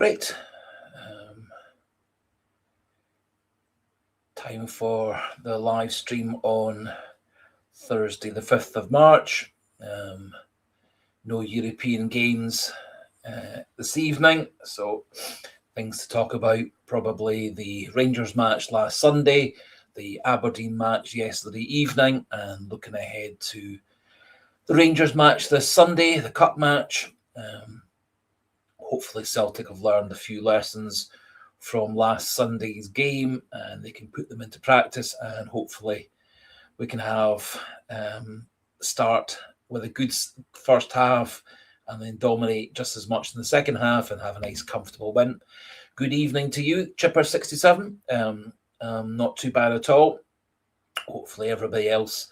Great. Time for the live stream on Thursday, the 5th of March. No European games this evening, so things to talk about. Probably the Rangers match last Sunday, the Aberdeen match yesterday evening, and looking ahead to the Rangers match this Sunday, the cup match. Hopefully Celtic have learned a few lessons from last Sunday's game and they can put them into practice, and hopefully we can have start with a good first half and then dominate just as much in the second half and have a nice comfortable win. Good evening to you, Chipper67. Not too bad at all. Hopefully everybody else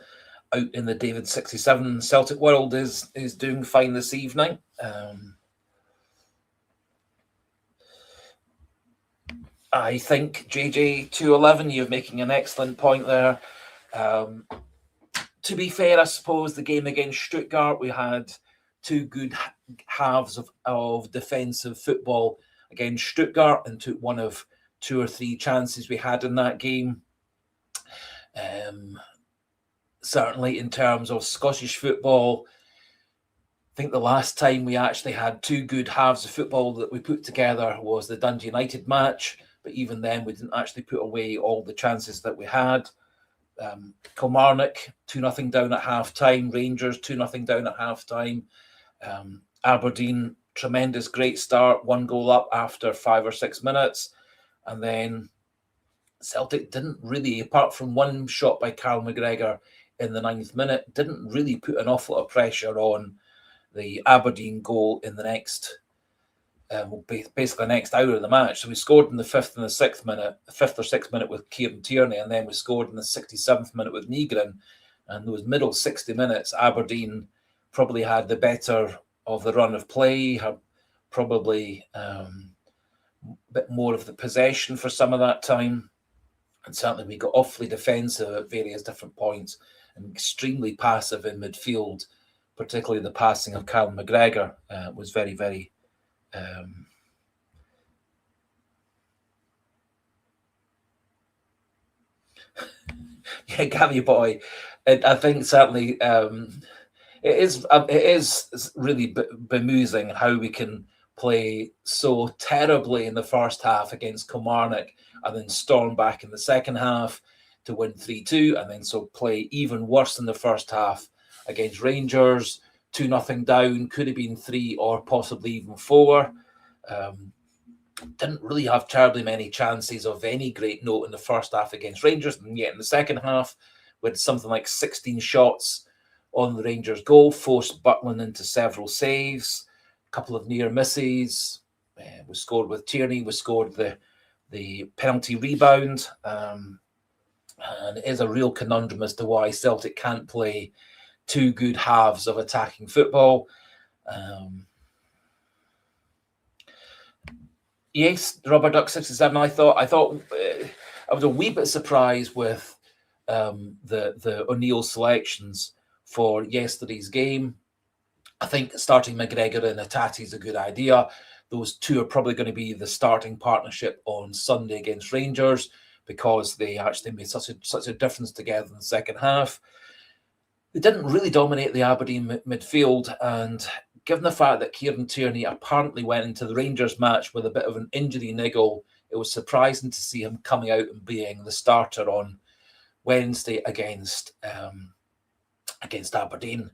out in the David67 Celtic world is doing fine this evening. I think JJ211, you're making an excellent point there. To be fair, I suppose the game against Stuttgart, we had two good halves of defensive football against Stuttgart and took one of two or three chances we had in that game. Certainly in terms of Scottish football, I think the last time we actually had two good halves of football that we put together was the Dundee United match. But even then, we didn't actually put away all the chances that we had. Kilmarnock, 2-0 down at half-time. Rangers, 2-0 down at half-time. Aberdeen, tremendous, great start. 1 goal up after 5 or 6 minutes. And then Celtic didn't really, apart from one shot by Carl McGregor in the 9th minute, didn't really put an awful lot of pressure on the Aberdeen goal in the next basically the next hour of the match. So we scored in the 5th and the 6th minute, the 5th or 6th minute with Kieran Tierney, and then we scored in the 67th minute with Nygren. And those middle 60 minutes, Aberdeen probably had the better of the run of play, had probably a bit more of the possession for some of that time. And certainly we got awfully defensive at various different points and extremely passive in midfield, particularly the passing of Callum McGregor was very, very yeah, Gabby boy. I think certainly it is really bemusing how we can play so terribly in the first half against Kilmarnock and then storm back in the second half to win 3-2, and then so play even worse in the first half against Rangers, 2-0 down, could have been 3 or possibly even 4. Didn't really have terribly many chances of any great note in the first half against Rangers, and yet in the second half we had something like 16 shots on the Rangers goal, forced Buckland into several saves, a couple of near misses. We scored with Tierney, we scored the penalty rebound, and it is a real conundrum as to why Celtic can't play two good halves of attacking football. Yes, Rubber Duck 67. I thought I was a wee bit surprised with the O'Neill selections for yesterday's game. I think starting McGregor and Atati is a good idea. Those two are probably going to be the starting partnership on Sunday against Rangers because they actually made such a difference together in the second half. They didn't really dominate the Aberdeen midfield, and given the fact that Kieran Tierney apparently went into the Rangers match with a bit of an injury niggle, it was surprising to see him coming out and being the starter on Wednesday against Aberdeen.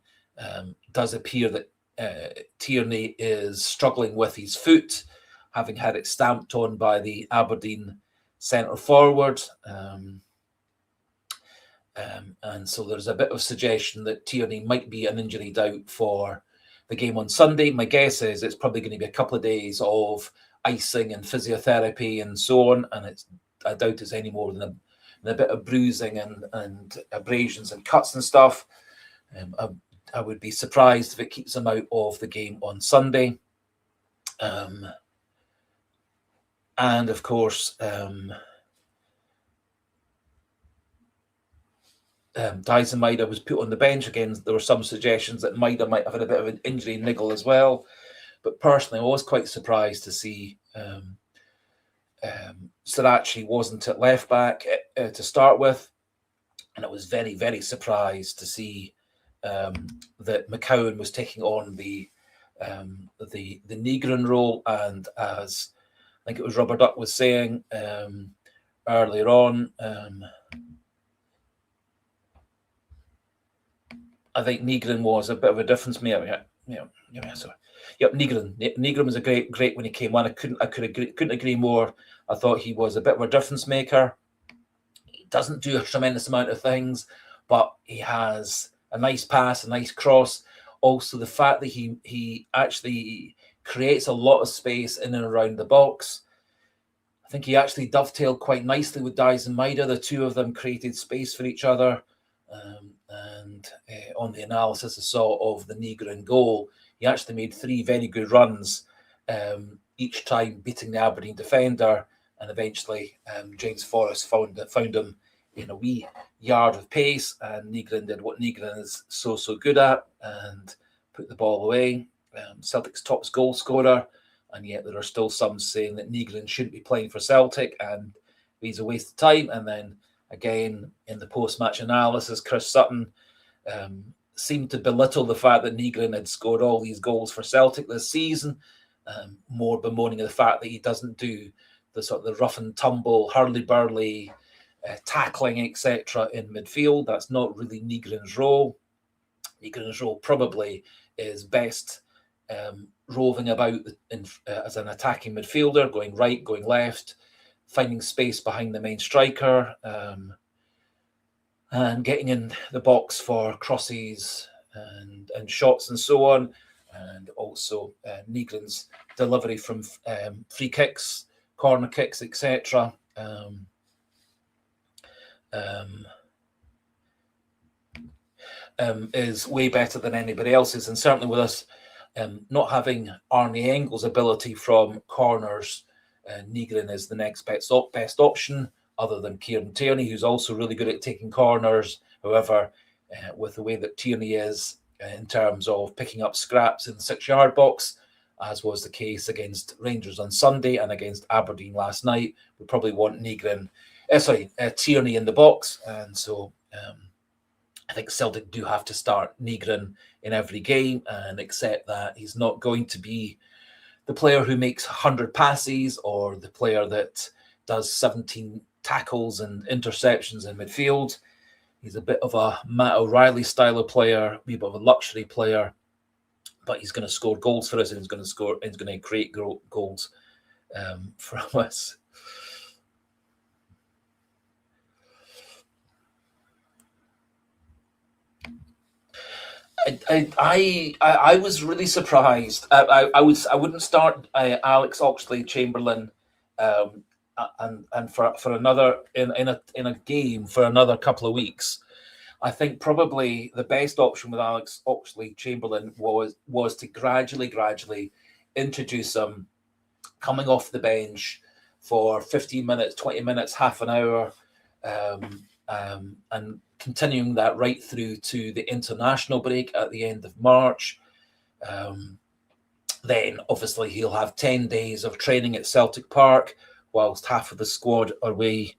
Does appear that Tierney is struggling with his foot, having had it stamped on by the Aberdeen centre forward. And so there's a bit of suggestion that Tierney might be an injury doubt for the game on Sunday. My guess is it's probably going to be a couple of days of icing and physiotherapy and so on, and I doubt it's any more than a bit of bruising and abrasions and cuts and stuff. I would be surprised if it keeps him out of the game on Sunday. And of course, Dyson Maida was put on the bench again. There were some suggestions that Maida might have had a bit of an injury niggle as well. But personally, I was quite surprised to see Sirachi wasn't at left back to start with, and I was very, very surprised to see that McCowan was taking on the Negrin role, and as I think it was Rubber Duck was saying earlier on, I think Negrin was a bit of a difference maker. Sorry. Yep, Negrin was a great when he came on. I couldn't agree more. I thought he was a bit of a difference maker. He doesn't do a tremendous amount of things, but he has a nice pass, a nice cross. Also, the fact that he actually creates a lot of space in and around the box. I think he actually dovetailed quite nicely with Dyson Maida. The two of them created space for each other. And on the analysis I saw of the Negrin goal, he actually made 3 very good runs, each time beating the Aberdeen defender, and eventually James Forrest found him in a wee yard of pace, and Negrin did what Negrin is so good at and put the ball away. Celtic's top goal scorer, and yet there are still some saying that Negrin shouldn't be playing for Celtic and he's a waste of time. And then again, in the post-match analysis, Chris Sutton seemed to belittle the fact that Negrin had scored all these goals for Celtic this season, more bemoaning the fact that he doesn't do the sort of the rough and tumble, hurly-burly, tackling, etc. in midfield. That's not really Negrin's role. Negrin's role probably is best roving about as an attacking midfielder, going right, going left, finding space behind the main striker, and getting in the box for crosses and shots and so on. And also Negrin's delivery from free kicks, corner kicks, etc. Is way better than anybody else's. And certainly with us not having Arnie Engel's ability from corners, Negrin is the next best option, other than Kieran Tierney, who's also really good at taking corners. However, with the way that Tierney is in terms of picking up scraps in the 6-yard box, as was the case against Rangers on Sunday and against Aberdeen last night, we probably want Tierney in the box. And so I think Celtic do have to start Negrin in every game and accept that he's not going to be the player who makes 100 passes or the player that does 17 tackles and interceptions in midfield. He's a bit of a Matt O'Reilly style of player, a bit of a luxury player, but he's going to score goals for us, and he's going to create goals from us. I was really surprised. I wouldn't start Alex Oxlade-Chamberlain and for another in a game for another couple of weeks. I think probably the best option with Alex Oxlade-Chamberlain was to gradually introduce him coming off the bench for 15 minutes, 20 minutes, half an hour, and continuing that right through to the international break at the end of March. Then obviously he'll have 10 days of training at Celtic Park, whilst half of the squad are away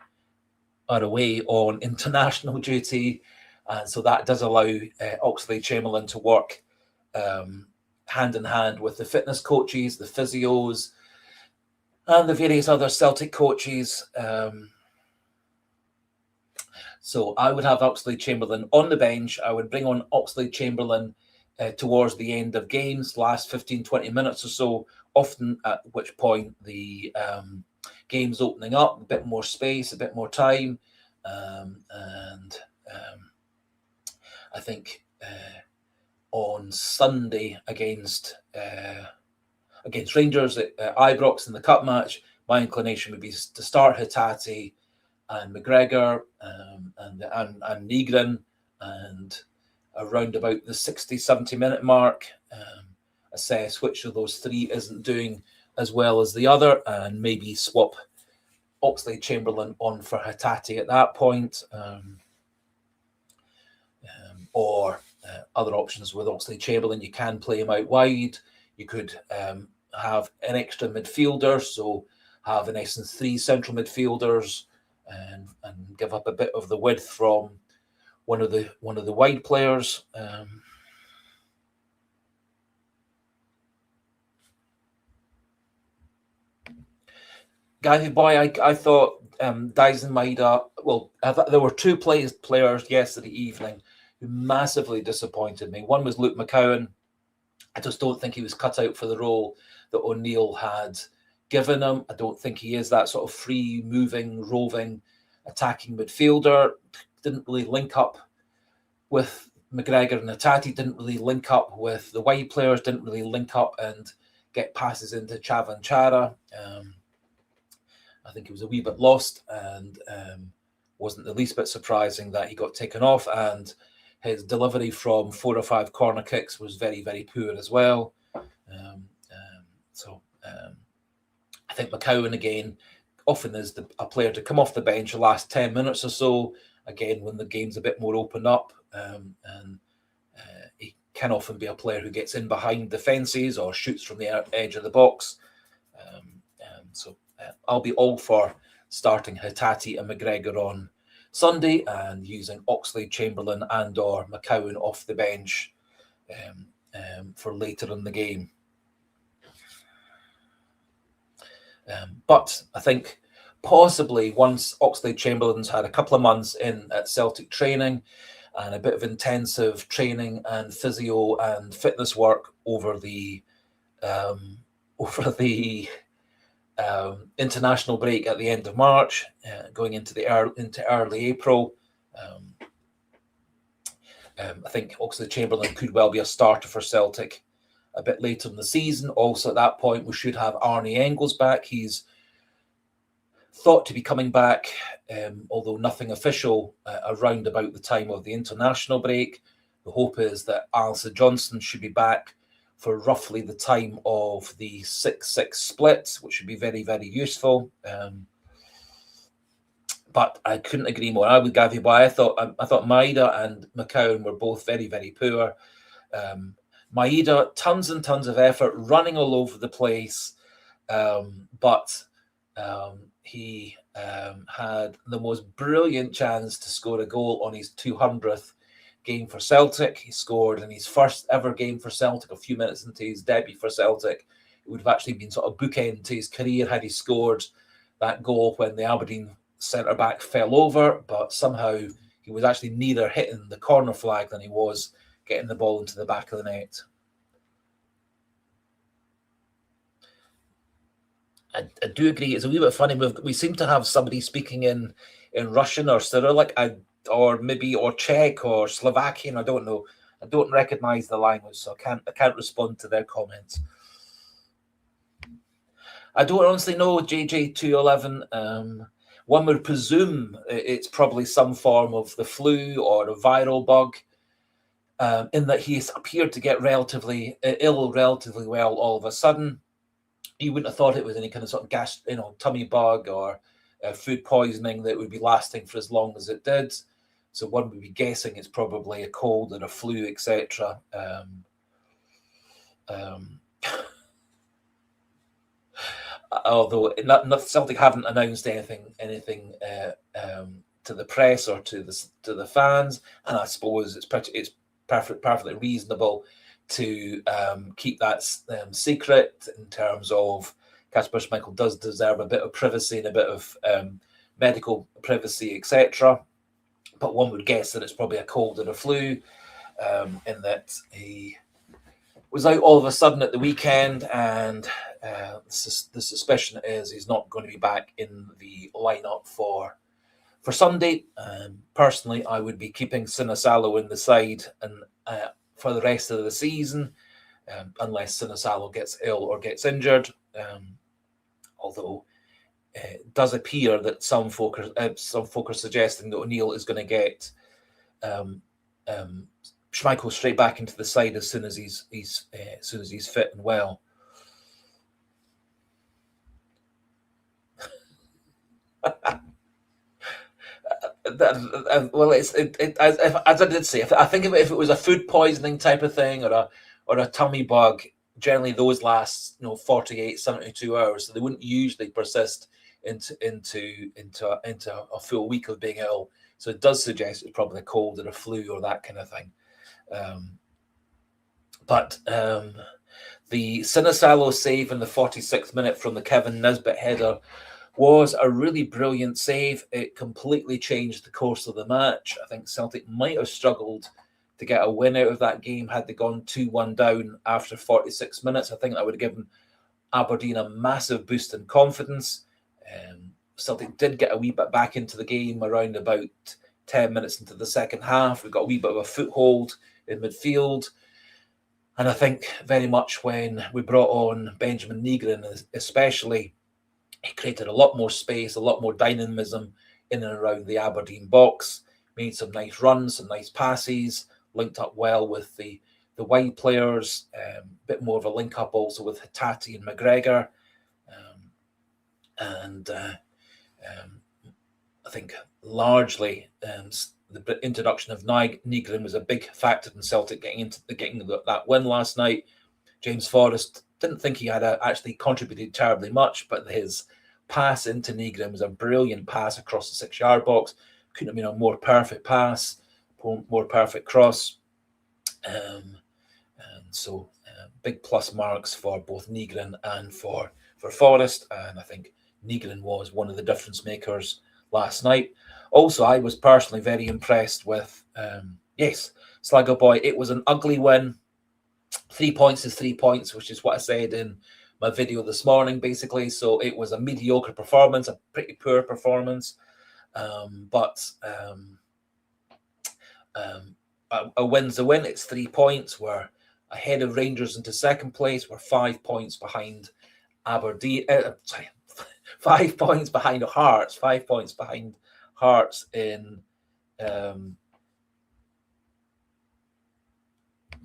on international duty. And so that does allow Oxlade-Chamberlain to work hand in hand with the fitness coaches, the physios, and the various other Celtic coaches. So I would have Oxlade-Chamberlain on the bench. I would bring on Oxlade-Chamberlain towards the end of games, last 15, 20 minutes or so, often at which point the game's opening up, a bit more space, a bit more time. And I think on Sunday against Rangers at Ibrox in the cup match, my inclination would be to start Hatate and McGregor and Negrin, and around about the 60, 70 minute mark, assess which of those three isn't doing as well as the other, and maybe swap Oxlade-Chamberlain on for Hatate at that point, or other options with Oxlade-Chamberlain. You can play him out wide. You could have an extra midfielder, so have in essence 3 central midfielders, and give up a bit of the width from one of the wide players. Gavy Boy, I thought Dyson Maeda. Well, there were 2 players yesterday evening who massively disappointed me. One was Luke McCowan. I just don't think he was cut out for the role that O'Neill had given him. I don't think he is that sort of free moving, roving, attacking midfielder. Didn't really link up with McGregor and Hatate, didn't really link up with the wide players, didn't really link up and get passes into Chavan Chara. I think he was a wee bit lost, and wasn't the least bit surprising that he got taken off, and his delivery from 4 or 5 corner kicks was very, very poor as well. So I think McCowan, again, often is a player to come off the bench the last 10 minutes or so, again, when the game's a bit more open up. And he can often be a player who gets in behind defences or shoots from the edge of the box. So I'll be all for starting Hatate and McGregor on Sunday and using Oxlade-Chamberlain and or McCowan off the bench for later in the game. But I think possibly once Oxlade-Chamberlain's had a couple of months in at Celtic training and a bit of intensive training and physio and fitness work over the international break at the end of March, going into early April. I think Oxlade-Chamberlain could well be a starter for Celtic a bit later in the season. Also, at that point, we should have Arnie Engels back. He's thought to be coming back, although nothing official, around about the time of the international break. The hope is that Alistair Johnston should be back for roughly the time of the 6-6 split, which would be very, very useful. But I couldn't agree more. I would Gavy Boy. I thought Maeda and McCowan were both very, very poor. Maeda, tons and tons of effort, running all over the place, but he had the most brilliant chance to score a goal on his 200th game for Celtic. He scored in his first ever game for Celtic a few minutes into his debut for Celtic. It would have actually been sort of bookend to his career had he scored that goal when the Aberdeen centre-back fell over, but somehow he was actually nearer hitting the corner flag than he was getting the ball into the back of the net. I do agree. It's a wee bit funny. We seem to have somebody speaking in Russian or Cyrillic, or Czech or Slovakian. I don't know. I don't recognise the language, so I can't respond to their comments. I don't honestly know. JJ211. One would presume it's probably some form of the flu or a viral bug, in that he's appeared to get relatively well all of a sudden. You wouldn't have thought it was any kind of sort of tummy bug or food poisoning that would be lasting for as long as it did. So one would be guessing it's probably a cold or a flu, etc. Although Celtic haven't announced anything to the press or to the fans, and I suppose it's perfectly reasonable to keep that secret in terms of Kasper Schmeichel does deserve a bit of privacy and a bit of medical privacy, etc. But one would guess that it's probably a cold and a flu, in that he was out all of a sudden at the weekend, and the suspicion is he's not going to be back in the lineup for Sunday. Personally, I would be keeping Sinisalo in the side and for the rest of the season, unless Sinisalo gets ill or gets injured. Although it does appear that some folk are suggesting that O'Neill is going to get Schmeichel straight back into the side as soon as he's fit and well. Well, as I did say, I think if it was a food poisoning type of thing or a tummy bug, generally those last 48, 72 hours, so they wouldn't usually persist into a full week of being ill. So it does suggest it's probably a cold or a flu or that kind of thing. But the Sinisalo save in the 46th minute from the Kevin Nisbet header was a really brilliant save. It completely changed the course of the match. I think Celtic might have struggled to get a win out of that game had they gone 2-1 down after 46 minutes. I think that would have given Aberdeen a massive boost in confidence. Celtic did get a wee bit back into the game around about 10 minutes into the second half. We got a wee bit of a foothold in midfield. And I think very much when we brought on Benjamin Nygren, especially, he created a lot more space, a lot more dynamism in and around the Aberdeen box, made some nice runs, some nice passes, linked up well with the wide players, a bit more of a link up also with Hatate and McGregor. I think largely the introduction of Nygren was a big factor in Celtic getting that win last night. James Forrest didn't think he had actually contributed terribly much, but his pass into Nygren was a brilliant pass across the 6-yard box. Couldn't have been a more perfect pass, more perfect cross. And so big plus marks for both Nygren and for Forrest. And I think Nygren was one of the difference makers last night. Also, I was personally very impressed with, Sligo Boy. It was an ugly win. 3 points is 3 points, which is what I said in my video this morning, basically. So it was a mediocre performance, a pretty poor performance. But a win's a win. It's 3 points. We're ahead of Rangers into second place. We're 5 points behind Aberdeen. 5 points behind Hearts. 5 points behind Hearts in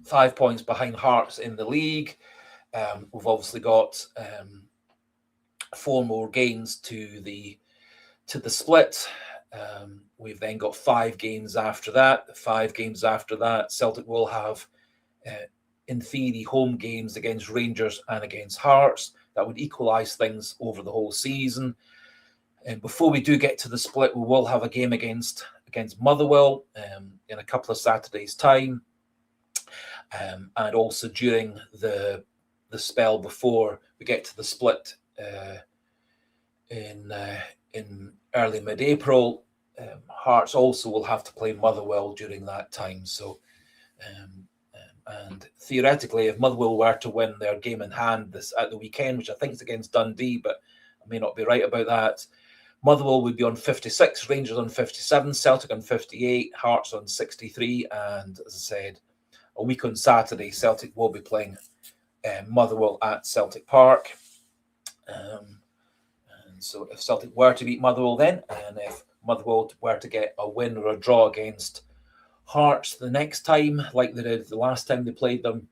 5 points behind Hearts in the league. We've obviously got 4 more games to the split. We've then got 5 games after that. 5 games after that, Celtic will have, in theory, home games against Rangers and against Hearts. That would equalise things over the whole season. And before we do get to the split, we will have a game against Motherwell in a couple of Saturdays' time. And also during the spell before we get to the split in early mid-April, Hearts also will have to play Motherwell during that time. So, and theoretically, if Motherwell were to win their game in hand at the weekend, which I think is against Dundee, but I may not be right about that, Motherwell would be on 56, Rangers on 57, Celtic on 58, Hearts on 63, and as I said, a week on Saturday, Celtic will be playing Motherwell at Celtic Park. And so if Celtic were to beat Motherwell then, and if Motherwell were to get a win or a draw against Hearts the next time, like they did the last time they played them,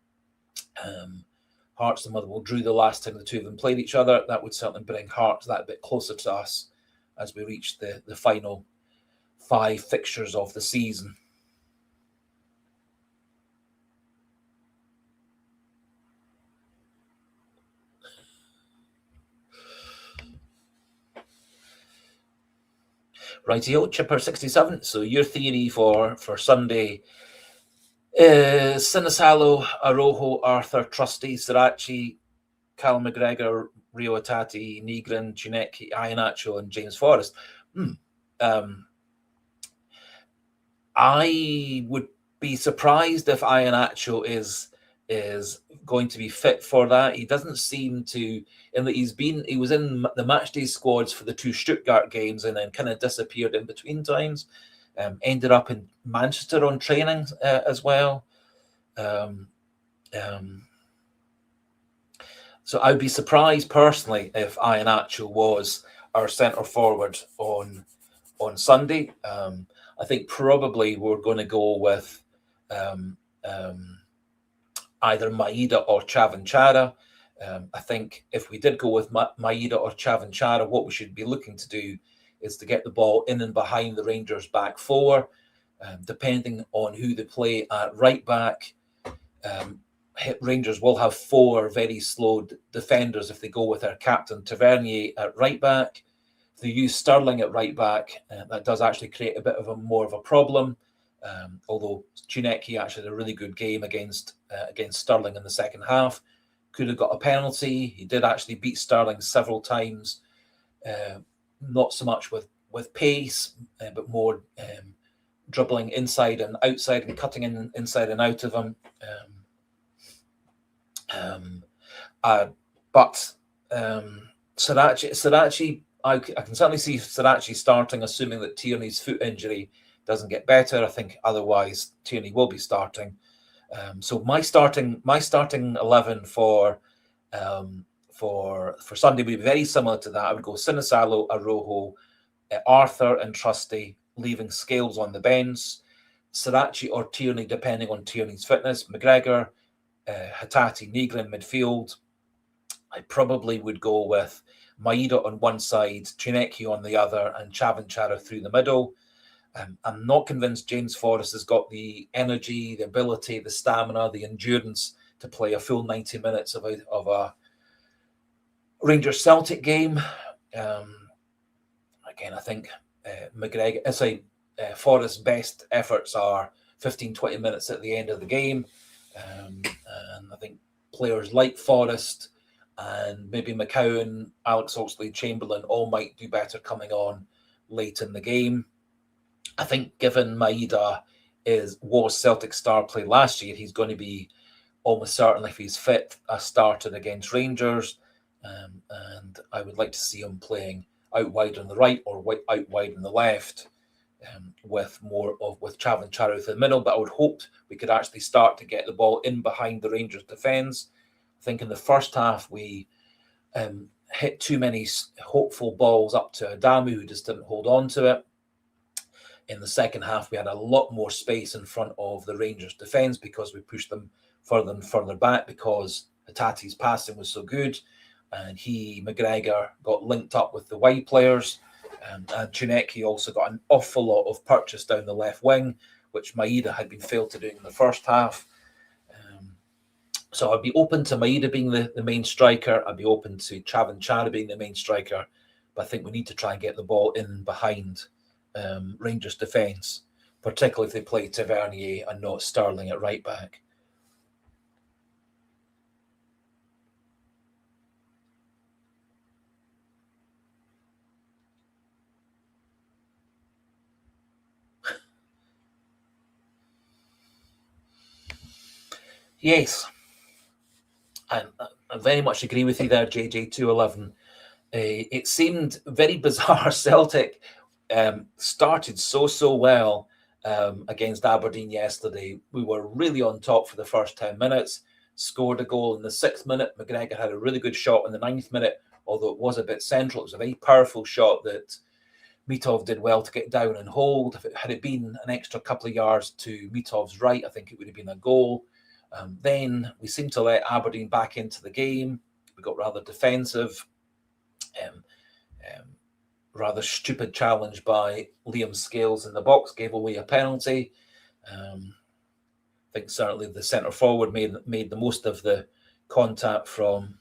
Hearts and Motherwell drew the last time the two of them played each other, that would certainly bring Hearts that bit closer to us as we reach the final 5 fixtures of the season. Rightio, Chipper67. So your theory for Sunday is Sinisalo, Arojo, Arthur, Trusty, Sirachi, Callum McGregor, Rio Hatate, Nygren, Chinecki, Iheanacho, and James Forrest. I would be surprised if Iheanacho is going to be fit for that. He doesn't seem to, in that he was in the matchday squads for the 2 Stuttgart games and then kind of disappeared in between times. Ended up in Manchester on training as well. So I'd be surprised personally if Iheanacho was our centre forward on Sunday. I think probably we're going to go with either Maeda or Chavanchara. I think if we did go with Maeda or Chavanchara, what we should be looking to do is to get the ball in and behind the Rangers' back 4, depending on who they play at right back. Rangers will have 4 very slow defenders if they go with their captain Tavernier at right back. If they use Sterling at right back, that does actually create a bit of more of a problem. Although Czunecki actually had a really good game against Sterling in the second half. Could have got a penalty. He did actually beat Sterling several times. Not so much with pace, but more dribbling inside and outside and cutting inside and out of him. But Sirachi, I can certainly see Sirachi starting, assuming that Tierney's foot injury doesn't get better. I think otherwise Tierney will be starting. So my starting 11 for Sunday would be very similar to that. I would go Sinisalo, Arojo, Arthur and Trusty, leaving Scales on the bench, Sirachi or Tierney depending on Tierney's fitness, McGregor, Hatate, Negrin midfield. I probably would go with Maeda on one side, Czunecki on the other, and Chavanchara through the middle. I'm not convinced James Forrest has got the energy, the ability, the stamina, the endurance to play a full 90 minutes of a Rangers Celtic game. Again, I think Forrest's best efforts are 15-20 minutes at the end of the game. And I think players like Forrest and maybe McCowan, Alex Oxlade-Chamberlain all might do better coming on late in the game. I think given Maeda was Celtic star play last year, he's going to be almost certainly, if he's fit, a starter against Rangers. And I would like to see him playing out wide on the right or out wide on the left, with Chavanchara in the middle. But I would hope we could actually start to get the ball in behind the Rangers defence. I think in the first half we hit too many hopeful balls up to Adamu, who just didn't hold on to it. In the second half, we had a lot more space in front of the Rangers defence because we pushed them further and further back because Hatate's passing was so good. And McGregor, got linked up with the wide players. And Czunecki also got an awful lot of purchase down the left wing, which Maeda had been failed to do in the first half. So I'd be open to Maeda being the main striker. I'd be open to Chavanchara being the main striker. But I think we need to try and get the ball in behind Rangers defence, particularly if they play Tavernier and not Sterling at right back. Yes, I very much agree with you there, JJ211. It seemed very bizarre. Celtic started so well against Aberdeen yesterday. We were really on top for the first 10 minutes, scored a goal in the 6th minute. McGregor had a really good shot in the 9th minute, although it was a bit central. It was a very powerful shot that Mitov did well to get down and hold. Had it been an extra couple of yards to Mitov's right, I think it would have been a goal. Then we seemed to let Aberdeen back into the game. We got rather defensive. Rather stupid challenge by Liam Scales in the box, gave away a penalty. I think certainly the centre forward made the most of the contact from.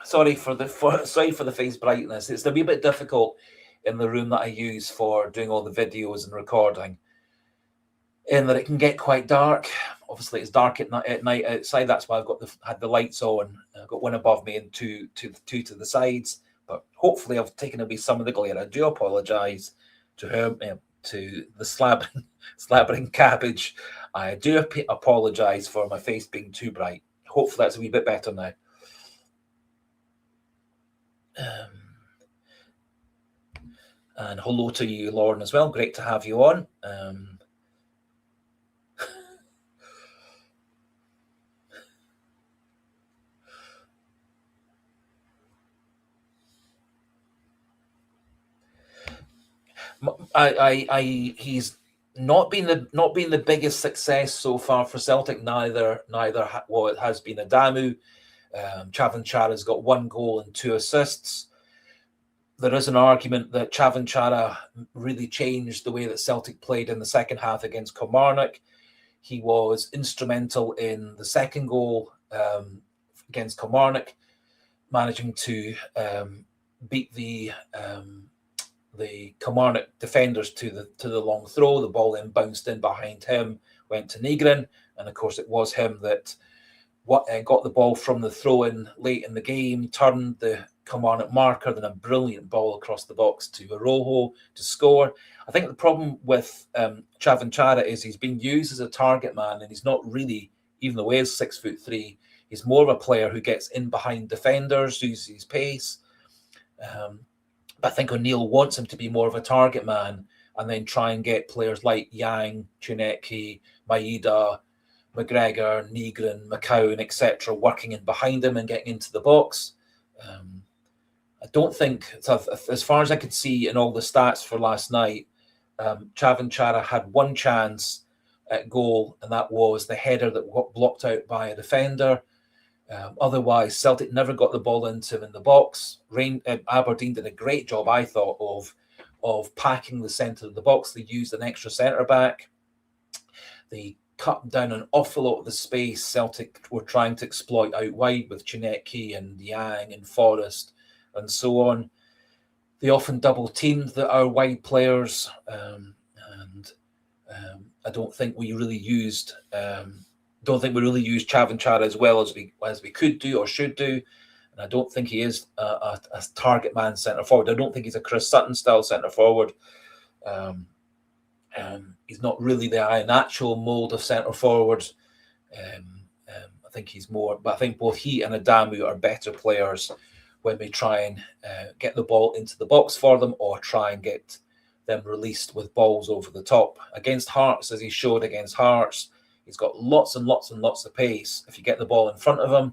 Sorry for the face brightness. It's a wee bit difficult in the room that I use for doing all the videos and recording, in that it can get quite dark. Obviously, it's dark at night outside. That's why I've had the lights on. I've got one above me and two to the sides. But hopefully, I've taken away some of the glare. I do apologise to her, to the slabbering cabbage. I do apologise for my face being too bright. Hopefully, that's a wee bit better now. And hello to you, Lauren, as well. Great to have you on. He's not been the biggest success so far for Celtic. Neither it has been Adamu. Chavanchara's got 1 goal and 2 assists. there is an argument that Chavanchara really changed the way that Celtic played in the second half against Kilmarnock. He was instrumental in the second goal against Kilmarnock, managing to beat the Kilmarnock defenders to the long throw. The ball then bounced in behind him, went to Negrin, and of course it was him that got the ball from the throw-in late in the game, turned the Kilmarnock marker, then a brilliant ball across the box to Arojo to score. I think the problem with Chavanchara is he's being used as a target man, and he's not really, even though he is 6'3", he's more of a player who gets in behind defenders, uses his pace. But I think O'Neill wants him to be more of a target man and then try and get players like Yang, Chuneki, Maeda, McGregor, Negrin, McCowan, etc., working in behind him and getting into the box. I don't think, as far as I could see in all the stats for last night, Chavanchara had one chance at goal, and that was the header that got blocked out by a defender. Otherwise, Celtic never got the ball into him in the box. Aberdeen did a great job, I thought, of packing the centre of the box. They used an extra centre-back. They cut down an awful lot of the space Celtic were trying to exploit out wide with Chineki and Yang and Forrest and so on. They often double teamed our wide players, and I don't think we really used Chavanchara as well as we could do or should do. And I don't think he is a target man centre forward. I don't think he's a Chris Sutton style centre forward. He's not really the natural mould of centre forward. I think he's more, but I think both he and Adamu are better players when we try and get the ball into the box for them or try and get them released with balls over the top. Against Hearts, as he showed against Hearts, he's got lots and lots and lots of pace if you get the ball in front of him.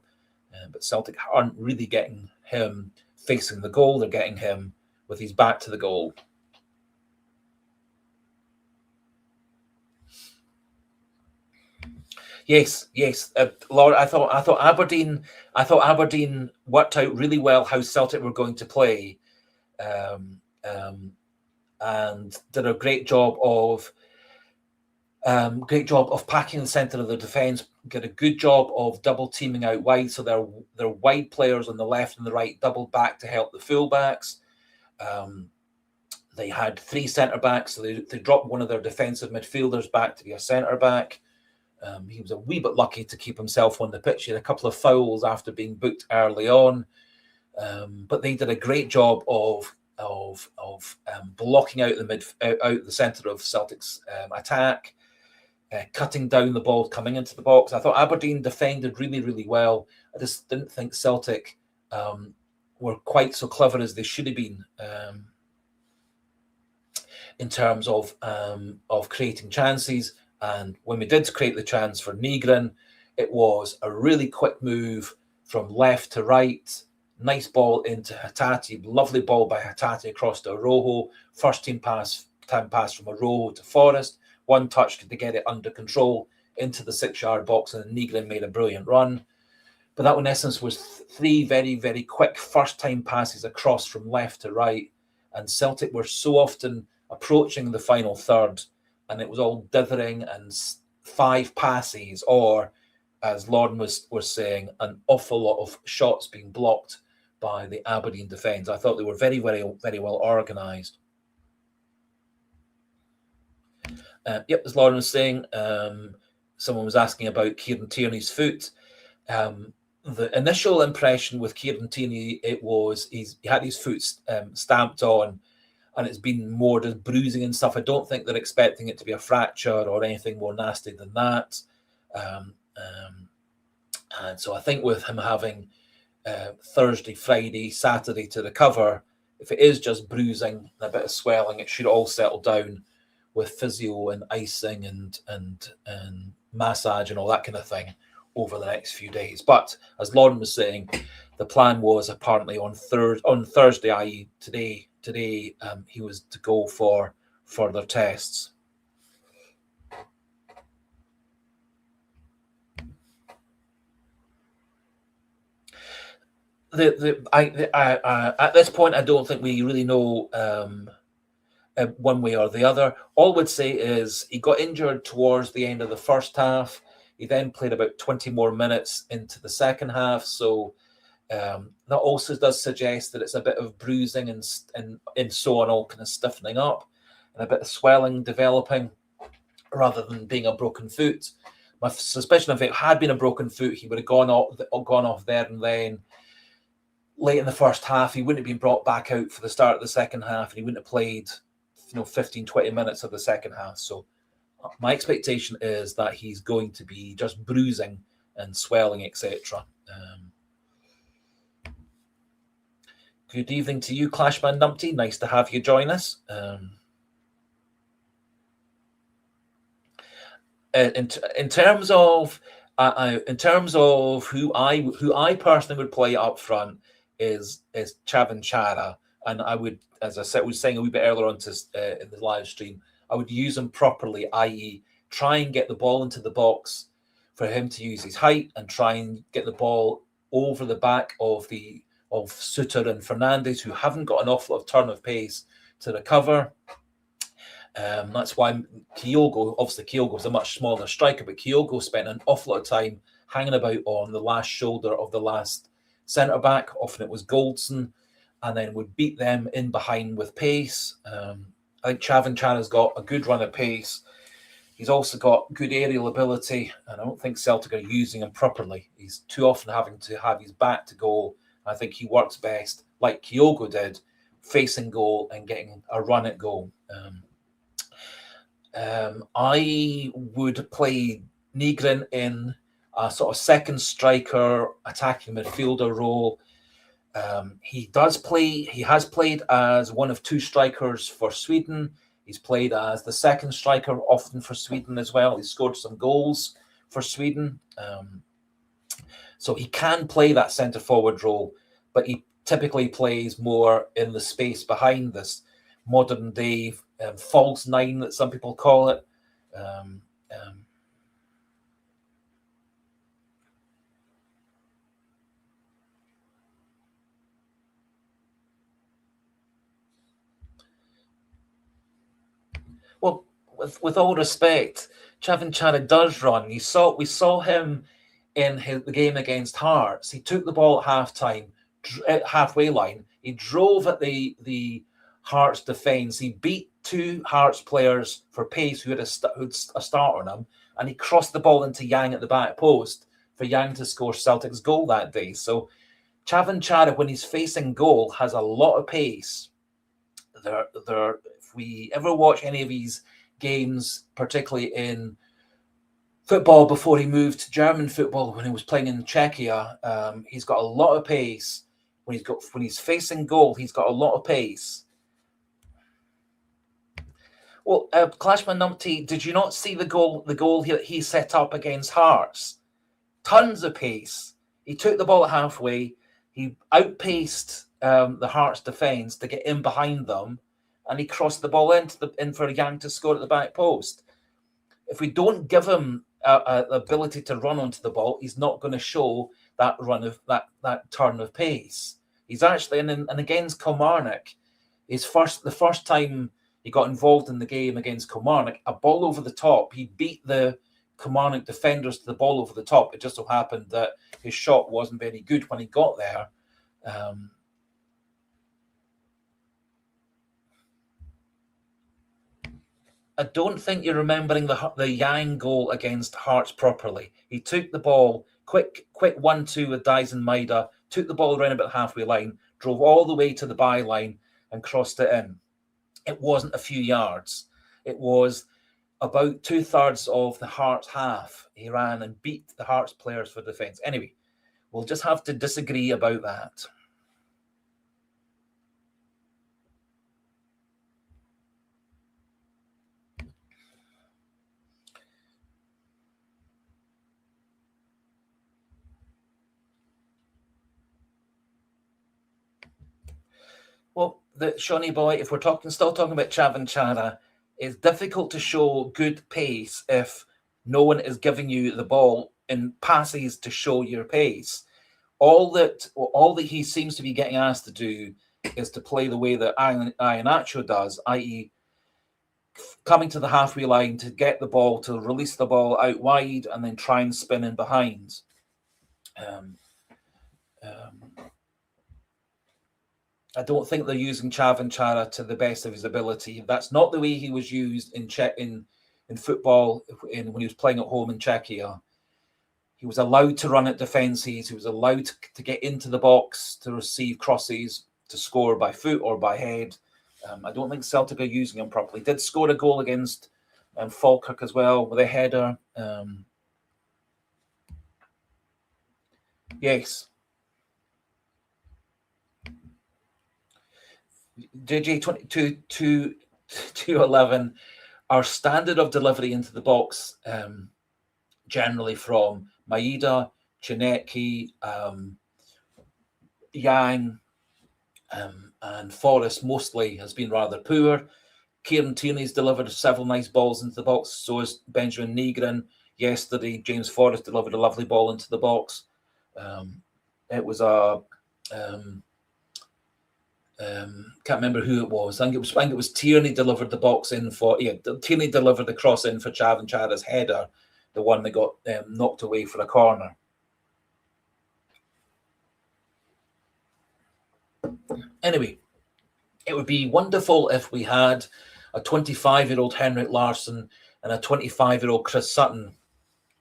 But Celtic aren't really getting him facing the goal. They're getting him with his back to the goal. Yes, Lord. I thought Aberdeen worked out really well how Celtic were going to play, and did a great job of packing the centre of the defence. Did a good job of double teaming out wide, so their wide players on the left and the right doubled back to help the fullbacks. They had three centre backs, so they dropped one of their defensive midfielders back to be a centre back. He was a wee bit lucky to keep himself on the pitch. He had a couple of fouls after being booked early on, but they did a great job of blocking out the centre of Celtic's attack, cutting down the ball coming into the box. I thought Aberdeen defended really, really well. I just didn't think Celtic were quite so clever as they should have been in terms of creating chances. And when we did create the chance for Negrin, it was a really quick move from left to right. Nice ball into Hatate. Lovely ball by Hatate across to Arojo. First time pass from Arojo to Forrest. One touch to get it under control into the 6-yard box, and Negrin made a brilliant run. But that, in essence, was three very, very quick first-time passes across from left to right. And Celtic were so often approaching the final third, and it was all dithering and 5 passes, or, as Lauren was saying, an awful lot of shots being blocked by the Aberdeen defence. I thought they were very, very, very well organised. As Lauren was saying, someone was asking about Kieran Tierney's foot. The initial impression with Kieran Tierney, it was he had his foot stamped on, and it's been more just bruising and stuff. I don't think they're expecting it to be a fracture or anything more nasty than that. And so I think with him having Thursday, Friday, Saturday to recover, if it is just bruising and a bit of swelling, it should all settle down with physio and icing and massage and all that kind of thing over the next few days. But as Lauren was saying, the plan was apparently on Thursday, i.e. today, he was to go for further tests. At this point, I don't think we really know one way or the other. All we'd say is he got injured towards the end of the first half. He then played about 20 more minutes into the second half. So that also does suggest that it's a bit of bruising and so on, all kind of stiffening up and a bit of swelling developing rather than being a broken foot. My suspicion, if it had been a broken foot, he would have gone off there and then. Late in the first half, he wouldn't have been brought back out for the start of the second half, and he wouldn't have played 15, 20 minutes of the second half. So my expectation is that he's going to be just bruising and swelling, etc. Good evening to you, Clashman Numpty. Nice to have you join us. In terms of who I personally would play up front is Chavin Chara, and I would, as I said, was saying a wee bit earlier on in the live stream, I would use him properly, i.e., try and get the ball into the box for him to use his height and try and get the ball over the back of Suter and Fernandes, who haven't got an awful lot of turn of pace to recover. That's why Kyogo's a much smaller striker, but Kyogo spent an awful lot of time hanging about on the last shoulder of the last centre back. Often it was Goldson, and then would beat them in behind with pace. I think Chavin Chara's got a good run of pace. He's also got good aerial ability, and I don't think Celtic are using him properly. He's too often having to have his back to goal. I think he works best, like Kyogo did, facing goal and getting a run at goal. I would play Nygren in a sort of second striker, attacking midfielder role. He has played as one of two strikers for Sweden. He's played as the second striker often for Sweden as well. He's scored some goals for Sweden. So he can play that centre forward role, but he typically plays more in the space behind this modern day false nine that some people call it. Well, with all respect, Chavin Chara does run. We saw him in the game against Hearts. He took the ball at halftime, at halfway line. He drove at the Hearts defence. He beat two Hearts players for pace who had a start on him, and he crossed the ball into Yang at the back post for Yang to score Celtic's goal that day. So Chavin Chara, when he's facing goal, has a lot of pace. If we ever watch any of his games, particularly in football before he moved to German football when he was playing in Czechia, he's got a lot of pace. When he's facing goal, he's got a lot of pace. Well, Clashman Numpty, did you not see the goal he set up against Hearts? Tons of pace. He took the ball at halfway. He outpaced the Hearts defence to get in behind them, and he crossed the ball in for Yang to score at the back post. If we don't give him the ability to run onto the ball, he's not going to show that run of that turn of pace. He's actually and against Kilmarnock, the first time he got involved in the game against Kilmarnock, a ball over the top. He beat the Kilmarnock defenders to the ball over the top. It just so happened that his shot wasn't very good when he got there. I don't think you're remembering the Yang goal against Hearts properly. He took the ball, quick 1-2 with Dyson Maida, took the ball around about the halfway line, drove all the way to the byline and crossed it in. It wasn't a few yards. It was about 2/3 of the Hearts half. He ran and beat the Hearts players for defence. Anyway, we'll just have to disagree about that. Well, Shawnee boy, if we're still talking about Chavin Chara, it's difficult to show good pace if no one is giving you the ball in passes to show your pace. all that he seems to be getting asked to do is to play the way that Iheanacho does, i.e., coming to the halfway line to get the ball, to release the ball out wide, and then try and spin in behind. I don't think they're using Chavan Chara to the best of his ability. That's not the way he was used in football when he was playing at home in Czechia. He was allowed to run at defences. He was allowed to get into the box, to receive crosses, to score by foot or by head. I don't think Celtic are using him properly. Did score a goal against Falkirk as well with a header. Yes. JJ 22-11, our standard of delivery into the box, generally from Maeda, Chinecki, Yang, and Forrest mostly, has been rather poor. Kieran Tierney's delivered several nice balls into the box. So has Benjamin Negrin. Yesterday, James Forrest delivered a lovely ball into the box. It was a can't remember who it was. I think it was Tierney delivered the box in for Tierney delivered the cross in for Chavan Chara's header, the one that got knocked away for a corner. Anyway, it would be wonderful if we had a 25-year-old Henrik Larsson and a 25-year-old Chris Sutton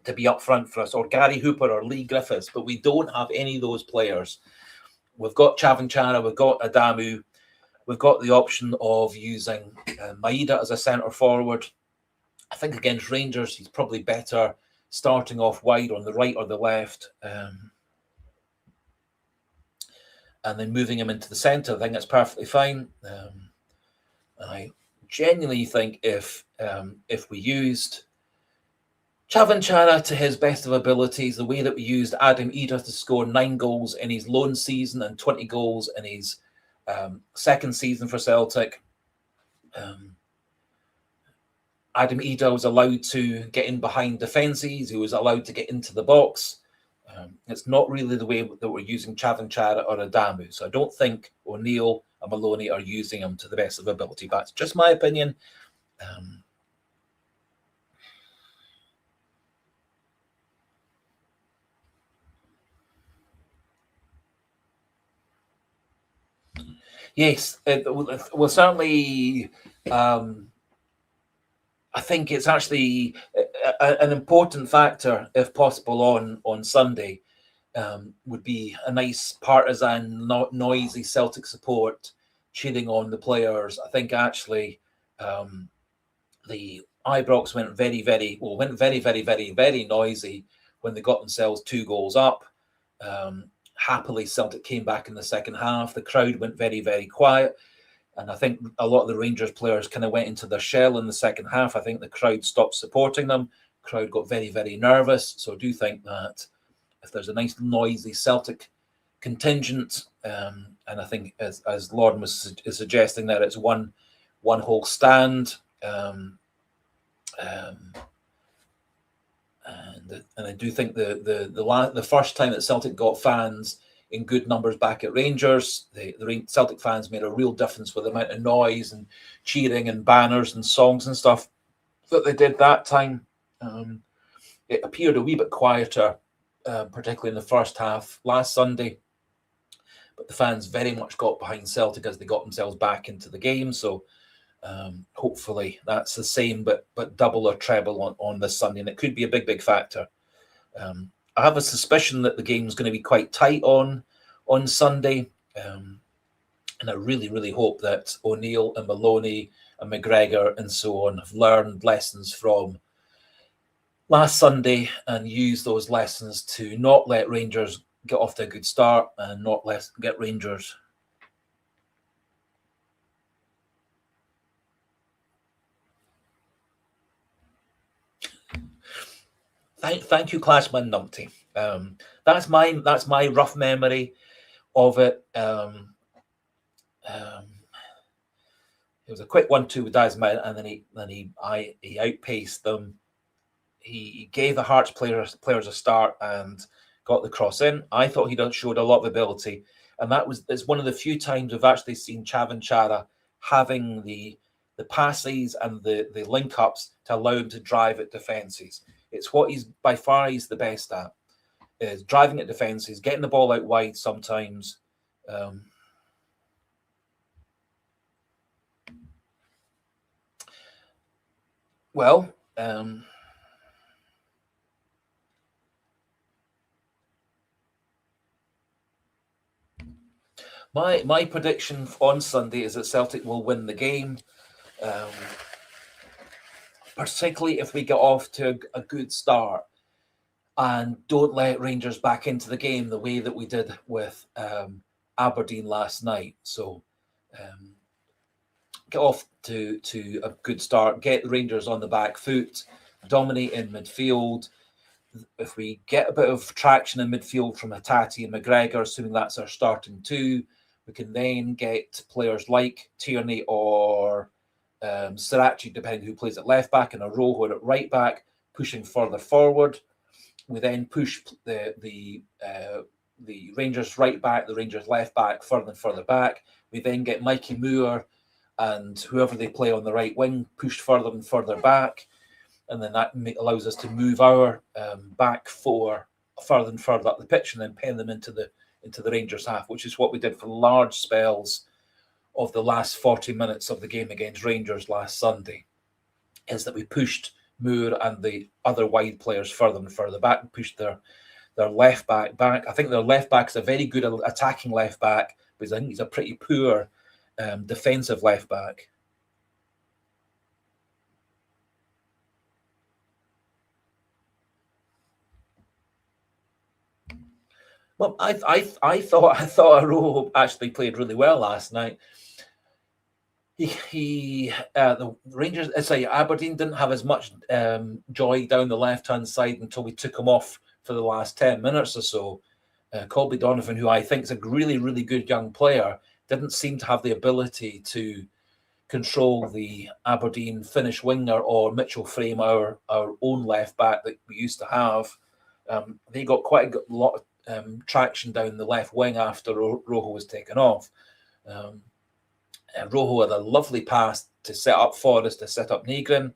to be up front for us, or Gary Hooper or Lee Griffiths, but we don't have any of those players. We've got Chavan Chara, we've got Adamu, we've got the option of using Maeda as a centre forward. I think against Rangers, he's probably better starting off wide on the right or the left, and then moving him into the centre. I think that's perfectly fine. And I genuinely think if we used Chavan Chara to his best of abilities, the way that we used Adam Idah to score 9 goals in his loan season and 20 goals in his second season for Celtic, Adam Idah was allowed to get in behind defences. He was allowed to get into the box. It's not really the way that we're using Chavan Chara or Adamu. So I don't think O'Neill and Maloney are using him to the best of ability. That's just my opinion. Yes, well, certainly. I think it's actually an important factor, if possible, on Sunday. Would be a nice partisan, noisy Celtic support cheering on the players. I think actually the Ibrox went very, very noisy when they got themselves 2 goals up. Happily, Celtic came back in the second half. The crowd went very, very quiet. And I think a lot of the Rangers players kind of went into their shell in the second half. I think the crowd stopped supporting them. The crowd got very, very nervous. So I do think that if there's a nice, noisy Celtic contingent, and I think as Lord is suggesting that it's one whole stand, and I do think the first time that Celtic got fans in good numbers back at Rangers, the Celtic fans made a real difference with the amount of noise and cheering and banners and songs and stuff that they did that time. It appeared a wee bit quieter, particularly in the first half last Sunday, but the fans very much got behind Celtic as they got themselves back into the game. So hopefully that's the same, but double or treble on this Sunday, and it could be a big factor. I have a suspicion that the game's going to be quite tight on Sunday, and I really hope that O'Neill and Maloney and McGregor and so on have learned lessons from last Sunday and use those lessons to not let Rangers get off to a good start and not get Rangers. Thank you, Clashman Numpty. That's my rough memory of it. It was a quick 1-2 with Dazman, and then he outpaced them. He gave the Hearts players a start, and got the cross in. I thought he showed a lot of ability, and it's one of the few times we've actually seen Chavanchara having the passes and the link ups to allow him to drive at defences. It's what he's the best at, is driving at defences, getting the ball out wide sometimes. My prediction on Sunday is that Celtic will win the game, particularly if we get off to a good start and don't let Rangers back into the game the way that we did with Aberdeen last night. So get off to a good start, get the Rangers on the back foot, dominate in midfield. If we get a bit of traction in midfield from Hatate and McGregor, assuming that's our starting two, we can then get players like Tierney or Sirachi, depending who plays at left back, and Arojo at right back, pushing further forward. We then push the Rangers right back, the Rangers left back, further and further back. We then get Mikey Moore and whoever they play on the right wing pushed further and further back. And then that allows us to move our back four further and further up the pitch and then pen them into the Rangers half, which is what we did for large spells of the last 40 minutes of the game against Rangers last Sunday, is that we pushed Moore and the other wide players further and further back, pushed their left back. I think their left back is a very good attacking left back, but I think he's a pretty poor defensive left back. Well, I thought Arojo actually played really well last night. The Rangers, Aberdeen didn't have as much joy down the left-hand side until we took him off for the last 10 minutes or so. Colby Donovan, who I think is a really, really good young player, didn't seem to have the ability to control the Aberdeen Finnish winger or Mitchell Frame, our own left back that we used to have. They got quite a lot of traction down the left wing after Rojo was taken off. Rojo had a lovely pass to set up Forrest, to set up Nygren.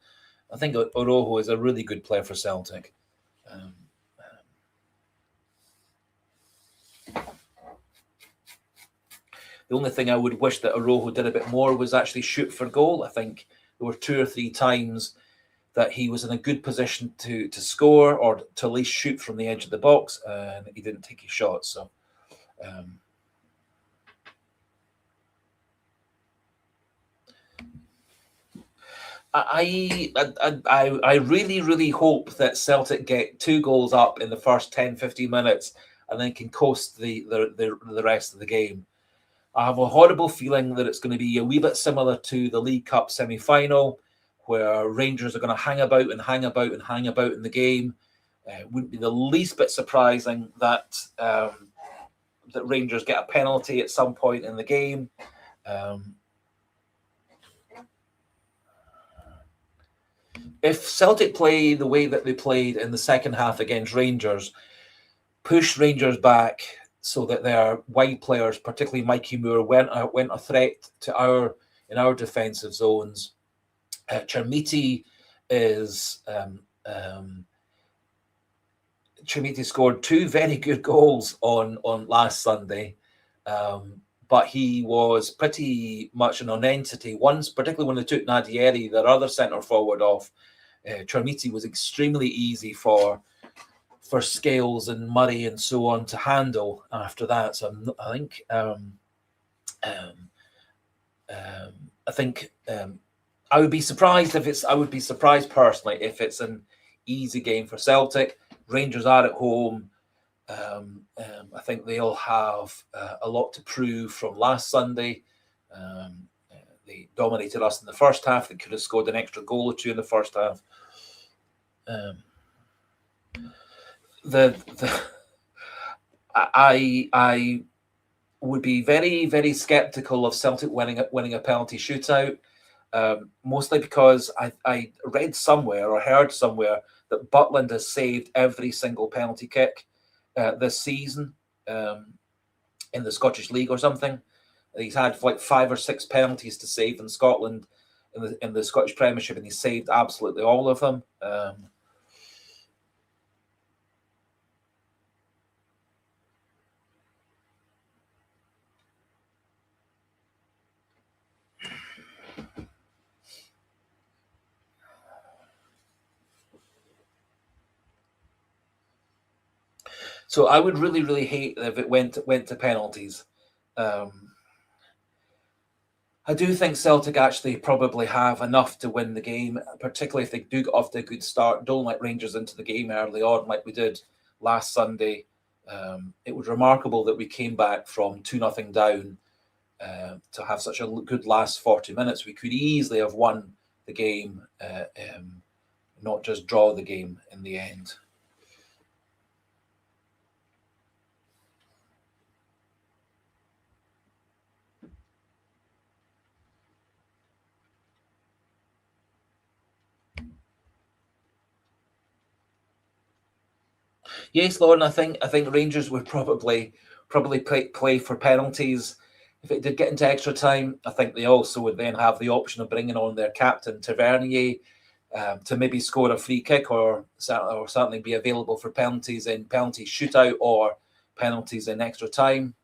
I think Rojo is a really good player for Celtic. The only thing I would wish that Arojo did a bit more was actually shoot for goal. I think there were 2 or 3 times that he was in a good position to score or to at least shoot from the edge of the box, and he didn't take his shot. So I really, really hope that Celtic get 2 goals up in the first 10, 15 minutes and then can coast the rest of the game. I have a horrible feeling that it's going to be a wee bit similar to the League Cup semi-final, where Rangers are going to hang about and hang about and hang about in the game. It wouldn't be the least bit surprising that that Rangers get a penalty at some point in the game. If Celtic play the way that they played in the second half against Rangers, push Rangers back so that their wide players, particularly Mikey Moore, went a threat to in our defensive zones. Chermiti scored 2 very good goals on last Sunday, but he was pretty much a non-entity. Once, particularly when they took Nadieri, their other centre forward, off, Chermiti was extremely easy for Scales and Murray and so on to handle after that. So I think I would be surprised I would be surprised personally if it's an easy game for Celtic. Rangers are at home. I think they'll have a lot to prove from last Sunday. They dominated us in the first half. They could have scored an extra goal or 2 in the first half. I would be very, very skeptical of Celtic winning a penalty shootout, mostly because I read somewhere or heard somewhere that Butland has saved every single penalty kick this season in the Scottish League or something. He's had like 5 or 6 penalties to save in Scotland in the Scottish Premiership, and he saved absolutely all of them. So I would really, really hate if it went to penalties. I do think Celtic actually probably have enough to win the game, particularly if they do get off to a good start. Don't let Rangers into the game early on like we did last Sunday. It was remarkable that we came back from 2-0 down to have such a good last 40 minutes. We could easily have won the game, not just draw the game in the end. Yes, Lauren. I think Rangers would probably play for penalties. If it did get into extra time, I think they also would then have the option of bringing on their captain Tavernier to maybe score a free kick or certainly be available for penalties in penalty shootout or penalties in extra time.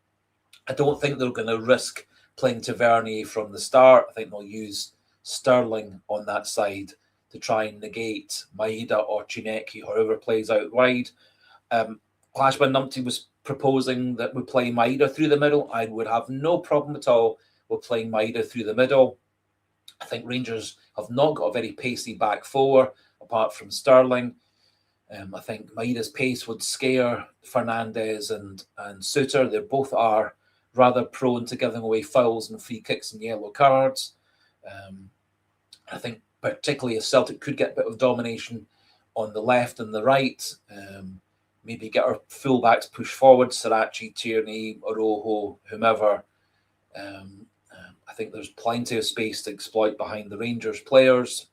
I don't think they're going to risk playing Tavernier from the start. I think they'll use Sterling on that side to try and negate Maeda or Chinecki, whoever plays out wide. Clashman Numpty was proposing that we play Maeda through the middle. I would have no problem at all with playing Maeda through the middle. I think Rangers have not got a very pacey back four, apart from Sterling. I think Maeda's pace would scare Fernandez and Suter. They both are rather prone to giving away fouls and free kicks and yellow cards. I think particularly if Celtic could get a bit of domination on the left and the right, maybe get our fullbacks pushed forward, Sirachi, Tierney, Orojo, whomever. I think there's plenty of space to exploit behind the Rangers players.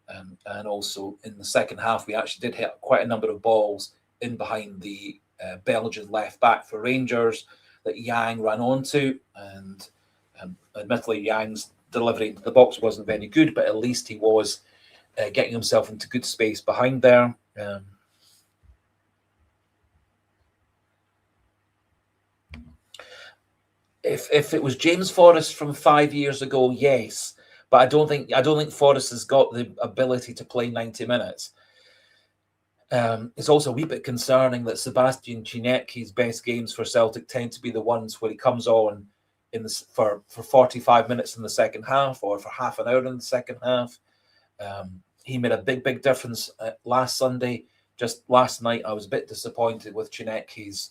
And also in the second half, we actually did hit quite a number of balls in behind the Belgian left back for Rangers that Yang ran onto. And admittedly, Yang's delivery into the box wasn't very good, but at least he was getting himself into good space behind there. If it was James Forrest from 5 years ago, yes, but I don't think Forrest has got the ability to play 90 minutes. It's also a wee bit concerning that Sebastian Chinecki's best games for Celtic tend to be the ones where he comes on for 45 minutes in the second half or for half an hour in the second half. He made a big difference last Sunday. Just last night, I was a bit disappointed with Chinecki's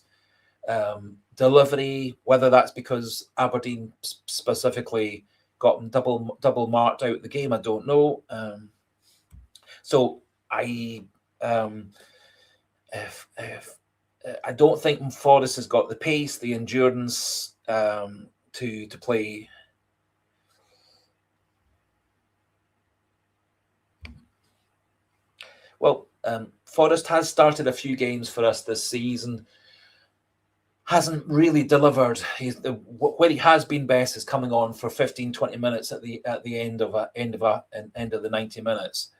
delivery, whether that's because Aberdeen specifically got him double marked out the game, I don't know. So I I don't think Forrest has got the pace, the endurance to play. Well, Forrest has started a few games for us this season. Hasn't really delivered. Where he has been best is coming on for 15-20 minutes at the end of the 90 minutes,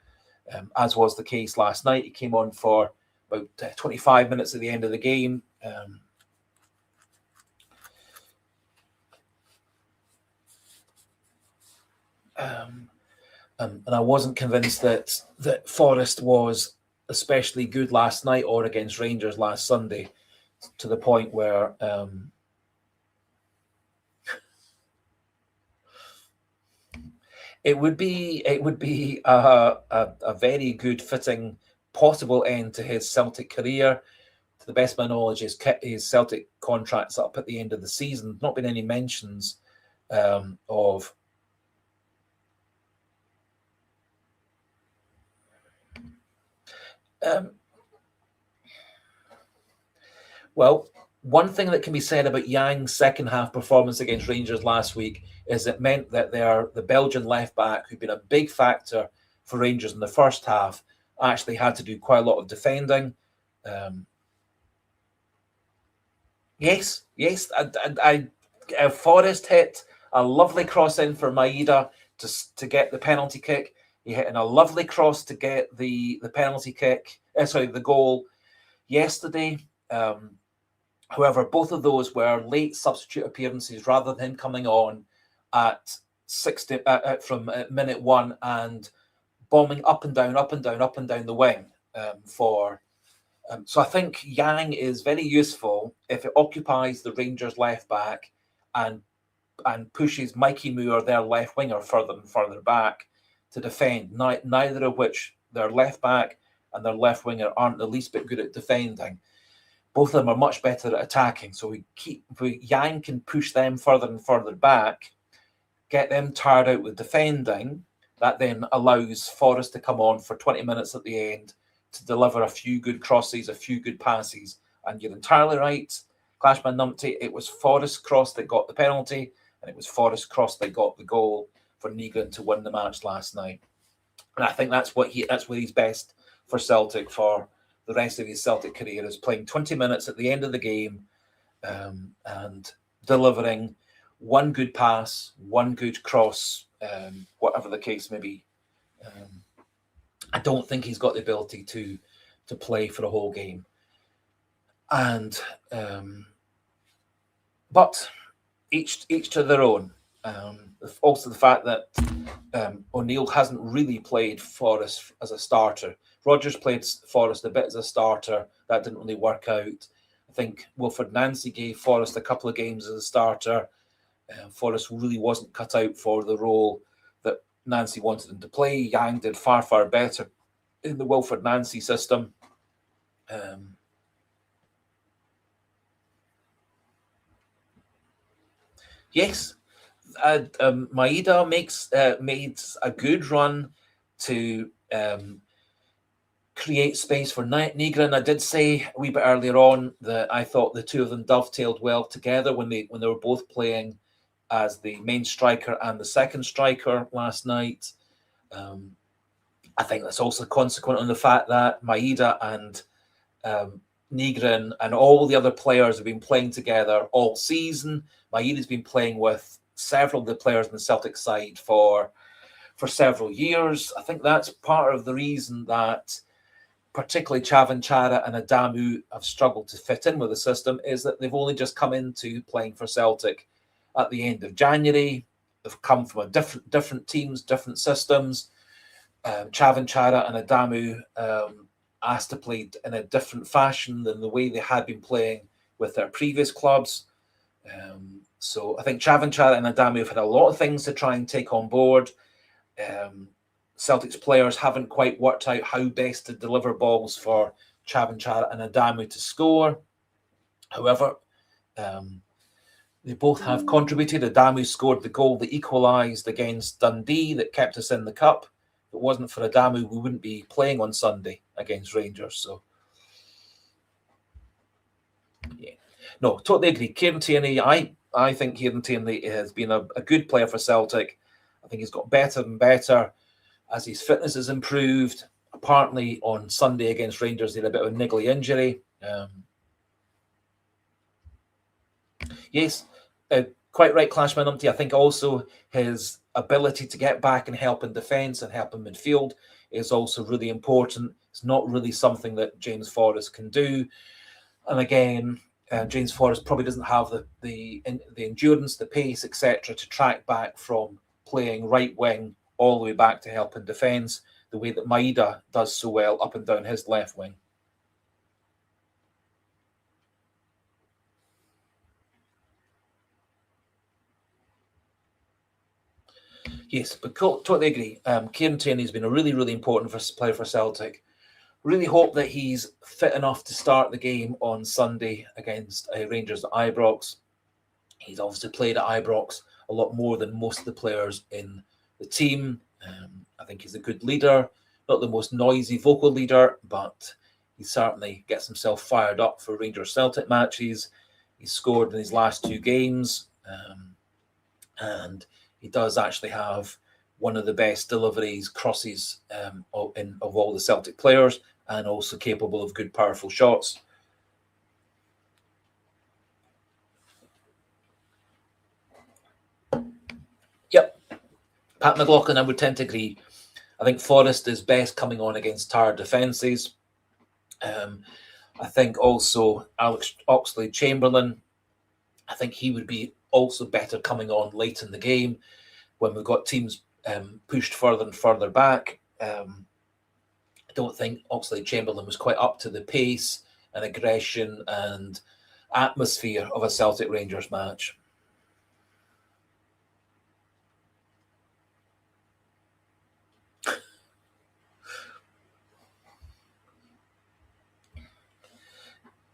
as was the case last night. He came on for about 25 minutes at the end of the game. And I wasn't convinced that Forrest was especially good last night or against Rangers last Sunday, to the point where it would be a very good fitting possible end to his Celtic career. To the best of my knowledge, his Celtic contract's up at the end of the season. Not been any mentions of well, one thing that can be said about Yang's second half performance against Rangers last week is it meant that the Belgian left back, who'd been a big factor for Rangers in the first half, actually had to do quite a lot of defending. Yes, yes. Forrest hit a lovely cross in for Maeda to get the penalty kick. He hit in a lovely cross to get the penalty kick. The goal yesterday. However, both of those were late substitute appearances rather than him coming on at 60 from minute one and bombing up and down, up and down, up and down the wing for. So I think Yang is very useful if it occupies the Rangers left back and pushes Mikey Moore, their left winger, further and further back to defend. Neither of which their left back and their left winger aren't the least bit good at defending. Both of them are much better at attacking. So Yang can push them further and further back, get them tired out with defending. That then allows Forrest to come on for 20 minutes at the end to deliver a few good crosses, a few good passes. And you're entirely right, Clashman Numpty, it was Forrest's cross that got the penalty, and it was Forrest's cross that got the goal for Nygren to win the match last night. And I think that's where he's best for Celtic for the rest of his Celtic career, is playing 20 minutes at the end of the game and delivering one good pass, one good cross, whatever the case may be. I don't think he's got the ability to play for a whole game. And but each to their own. Also, the fact that O'Neill hasn't really played Forrest as a starter. Rodgers played Forrest a bit as a starter. That didn't really work out. I think Wilfred Nancy gave Forrest a couple of games as a starter. Forrest really wasn't cut out for the role that Nancy wanted him to play. Yang did far, far better in the Wilfred Nancy system. Yes, Maeda made a good run to create space for Nygren. I did say a wee bit earlier on that I thought the two of them dovetailed well together when they were both playing as the main striker and the second striker last night. I think that's also consequent on the fact that Maeda and Nygren and all the other players have been playing together all season. Maeda's been playing with several of the players in the Celtic side for several years. I think that's part of the reason that particularly Chavan Chara and Adamu have struggled to fit in with the system, is that they've only just come into playing for Celtic at the end of January. They've come from different teams, different systems. Chavan Chara and Adamu asked to play in a different fashion than the way they had been playing with their previous clubs. So I think Chavan Chara and Adamu have had a lot of things to try and take on board. Celtic's players haven't quite worked out how best to deliver balls for Chavan Chara and Adamu to score. However, they both have contributed. Adamu scored the goal that equalised against Dundee that kept us in the cup. If it wasn't for Adamu, we wouldn't be playing on Sunday against Rangers. So, yeah. No, totally agree. Kieran Tierney, I think Kieran Tierney has been a good player for Celtic. I think he's got better and better as his fitness has improved. Apparently on Sunday against Rangers, he had a bit of a niggly injury. Yes, quite right, Clashman Umpty. I think also his ability to get back and help in defence and help in midfield is also really important. It's not really something that James Forrest can do. And again, James Forrest probably doesn't have the endurance, the pace, etc., to track back from playing right wing all the way back to help in defence, the way that Maeda does so well up and down his left wing. Yes, but totally agree. Kieran Tierney has been a really, really important player for Celtic. Really hope that he's fit enough to start the game on Sunday against Rangers at Ibrox. He's obviously played at Ibrox a lot more than most of the players in the team. I think he's a good leader, not the most noisy vocal leader, but he certainly gets himself fired up for Rangers Celtic matches. He's scored in his last two games, and he does actually have one of the best deliveries, crosses of all the Celtic players, and also capable of good, powerful shots. Pat McLaughlin, I would tend to agree. I think Forrest is best coming on against tired defences. I think also Alex Oxlade-Chamberlain, I think he would be also better coming on late in the game when we've got teams pushed further and further back. I don't think Oxlade-Chamberlain was quite up to the pace and aggression and atmosphere of a Celtic Rangers match.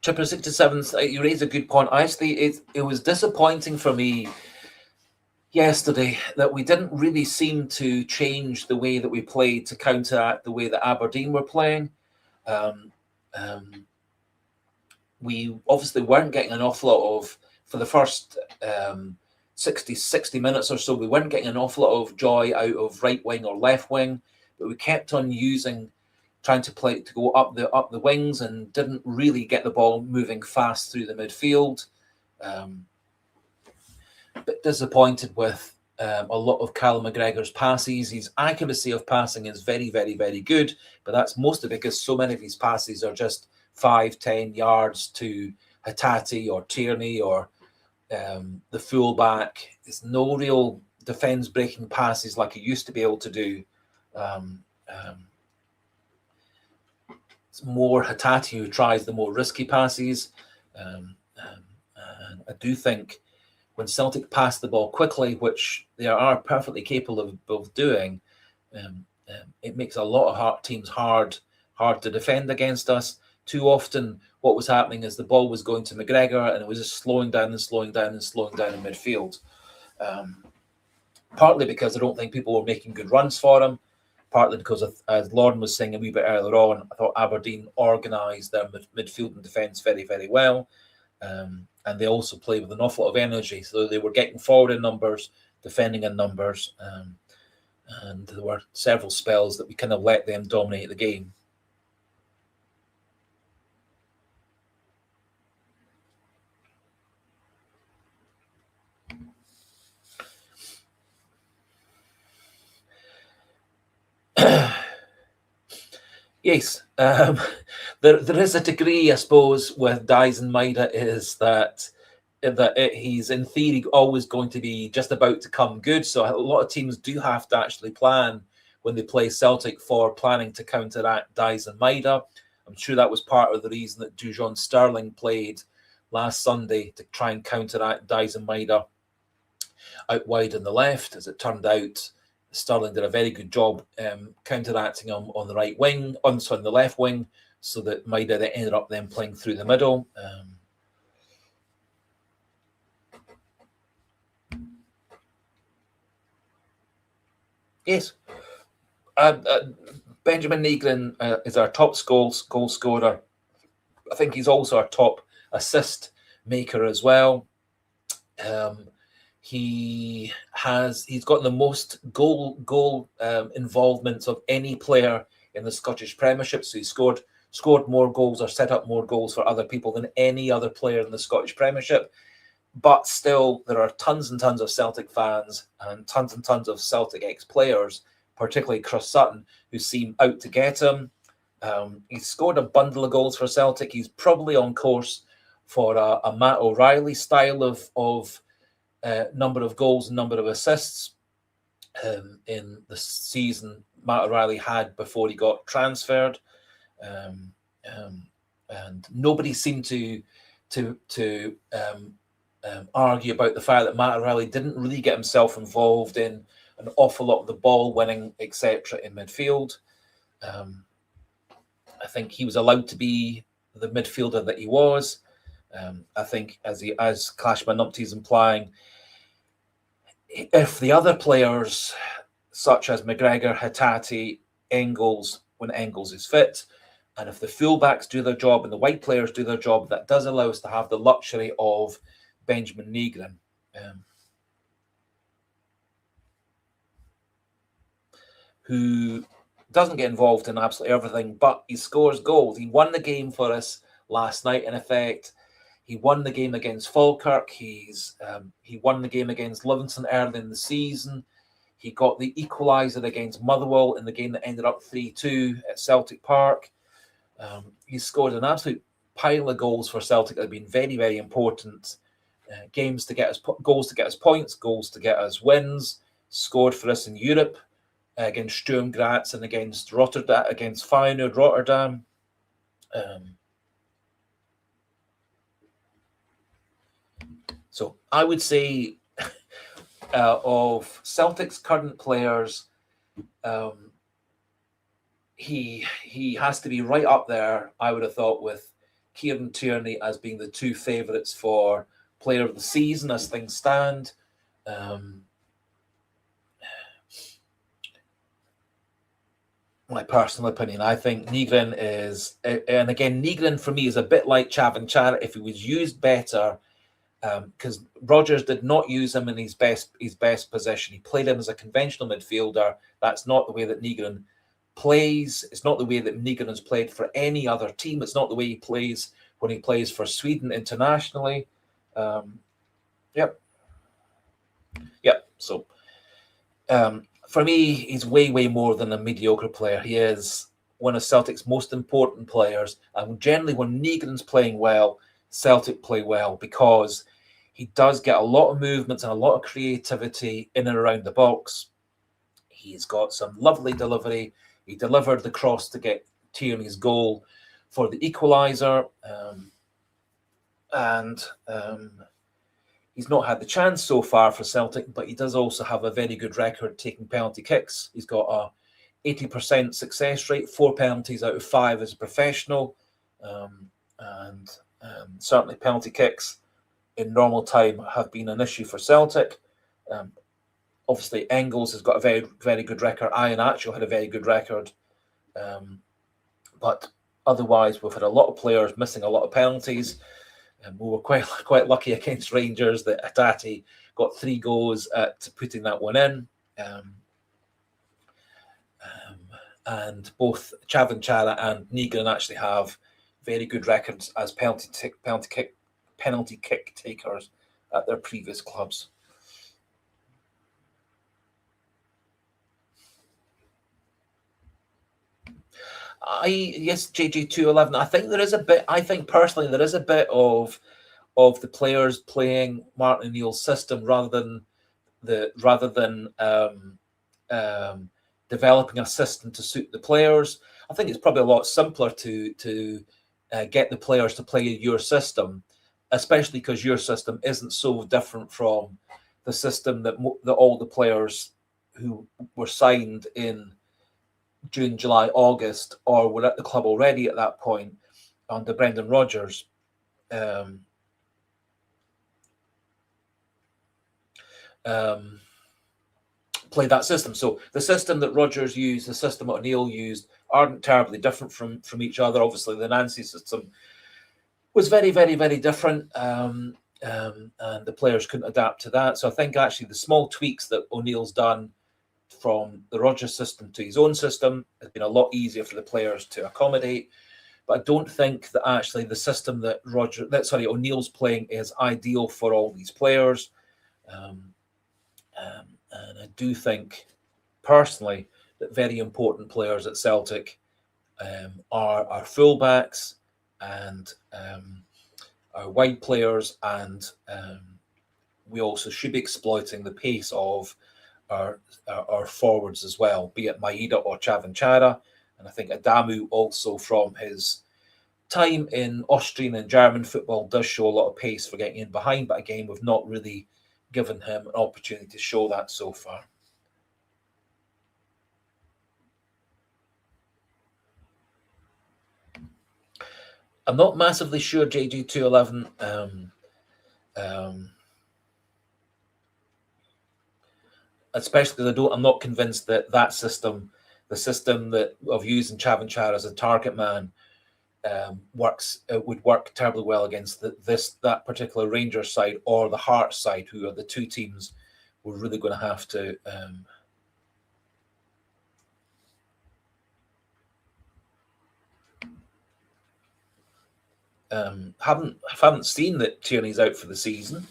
Chipper 67, you raise a good point. Actually, it was disappointing for me yesterday that we didn't really seem to change the way that we played to counteract the way that Aberdeen were playing. We obviously weren't getting an awful lot of, for the first 60 minutes or so, we weren't getting an awful lot of joy out of right wing or left wing, but we kept on trying to play to go up the wings and didn't really get the ball moving fast through the midfield. A bit disappointed with a lot of Callum McGregor's passes. His accuracy of passing is very, very, very good, but that's mostly because so many of his passes are just 5-10 yards to Hatate or Tierney or the fullback. It's no real defence breaking passes like he used to be able to do. It's more Hatate who tries the more risky passes. And I do think when Celtic pass the ball quickly, which they are perfectly capable of doing, it makes a lot of teams hard to defend against us. Too often, what was happening is the ball was going to McGregor and it was just slowing down in midfield. Partly because I don't think people were making good runs for him, partly because, as Lauren was saying a wee bit earlier on, I thought Aberdeen organised their midfield and defence very, very well. And they also play with an awful lot of energy. So they were getting forward in numbers, defending in numbers. And there were several spells that we kind of let them dominate the game. Yes, there is a degree, I suppose, with Dyson Maida is that he's in theory always going to be just about to come good. So a lot of teams do have to actually plan when they play Celtic for planning to counteract Dyson Maida. I'm sure that was part of the reason that Dujon Sterling played last Sunday to try and counteract Dyson Maida out wide on the left. As it turned out, Sterling did a very good job counteracting him on the right wing, on the left wing, so that Maida then ended up then playing through the middle. Yes. Benjamin Negrin is our top goal scorer. I think he's also our top assist maker as well. He's got the most goal involvements of any player in the Scottish Premiership. So he scored more goals or set up more goals for other people than any other player in the Scottish Premiership. But still, there are tons and tons of Celtic fans and tons of Celtic ex-players, particularly Chris Sutton, who seem out to get him. He's scored a bundle of goals for Celtic. He's probably on course for a Matt O'Reilly style of number of goals and number of assists in the season Matt O'Reilly had before he got transferred. And nobody seemed to argue about the fact that Matt O'Reilly didn't really get himself involved in an awful lot of the ball winning, etc., in midfield. I think he was allowed to be the midfielder that he was. I think, as Clash Numpty is implying, if the other players, such as McGregor, Hatate, Engels, when Engels is fit, and if the fullbacks do their job and the white players do their job, that does allow us to have the luxury of Benjamin Negrin, who doesn't get involved in absolutely everything, but he scores goals. He won the game for us last night, in effect. He won the game against Falkirk. He won the game against Livingston early in the season. He got the equaliser against Motherwell in the game that ended up 3-2 at Celtic Park. He scored an absolute pile of goals for Celtic that have been very, very important. Goals to get us points, goals to get us wins. Scored for us in Europe against Sturm Graz and against Rotterdam, against Feyenoord Rotterdam. So I would say of Celtic's current players, he has to be right up there, I would have thought, with Kieran Tierney as being the two favourites for player of the season as things stand. My personal opinion, I think Nygren is, and again, Nygren for me is a bit like Chavanchara if he was used better, because Rodgers did not use him in his best position. He played him as a conventional midfielder. That's not the way that Nygren plays. It's not the way that Nygren has played for any other team. It's not the way he plays when he plays for Sweden internationally. Yep. So, for me, he's way, way more than a mediocre player. He is one of Celtic's most important players. And generally, when Nygren's playing well, Celtic play well because he does get a lot of movements and a lot of creativity in and around the box. He's got some lovely delivery. He delivered the cross to get Tierney's goal for the equaliser. He's not had the chance so far for Celtic, but he does also have a very good record taking penalty kicks. He's got a 80% success rate, 4 penalties out of 5 as a professional. Certainly penalty kicks in normal time have been an issue for Celtic. Obviously, Engels has got a very, very good record. Ian Achel had a very good record. But otherwise, we've had a lot of players missing a lot of penalties. We were quite lucky against Rangers that Hatate got 3 goals at putting that one in. And both Chavanchara and Nygren actually have very good records as penalty kick takers at their previous clubs. Yes, JG211. I think there is a bit. I think personally there is a bit of the players playing Martin O'Neill's system rather than developing a system to suit the players. I think it's probably a lot simpler to get the players to play your system, especially because your system isn't so different from the system that all the players who were signed in June, July, August, or were at the club already at that point under Brendan Rodgers. Play that system. So the system that Rodgers used, the system O'Neill used, aren't terribly different from each other. Obviously, the Nancy system was very, very, very different, and the players couldn't adapt to that. So I think actually the small tweaks that O'Neill's done from the Rodgers system to his own system has been a lot easier for the players to accommodate. But I don't think that actually the system that O'Neill's playing is ideal for all these players. And I do think, personally, that very important players at Celtic are fullbacks and are wide players, and we also should be exploiting the pace of our forwards as well, be it Maeda or Chavanchara. And I think Adamu also, from his time in Austrian and German football, does show a lot of pace for getting in behind. But again, we've not really given him an opportunity to show that so far. I'm not massively sure, JG211. Especially because I'm not convinced that system, the system of using Chavanchara as a target man, would work terribly well against that particular Rangers side or the Hearts side, who are the two teams we're really going to have to haven't seen that Tierney's out for the season.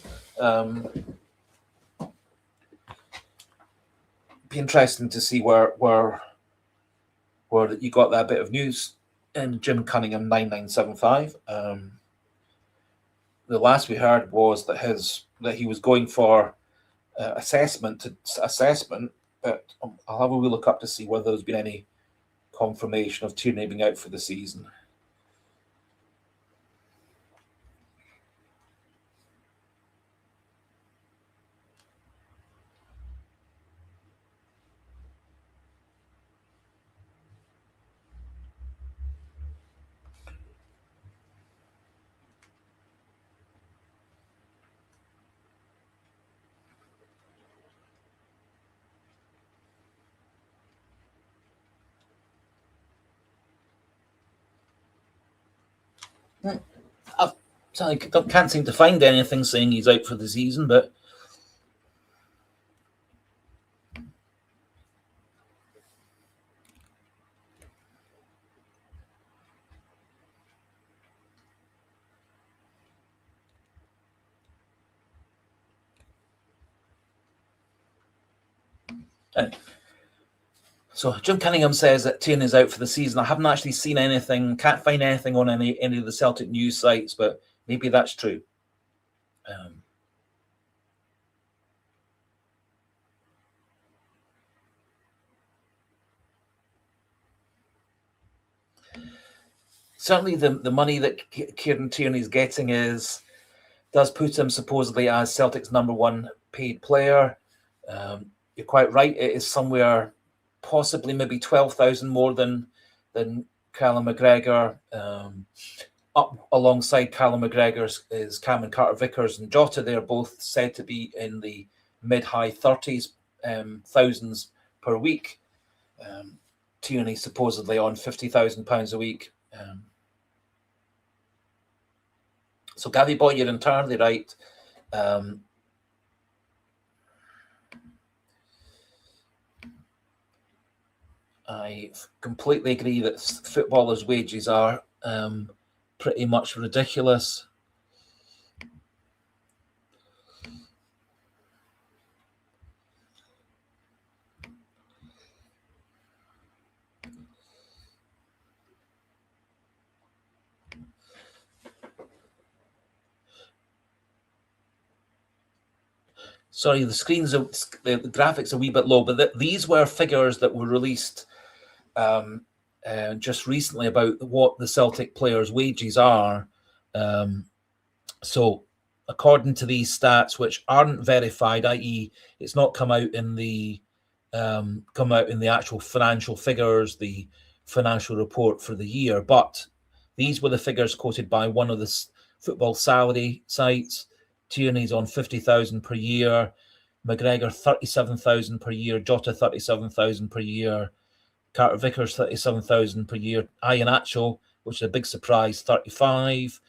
be interesting to see where you got that bit of news. And Jim Cunningham 9975. The last we heard was that he was going for assessment, but I'll have a wee look up to see whether there's been any confirmation of Tierney being out for the season. I can't seem to find anything saying he's out for the season, but so Jim Cunningham says that Tierney's out for the season. I haven't actually seen anything, can't find anything on any of the Celtic news sites, but maybe that's true. Certainly the money that Kieran Tierney's getting does put him supposedly as Celtic's number one paid player. You're quite right. It is somewhere possibly maybe 12,000 more than Callum McGregor. Up alongside Callum McGregor is Cameron Carter-Vickers and Jota. They're both said to be in the mid-high 30s thousands per week. Tierney supposedly on £50,000 a week. So Gabby Boy, you're entirely right. I completely agree that footballers' wages are pretty much ridiculous. Sorry, the graphics are a wee bit low, but these were figures that were released just recently about what the Celtic players' wages are. So, according to these stats, which aren't verified, i.e., it's not come out in the actual financial figures, the financial report for the year, but these were the figures quoted by one of the football salary sites. Tierney's on 50,000 per year, McGregor 37,000 per year, Jota 37,000 per year, Carter-Vickers 37,000 per year, Ian Atchell, which is a big surprise, 35,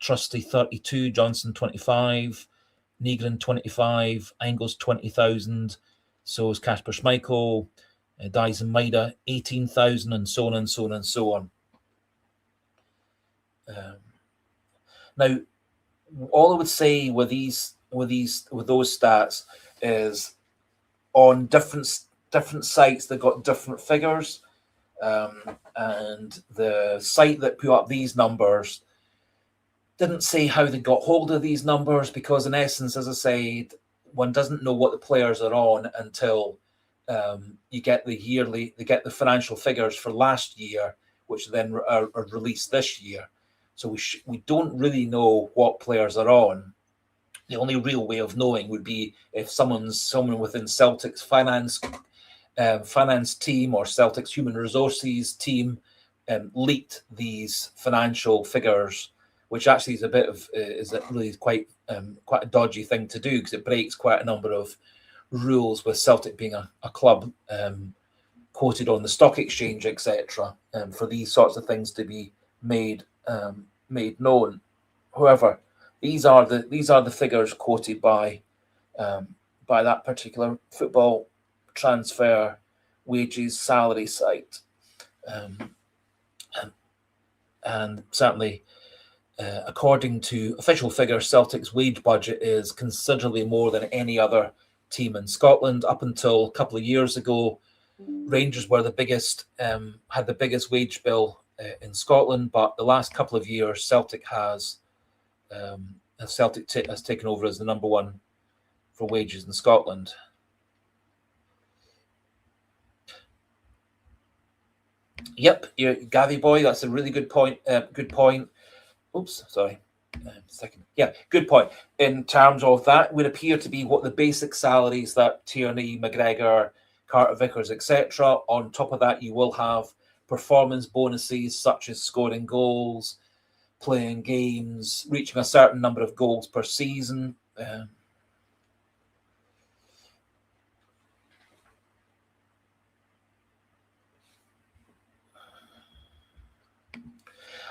Trusty 32, Johnson 25, Negrin 25, Engels 20,000, so is Kasper Schmeichel, Dyson Maida 18,000, and so on and so on and so on. Now, all I would say with those stats is on different sites they got different figures, and the site that put up these numbers didn't say how they got hold of these numbers, because in essence, as I said, one doesn't know what the players are on until you get the financial figures for last year, which then are released this year. So we don't really know what players are on. The only real way of knowing would be if someone within Celtic's finance team or Celtic's human resources team leaked these financial figures, which actually is really quite a dodgy thing to do, because it breaks quite a number of rules with Celtic being a club quoted on the stock exchange, etc. For these sorts of things to be made known. However, these are the figures quoted by that particular football transfer wages salary site, and certainly, according to official figures, Celtic's wage budget is considerably more than any other team in Scotland. Up until a couple of years ago, Rangers were the biggest, had the biggest wage bill in Scotland, but the last couple of years, Celtic has taken over as the number one for wages in Scotland. Yep, Gavi boy, that's a really good point. Oops, sorry. Second. Yeah, good point. In terms of that, would appear to be what the basic salaries that Tierney, McGregor, Carter Vickers, etc. On top of that, you will have performance bonuses such as scoring goals, playing games, reaching a certain number of goals per season.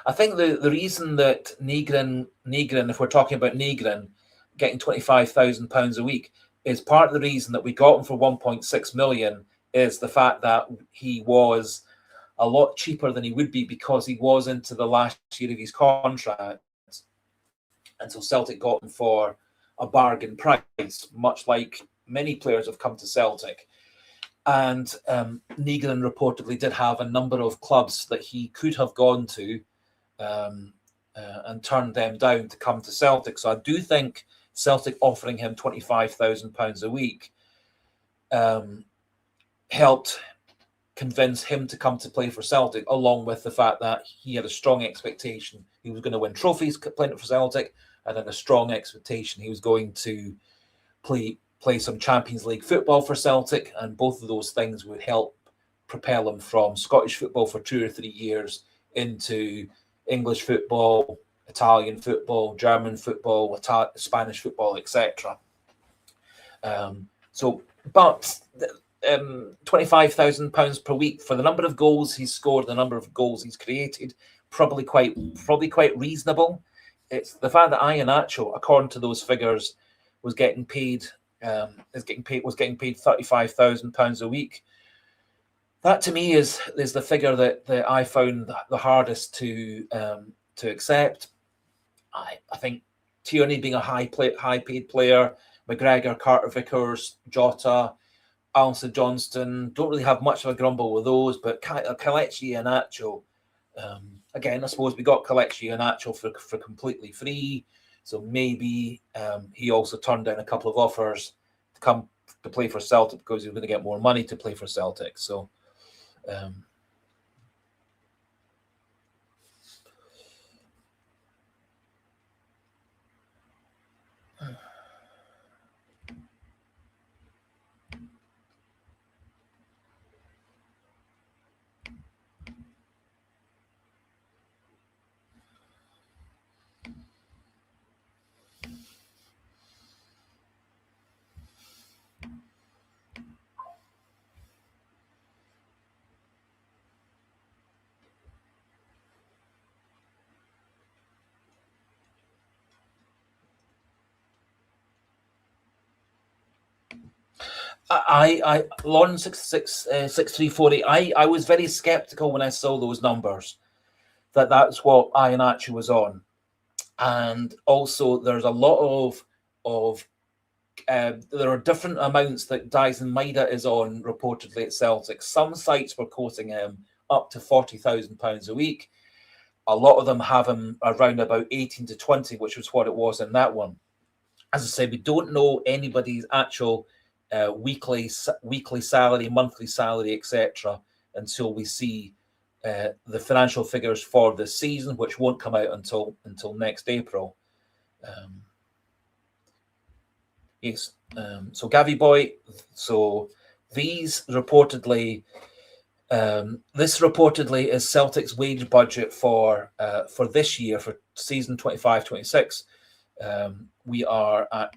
I think the reason that Negrin, if we're talking about Negrin, getting £25,000 a week, is part of the reason that we got him for 1.6 million is the fact that he was a lot cheaper than he would be because he was into the last year of his contract. And so Celtic got him for a bargain price, much like many players have come to Celtic. And Negrin reportedly did have a number of clubs that he could have gone to and turned them down to come to Celtic. So I do think Celtic offering him £25,000 a week helped convince him to come to play for Celtic, along with the fact that he had a strong expectation he was going to win trophies playing for Celtic, and then a strong expectation he was going to play some Champions League football for Celtic, and both of those things would help propel him from Scottish football for 2 or 3 years into English football, Italian football, German football, Spanish football, etc. But £25,000 per week for the number of goals he's scored, the number of goals he's created, probably quite reasonable. It's the fact that Iheanacho, according to those figures, was getting paid £35,000 a week. That to me is the figure that I found the hardest to accept. I think Tierney being a high paid player, McGregor, Carter Vickers, Jota, Alison Johnston, don't really have much of a grumble with those, but Kelechi Iheanacho, again, I suppose we got Kelechi Iheanacho for completely free, so maybe he also turned down a couple of offers to come to play for Celtic because he was going to get more money to play for Celtic. So I Lauren 6340. I was very skeptical when I saw those numbers that's what Iheanacho was on, and also there's a lot of there are different amounts that Dyson Maida is on reportedly at Celtic. Some sites were quoting him up to £40,000 a week. A lot of them have him around about 18 to 20, which was what it was in that one. As I say, we don't know anybody's actual weekly salary, monthly salary, etc., until we see the financial figures for the season, which won't come out until next April. Yes. So Gavi boy. So these reportedly, this reportedly is Celtic's wage budget for this year, for season 25-26. We are at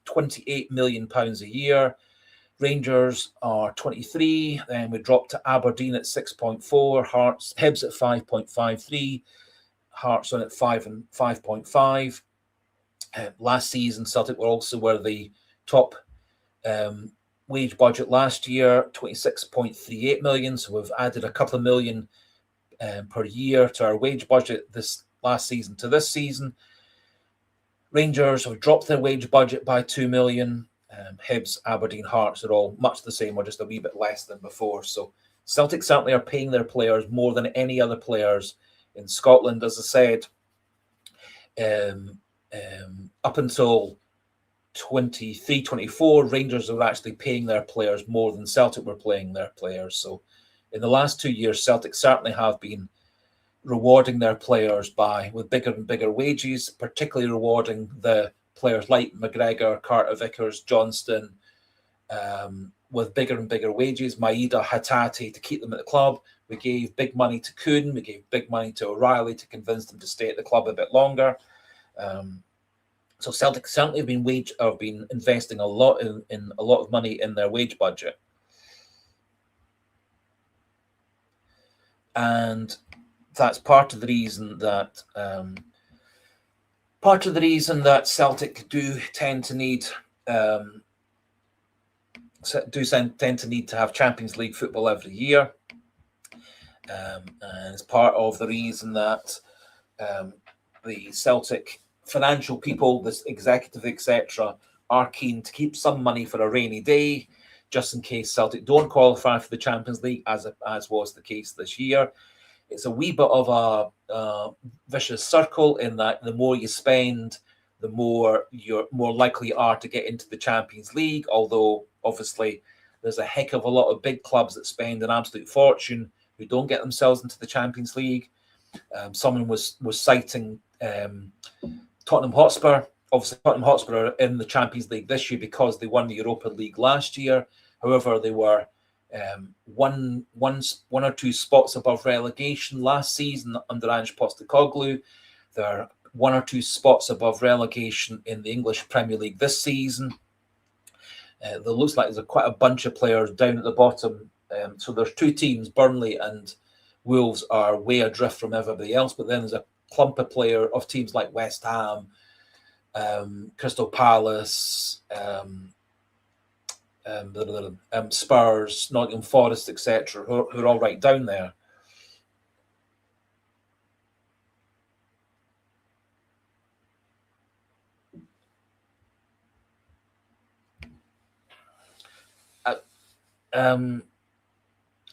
£28 million a year. Rangers are 23. Then we dropped to Aberdeen at 6.4. Hibs at 5.53. Hearts on at 5.5. Last season, Celtic were the top wage budget last year, 26.38 million. So we've added a couple of million per year to our wage budget this last season to this season. Rangers have dropped their wage budget by 2 million. Hibs, Aberdeen, Hearts are all much the same or just a wee bit less than before. So Celtic certainly are paying their players more than any other players in Scotland. As I said, up until 23-24, Rangers were actually paying their players more than Celtic were paying their players. So in the last 2 years, Celtic certainly have been rewarding their players with bigger and bigger wages, particularly rewarding the players like McGregor, Carter Vickers, Johnston, with bigger and bigger wages. Maeda, Hatate to keep them at the club. We gave big money to Kuhn. We gave big money to O'Reilly to convince them to stay at the club a bit longer. So Celtic certainly have been investing a lot in a lot of money in their wage budget, and that's part of the reason that Celtic do tend to need to have Champions League football every year, and it's part of the reason that the Celtic financial people, the executive, etc., are keen to keep some money for a rainy day, just in case Celtic don't qualify for the Champions League, as was the case this year. It's a wee bit of a vicious circle in that the more you spend, the more you're more likely are to get into the Champions League. Although obviously there's a heck of a lot of big clubs that spend an absolute fortune who don't get themselves into the Champions League. Someone was citing Tottenham Hotspur. Obviously, Tottenham Hotspur are in the Champions League this year because they won the Europa League last year. However, they were one or two spots above relegation last season under Ange Postecoglou. They're 1 or 2 spots above relegation in the English Premier League this season. There looks like there's quite a bunch of players down at the bottom. So there's 2 teams, Burnley and Wolves, are way adrift from everybody else. But then there's a clump of teams like West Ham, Crystal Palace, Spurs, Nottingham Forest, etc., who are all right down there.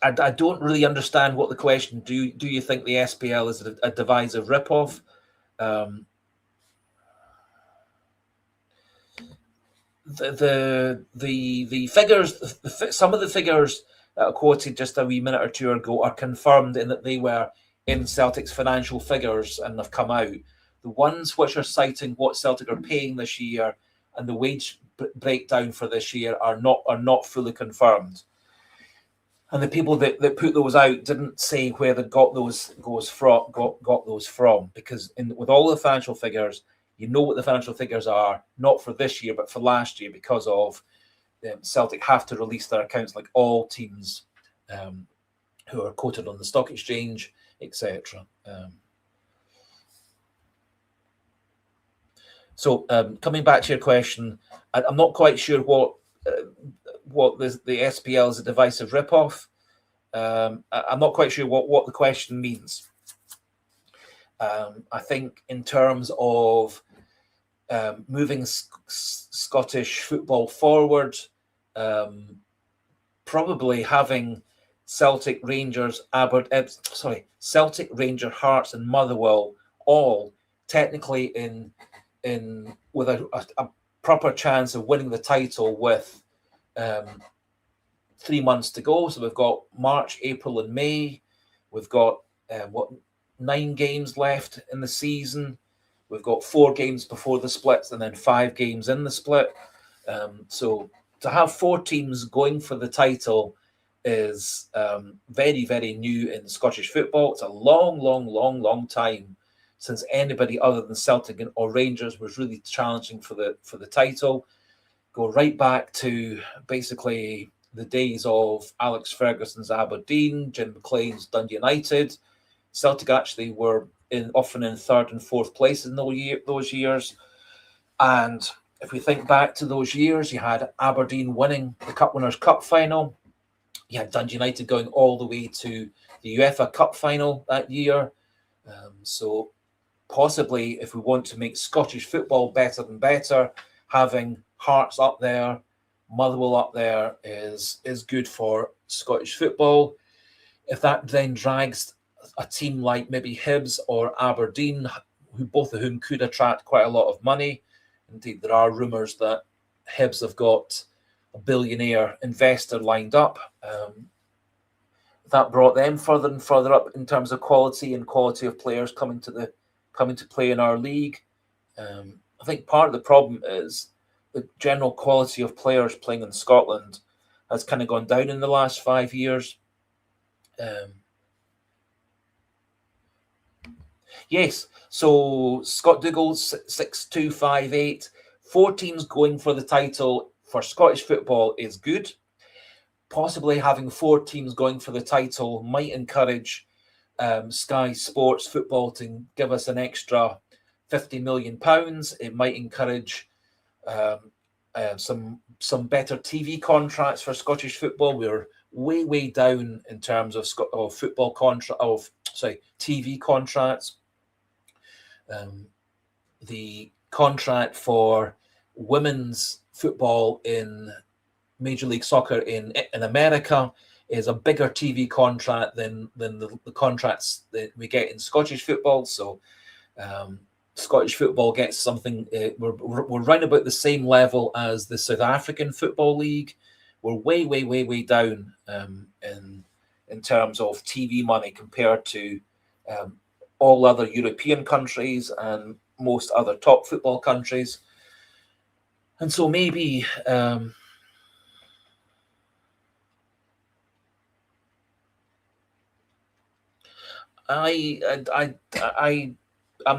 I don't really understand what the question. Do you think the SPL is a divisive ripoff? The figures, some of the figures that I quoted just a wee minute or two ago are confirmed in that they were in Celtic's financial figures and have come out. The ones which are citing what Celtic are paying this year and the wage breakdown for this year are not fully confirmed. And the people that put those out didn't say where they got those from, because with all the financial figures, you know what the financial figures are, not for this year, but for last year, because of Celtic have to release their accounts like all teams who are quoted on the stock exchange, etc. So coming back to your question, I'm not quite sure what the SPL is a divisive ripoff. I'm not quite sure what the question means. I think in terms of moving Scottish football forward, probably having Celtic, Rangers, Celtic, Rangers, Hearts, and Motherwell all technically with a proper chance of winning the title with 3 months to go. So we've got March, April, and May. We've got 9 games left in the season. We've got 4 games before the splits and then 5 games in the split. So to have 4 teams going for the title is very, very new in Scottish football. It's a long time since anybody other than Celtic or Rangers was really challenging for the title. Go right back to basically the days of Alex Ferguson's Aberdeen, Jim McLean's Dundee United. Celtic actually were often in 3rd and 4th place in those years. And if we think back to those years, you had Aberdeen winning the Cup Winners' Cup final. You had Dundee United going all the way to the UEFA Cup final that year. So possibly, if we want to make Scottish football better and better, having Hearts up there, Motherwell up there is good for Scottish football. If that then drags a team like maybe Hibs or Aberdeen, who both of whom could attract quite a lot of money. Indeed, there are rumours that Hibs have got a billionaire investor lined up. That brought them further and further up in terms of quality of players coming to play in our league. I think part of the problem is the general quality of players playing in Scotland has kind of gone down in the last 5 years. Yes, so Scott Dougal's 6258. 4 teams going for the title for Scottish football is good. Possibly having 4 teams going for the title might encourage Sky Sports Football to give us an extra £50 million. It might encourage some better TV contracts for Scottish football. We're way down in terms of TV contracts. The contract for women's football in Major League Soccer in America is a bigger TV contract than the contracts that we get in Scottish football. So Scottish football gets something. We're round about the same level as the South African Football League. We're way down in terms of TV money compared to all other European countries and most other top football countries. And so maybe I'm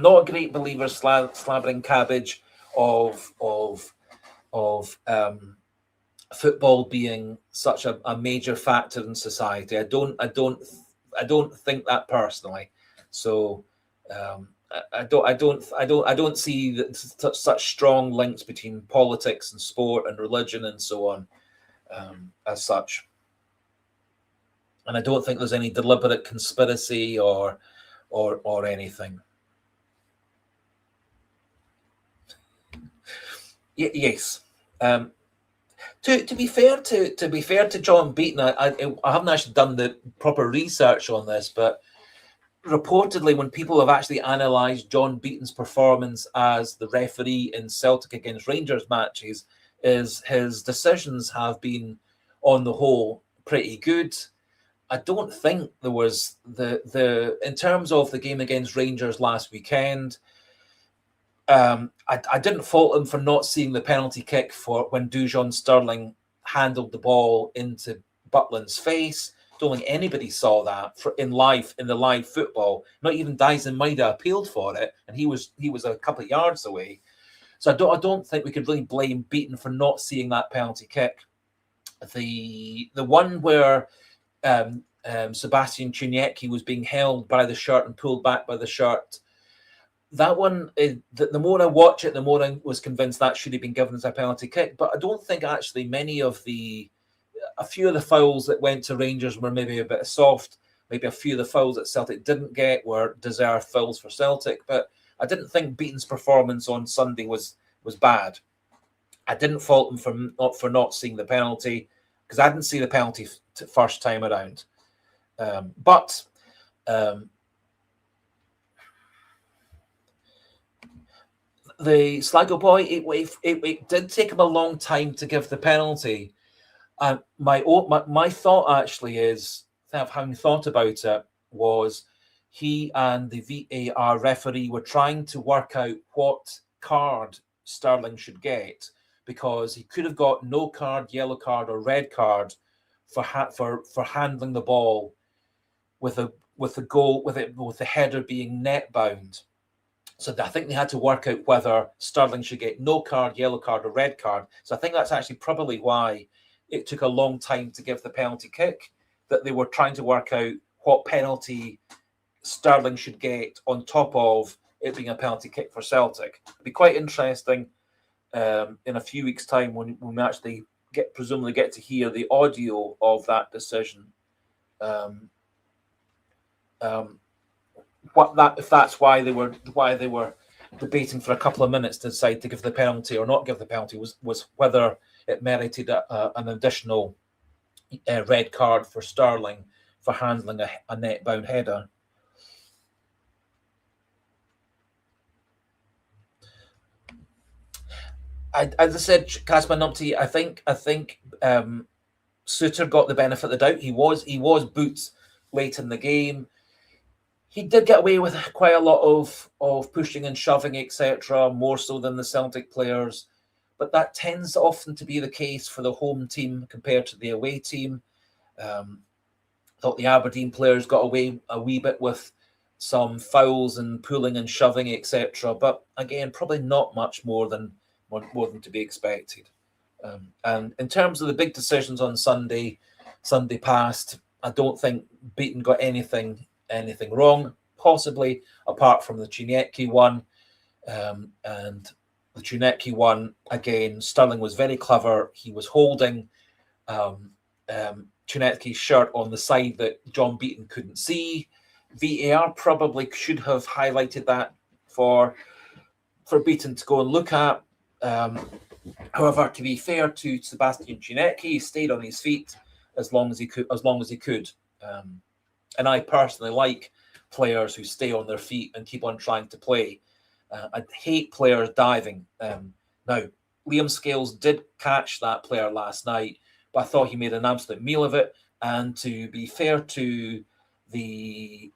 not a great believer slabbering cabbage of football being such a major factor in society. I don't think that personally. So I don't see such strong links between politics and sport and religion and so on as such. And I don't think there's any deliberate conspiracy or anything. Yes. To be fair to John Beaton, I haven't actually done the proper research on this, but reportedly, when people have actually analysed John Beaton's performance as the referee in Celtic against Rangers matches, is his decisions have been, on the whole, pretty good. I don't think there was in terms of the game against Rangers last weekend. I didn't fault him for not seeing the penalty kick for when Dujon Sterling handled the ball into Butland's face. Don't think anybody saw that in the live football. Not even Dyson Maida appealed for it, and he was a couple of yards away. So I don't think we could really blame Beaton for not seeing that penalty kick. The one where Sebastian Chuniecki was being held by the shirt and pulled back by the shirt. That one, the more I watch it, the more I was convinced that should have been given as a penalty kick. But I don't think actually a few of the fouls that went to Rangers were maybe a bit soft. Maybe a few of the fouls that Celtic didn't get were deserved fouls for Celtic. But I didn't think Beaton's performance on Sunday was bad. I didn't fault him for not seeing the penalty, because I didn't see the penalty first time around. But the Sligo boy, it did take him a long time to give the penalty. My thought actually is, having thought about it, was he and the VAR referee were trying to work out what card Sterling should get, because he could have got no card, yellow card, or red card for handling the ball with the header being net bound. So I think they had to work out whether Sterling should get no card, yellow card, or red card. So I think that's actually probably why it took a long time to give the penalty kick, that they were trying to work out what penalty Sterling should get on top of it being a penalty kick for Celtic. It'd be quite interesting in a few weeks' time when we actually presumably get to hear the audio of that decision. If that's why they were debating for a couple of minutes to decide to give the penalty or not give the penalty, was whether it merited an additional red card for Sterling for handling a net-bound header. As I said, Casper Numpty, I think Suter got the benefit of the doubt. He was booked late in the game. He did get away with quite a lot of pushing and shoving, etc., more so than the Celtic players. But that tends often to be the case for the home team compared to the away team. Thought the Aberdeen players got away a wee bit with some fouls and pulling and shoving, etc. But again, probably not much more than to be expected. And in terms of the big decisions on Sunday past, I don't think Beaton got anything wrong, possibly apart from the Chunetke one. And the Chunetke one, again, Sterling was very clever. He was holding Chunetke's shirt on the side that John Beaton couldn't see. VAR probably should have highlighted that for Beaton to go and look at. However, to be fair to Sebastian Chunetke, he stayed on his feet as long as he could. And I personally like players who stay on their feet and keep on trying to play. I hate players diving. Now, Liam Scales did catch that player last night, but I thought he made an absolute meal of it. And to be fair to the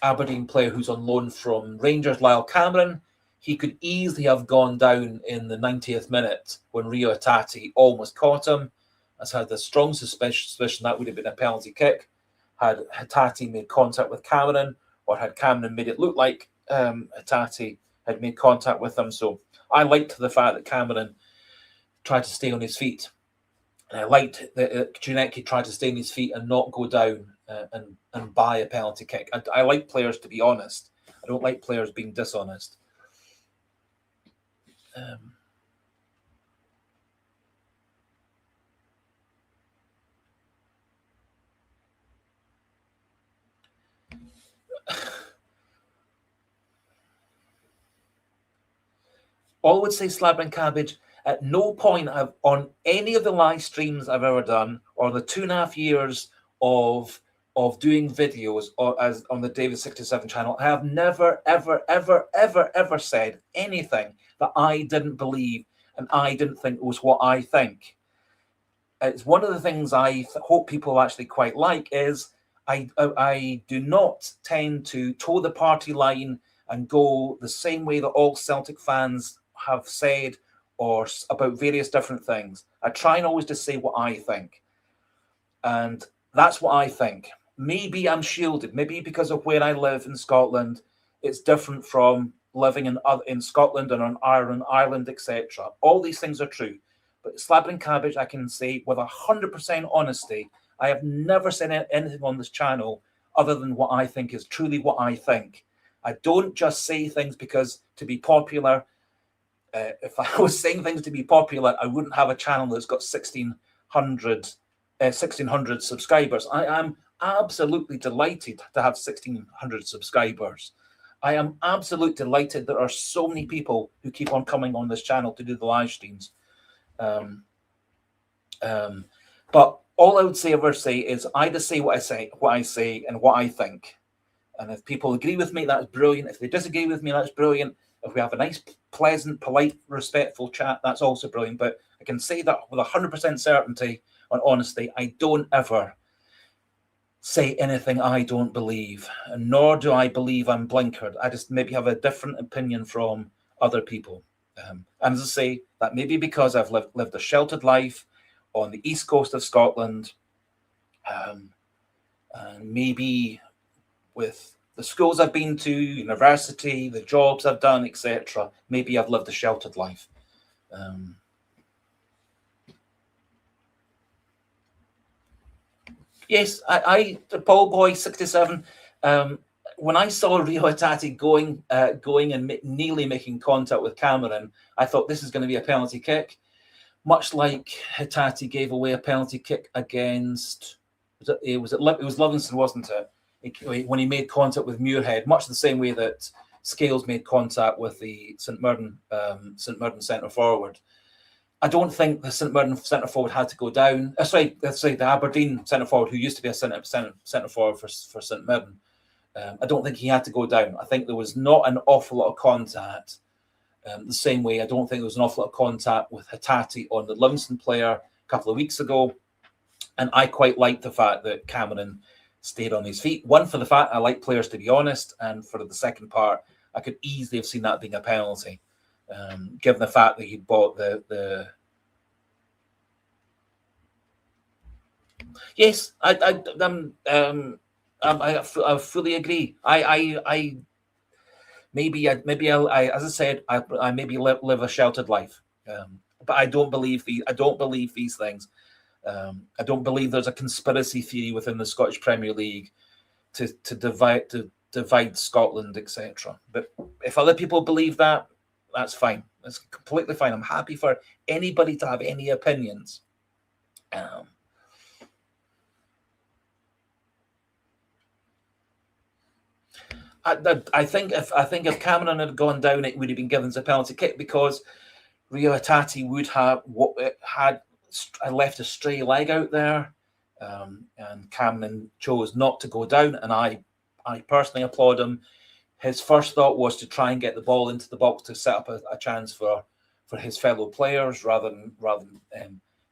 Aberdeen player who's on loan from Rangers, Lyle Cameron, he could easily have gone down in the 90th minute when Rio Hatate almost caught him. I had a strong suspicion that would have been a penalty kick had Hatate made contact with Cameron, or had Cameron made it look like Hatate had made contact with him. So I liked the fact that Cameron tried to stay on his feet. And I liked that Chunetke tried to stay on his feet and not go down and buy a penalty kick. I like players to be honest. I don't like players being dishonest. All I would say, Slab and Cabbage, at no point on any of the live streams I've ever done, or the 2.5 years of doing videos or as on the David 67 channel, I have never, ever said anything that I didn't believe and I didn't think was what I think. It's one of the things I hope people actually quite like is I do not tend to toe the party line and go the same way that all Celtic fans have said or about various different things. I try and always just say what I think. And that's what I think. Maybe I'm shielded. Maybe because of where I live in Scotland, it's different from living in Scotland and on Ireland, etc. All these things are true. But Slab and Cabbage, I can say with 100% honesty, I have never said anything on this channel other than what I think is truly what I think. I don't just say things because to be popular. If I was saying things to be popular, I wouldn't have a channel that's got 1,600 subscribers. I am absolutely delighted to have 1,600 subscribers. I am absolutely delighted there are so many people who keep on coming on this channel to do the live streams. But all I would ever say is I just say what I say and what I think. And if people agree with me, that's brilliant. If they disagree with me, that's brilliant. If we have a nice, pleasant, polite, respectful chat, that's also brilliant. But I can say that with 100% certainty and honesty, I don't ever say anything I don't believe, and nor do I believe I'm blinkered. I just maybe have a different opinion from other people. And as I say, that may be because I've lived a sheltered life on the east coast of Scotland, and maybe with the schools I've been to, university, the jobs I've done, etc. Maybe I've lived a sheltered life. Yes, Paul Boy 67. When I saw Rio Hatate going and nearly making contact with Cameron, I thought this is going to be a penalty kick, much like Hatate gave away a penalty kick against. It was Livingston, wasn't it? When he made contact with Muirhead, much the same way that Scales made contact with the St Mirren centre forward. I don't think the St Mirren centre forward had to go down. The Aberdeen centre forward, who used to be a centre forward for St Mirren. I don't think he had to go down. I think there was not an awful lot of contact. The same way, I don't think there was an awful lot of contact with Hatate on the Livingston player a couple of weeks ago. And I quite like the fact that Cameron stayed on his feet. One, for the fact I like players to be honest, and for the second part, I could easily have seen that being a penalty. Given the fact that he bought the yes, I fully agree. I maybe as I said, I maybe live a sheltered life, but I don't believe these things. I don't believe there's a conspiracy theory within the Scottish Premier League to divide Scotland, etc. But if other people believe that, that's fine. That's completely fine. I'm happy for anybody to have any opinions. I think if Cameron had gone down, it would have been given a penalty kick, because Rio Hatate would have left a stray leg out there, and Cameron chose not to go down, and I personally applaud him. His first thought was to try and get the ball into the box to set up a chance for his fellow players, rather than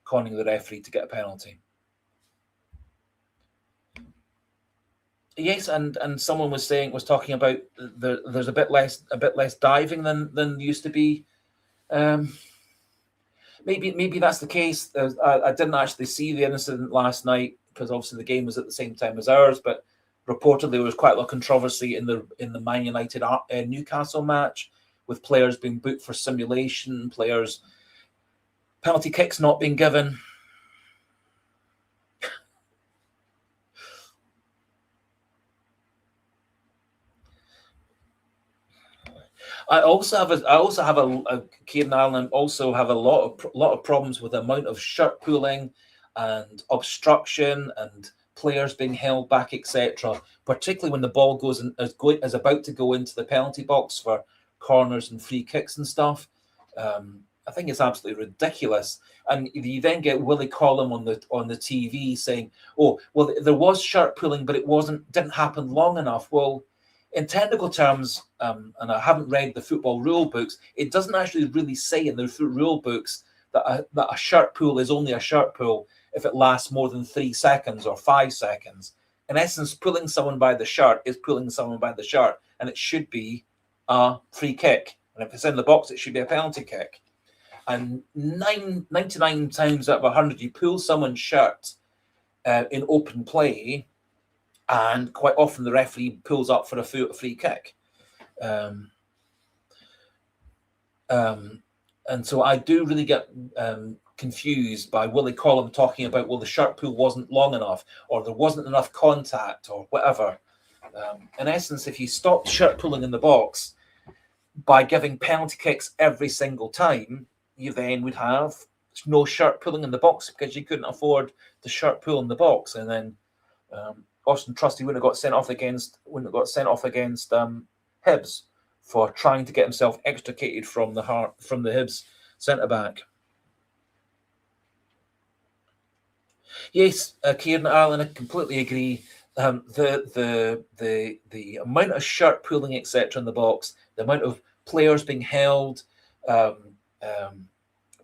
conning the referee to get a penalty. Yes, and someone was talking about there's a bit less diving than used to be. Maybe that's the case. I didn't actually see the incident last night, because obviously the game was at the same time as ours. But reportedly there was quite a lot of controversy in the Man United Newcastle match, with players being booked for simulation, penalty kicks not being given. I also have a Kieran Allen. Also have a lot of problems with the amount of shirt pulling and obstruction and players being held back, etc. Particularly when the ball is about to go into the penalty box for corners and free kicks and stuff. I think it's absolutely ridiculous. And you then get Willie Collum on the TV saying, "Oh, well, there was shirt pulling, but it didn't happen long enough." Well, in technical terms, and I haven't read the football rule books, it doesn't actually really say in the rule books that a shirt pull is only a shirt pull if it lasts more than 3 seconds or 5 seconds. In essence, pulling someone by the shirt is pulling someone by the shirt, and it should be a free kick. And if it's in the box, it should be a penalty kick. And 99 times out of 100, you pull someone's shirt in open play, and quite often the referee pulls up for a free kick. And so I do really get confused by Willie Collum talking about, well, the shirt pull wasn't long enough, or there wasn't enough contact, or whatever. In essence, if you stopped shirt pulling in the box by giving penalty kicks every single time, you then would have no shirt pulling in the box, because you couldn't afford the shirt pull in the box. And then Austin Trusty wouldn't have got sent off against Hibs for trying to get himself extricated from the Hibs centre back. Yes, Kieran Allen, I completely agree. The amount of shirt pulling, etc., in the box, the amount of players being held.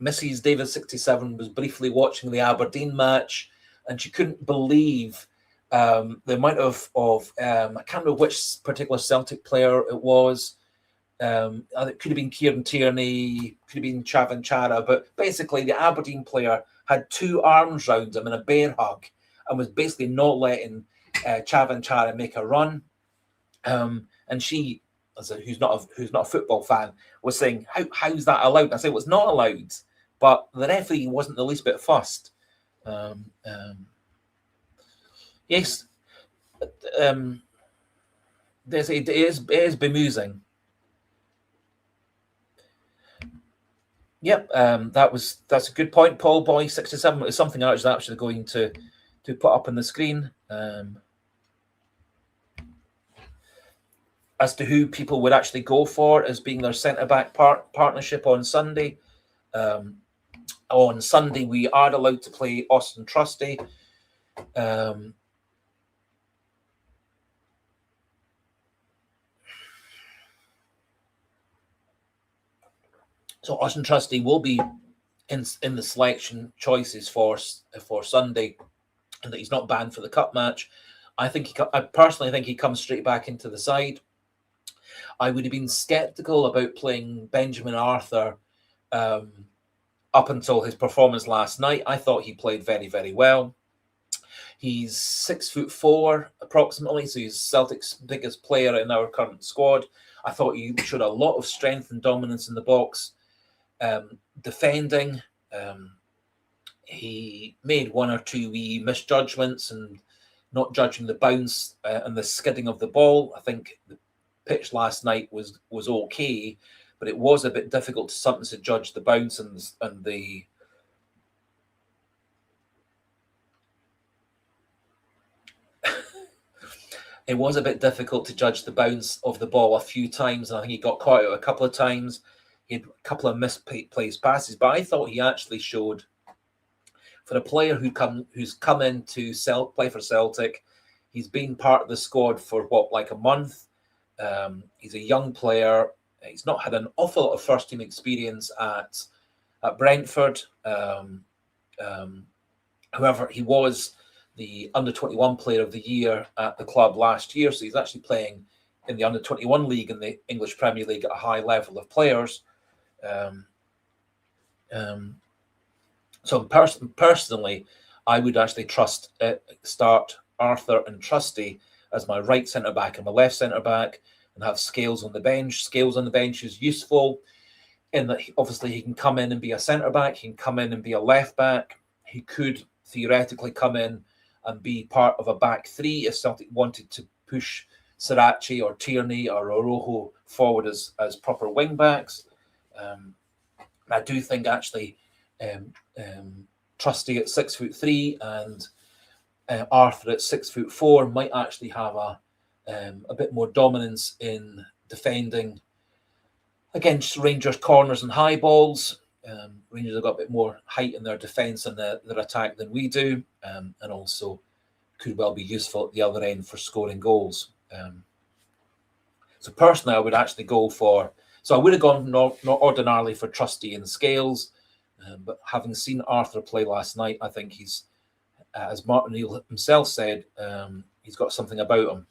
Mrs. David 67 was briefly watching the Aberdeen match, and she couldn't believe the amount of I can't remember which particular Celtic player it was. It could have been Kieran Tierney, could have been Chavan Chara, but basically the Aberdeen player had 2 arms round him in a bear hug and was basically not letting Chavan Chara make a run. And she, who's not a football fan, was saying, how's that allowed? I said, well, it's not allowed, but the referee wasn't the least bit fussed. Yes, it is bemusing. Yep, that's a good point, Paul Boy 67. It's something I was actually going to put up on the screen as to who people would actually go for as being their centre back partnership on Sunday. On Sunday, we are allowed to play Austin Trusty. So Austin Trusty will be in the selection choices for Sunday, and that he's not banned for the cup match. I personally think he comes straight back into the side. I would have been sceptical about playing Benjamin Arthur up until his performance last night. I thought he played very, very well. He's 6'4" approximately, so he's Celtic's biggest player in our current squad. I thought he showed a lot of strength and dominance in the box. Defending, he made one or two wee misjudgments and not judging the bounce and the skidding of the ball. I think the pitch last night was okay, but it was a bit difficult sometimes to judge the bounce and the it was a bit difficult to judge the bounce of the ball a few times, and I think he got caught out a couple of times. He had a couple of misplaced passes, but I thought he actually showed, for a player who's come in to play for Celtic, he's been part of the squad for like a month. He's a young player. He's not had an awful lot of first team experience at Brentford. However, he was the under-21 player of the year at the club last year, so he's actually playing in the under-21 league in the English Premier League at a high level of players. So personally, I would actually start Arthur and Trusty as my right centre-back and my left centre-back, and have Scales on the bench. Scales on the bench is useful in that obviously he can come in and be a centre-back, he can come in and be a left-back, he could theoretically come in and be part of a back three if Celtic wanted to push Sirachi or Tierney or Orojo forward as proper wing-backs. I do think actually Trusty at 6'3" and Arthur at 6'4" might actually have a bit more dominance in defending against Rangers' corners and high balls. Rangers have got a bit more height in their defence and their attack than we do, and also could well be useful at the other end for scoring goals. So personally, I would actually go for. So I would have gone not ordinarily for Trusty and Scales, but having seen Arthur play last night, I think he's, as Martin Neal himself said, he's got something about him.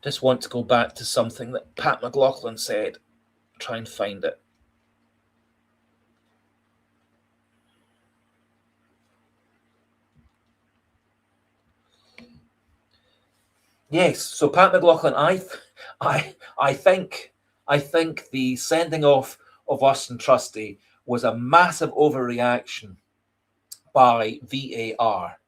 Just want to go back to something that Pat McLaughlin said. Try and find it. Yes, so Pat McLaughlin, I think the sending off of Austin Trusty was a massive overreaction by VAR.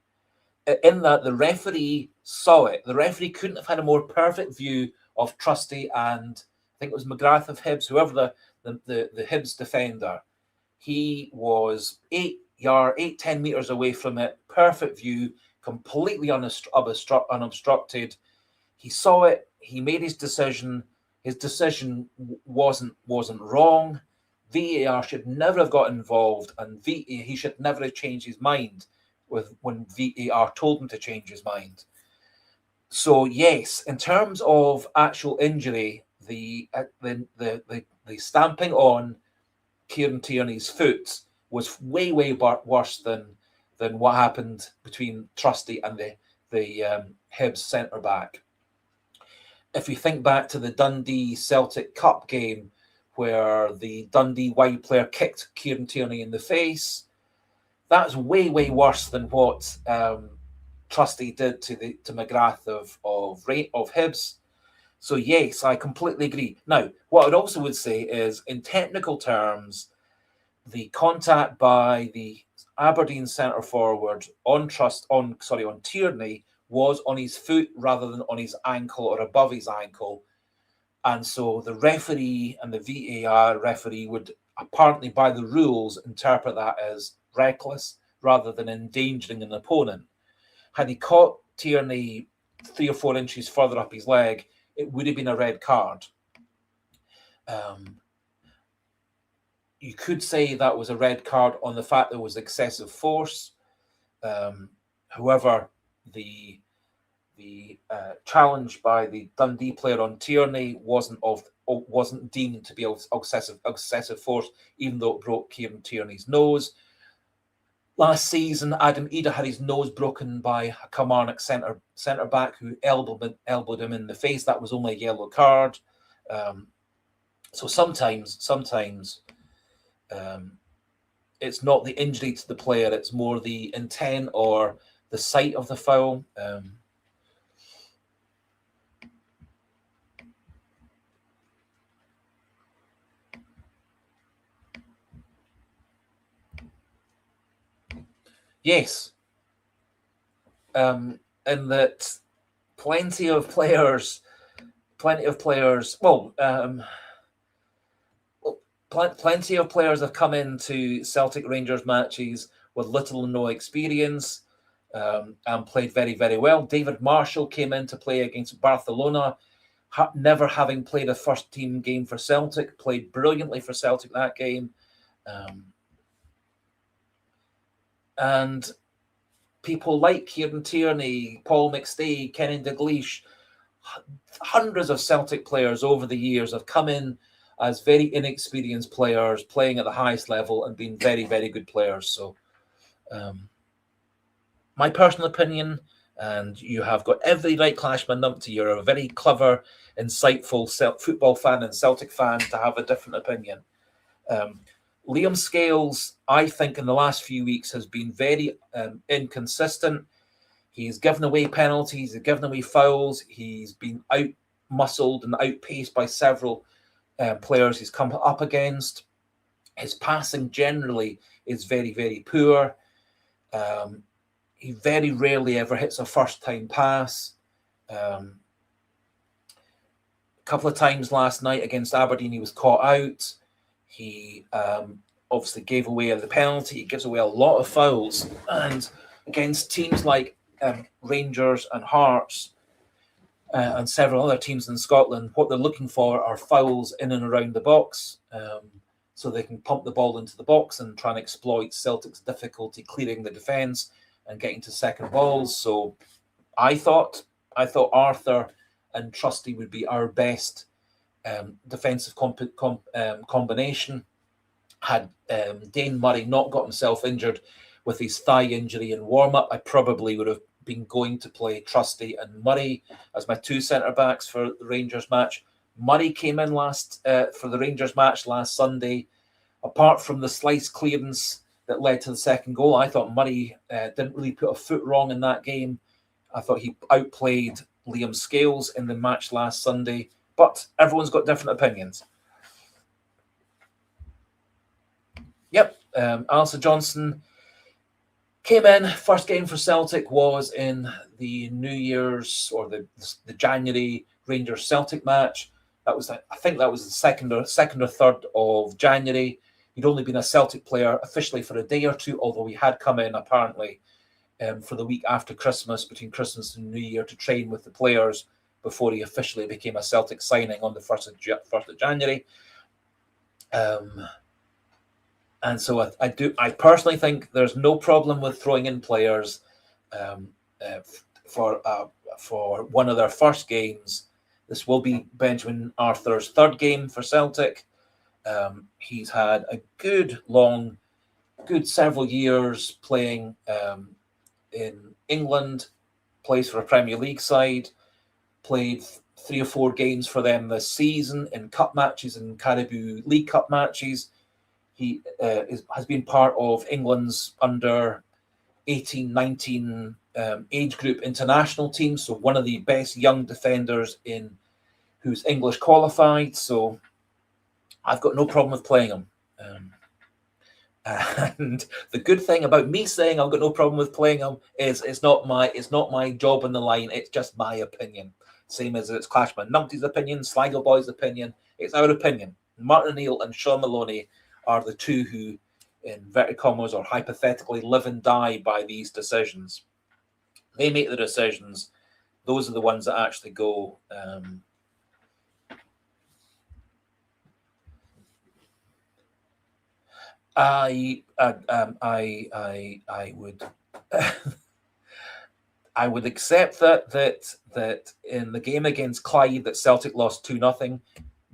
In that the referee saw it. The referee couldn't have had a more perfect view of Trusty and I think it was McGrath of Hibs, whoever the Hibs defender. He was 10 metres away from it, perfect view, completely unobstructed. He saw it. He made his decision. His decision wasn't wrong. VAR should never have got involved, and he should never have changed his mind when VAR told him to change his mind. So yes, in terms of actual injury, the stamping on Kieran Tierney's foot was way worse than what happened between Trusty and the Hibs centre back. If you think back to the Dundee Celtic Cup game where the Dundee wide player kicked Kieran Tierney in the face, that's way worse than what Trusty did to McGrath of Hibs. So yes, I completely agree. Now, what I also would say is, in technical terms, the contact by the Aberdeen centre forward on Tierney was on his foot rather than on his ankle or above his ankle. And so the referee and the VAR referee would apparently, by the rules, interpret that as reckless rather than endangering an opponent. Had he caught Tierney 3 or 4 inches further up his leg, it would have been a red card. You could say that was a red card on the fact there was excessive force. However, the challenge by the Dundee player on Tierney wasn't deemed to be excessive force, even though it broke Kieran Tierney's nose. Last season, Adam Ida had his nose broken by a Kilmarnock centre back who elbowed him in the face. That was only a yellow card. So sometimes it's not the injury to the player; it's more the intent or the sight of the foul. Yes, and that plenty of players. Well, plenty of players have come into Celtic Rangers matches with little or no experience and played very, very well. David Marshall came in to play against Barcelona, never having played a first team game for Celtic, played brilliantly for Celtic that game. And people like Kieran Tierney, Paul McStay, Kenny Dalglish, hundreds of Celtic players over the years have come in as very inexperienced players playing at the highest level and being very, very good players. So my personal opinion, and you have got every right, Clashman Numpty, you're a very clever, insightful football fan and Celtic fan to have a different opinion. Liam Scales, I think, in the last few weeks has been very inconsistent. He's given away penalties, he's given away fouls, he's been out-muscled and outpaced by several players he's come up against. His passing generally is very, very poor. He very rarely ever hits a first-time pass. A couple of times last night against Aberdeen, he was caught out. He obviously gave away the penalty. He gives away a lot of fouls. And against teams like Rangers and Hearts and several other teams in Scotland, what they're looking for are fouls in and around the box, so they can pump the ball into the box and try and exploit Celtic's difficulty clearing the defence and getting to second balls. So I thought Arthur and Trusty would be our best defensive combination. Had Dane Murray not got himself injured with his thigh injury in warm-up, I probably would have been going to play Trusty and Murray as my two centre-backs for the Rangers match. Murray came in for the Rangers match last Sunday. Apart from the slice clearance that led to the second goal, I thought Murray didn't really put a foot wrong in that game. I thought he outplayed Liam Scales in the match last Sunday, but everyone's got different opinions. Yep, Alistair Johnson came in. First game for Celtic was in the New Year's or the January Rangers Celtic match. I think that was the second or third of January. He'd only been a Celtic player officially for a day or two, although he had come in apparently for the week after Christmas, between Christmas and New Year, to train with the players before he officially became a Celtic signing on the 1st of January. And so I personally think there's no problem with throwing in players for one of their first games. This will be Benjamin Arthur's third game for Celtic. He's had a good several years playing in England, plays for a Premier League side, played 3 or 4 games for them this season in cup matches and Caribou League Cup matches. He has been part of England's under 18, 19 age group international team, so one of the best young defenders who's English qualified. So I've got no problem with playing him. And the good thing about me saying I've got no problem with playing him is it's not my job on the line. It's just my opinion. Same as it's Clashman Numpty's opinion, Sligo Boy's opinion. It's our opinion. Martin O'Neill and Sean Maloney are the two who, in inverted commas or hypothetically, live and die by these decisions. They make the decisions. Those are the ones that actually go. I would I would accept that in the game against Clyde that Celtic lost 2-0.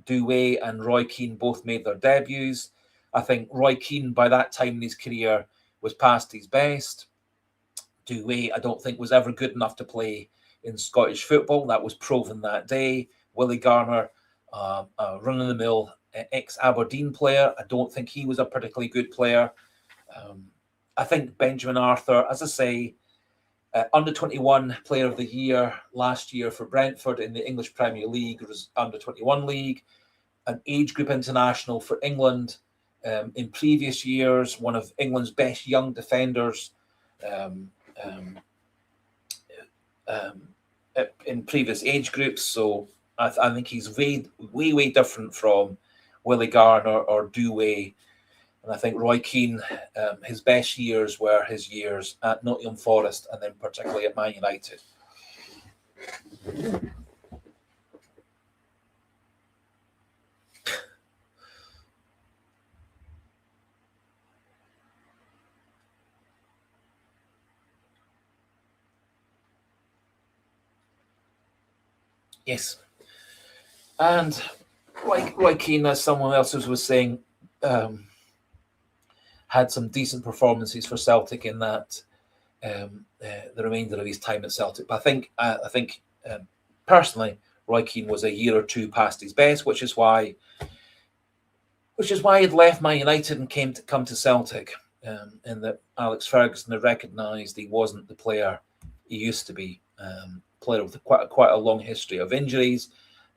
Douay and Roy Keane both made their debuts. I think Roy Keane by that time in his career was past his best. Douay I don't think was ever good enough to play in Scottish football. That was proven that day. Willie Garner, a run-of-the-mill ex-Aberdeen player. I don't think he was a particularly good player. I think Benjamin Arthur, as I say, under 21 player of the year last year for Brentford in the English Premier League, under 21 league, an age group international for England in previous years, one of England's best young defenders in previous age groups. So I think he's way different from Willie Garner or Douay. And I think Roy Keane, his best years were his years at Nottingham Forest and then particularly at Man United. Yes. And Roy Keane, as someone else was saying, had some decent performances for Celtic in that the remainder of his time at Celtic. But I think personally, Roy Keane was a year or two past his best, which is why he'd left Man United and come to Celtic, and that Alex Ferguson had recognised he wasn't the player he used to be. Player with quite a long history of injuries,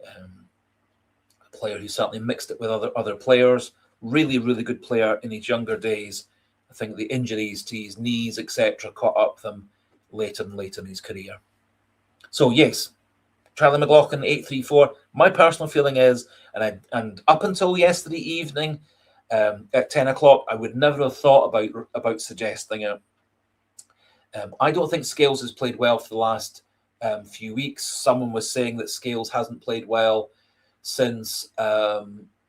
a player who certainly mixed it with other players. Really good player in his younger days. I think the injuries to his knees, etc., caught up them late in his career. So yes, Charlie McLaughlin 834. My personal feeling is, and up until yesterday evening at 10 o'clock, I would never have thought about suggesting it. I don't think Scales has played well for the last few weeks. Someone was saying that Scales hasn't played well since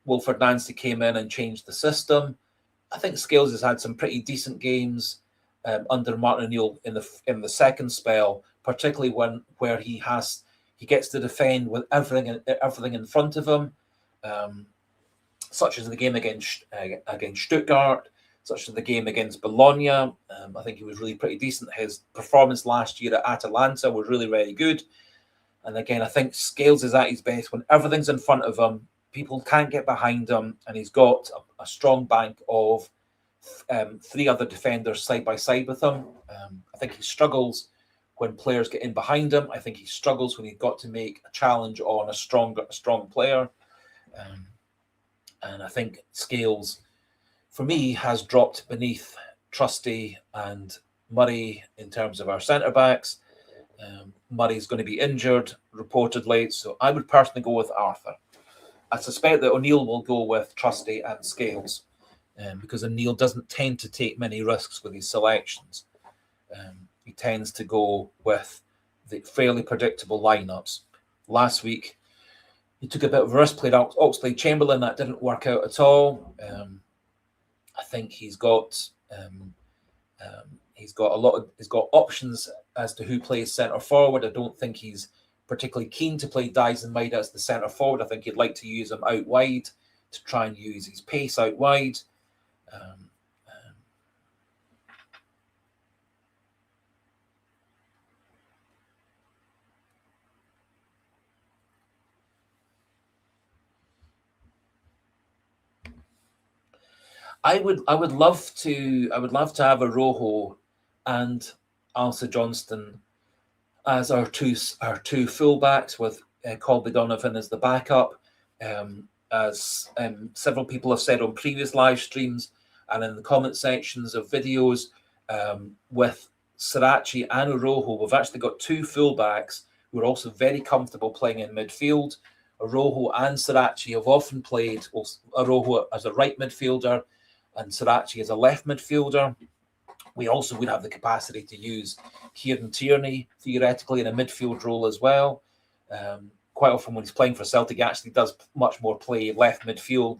Wilfred Nancy came in and changed the system. I think Scales has had some pretty decent games under Martin O'Neill in the second spell, particularly where he gets to defend with everything in front of him, such as the game against Stuttgart, such as the game against Bologna. I think he was really pretty decent. His performance last year at Atalanta was really very good. And again, I think Scales is at his best when everything's in front of him. People can't get behind him, and he's got a strong bank of three other defenders side by side with him. I think he struggles when players get in behind him. I think he struggles when he's got to make a challenge on a strong player. And I think Scales, for me, has dropped beneath Trusty and Murray in terms of our centre-backs. Murray's going to be injured, reportedly, so I would personally go with Arthur. I suspect that O'Neill will go with Trusty and Scales, because O'Neill doesn't tend to take many risks with his selections. He tends to go with the fairly predictable lineups. Last week, he took a bit of a risk, played Oxlade-Chamberlain. That didn't work out at all. I think he's got options as to who plays centre forward. I don't think he's particularly keen to play Dyson Maeda as the centre forward. I think he'd like to use him out wide to try and use his pace out wide. I would love to have a Rojo and Alistair Johnston as our two fullbacks, with Colby Donovan as the backup. As several people have said on previous live streams and in the comment sections of videos, with Sirachi and Rojo, we've actually got two fullbacks who are also very comfortable playing in midfield. Rojo and Sirachi have often played Rojo as a right midfielder and Sirachi as a left midfielder. We also would have the capacity to use Kieran Tierney theoretically in a midfield role as well. Quite often when he's playing for Celtic, he actually does much more play left midfield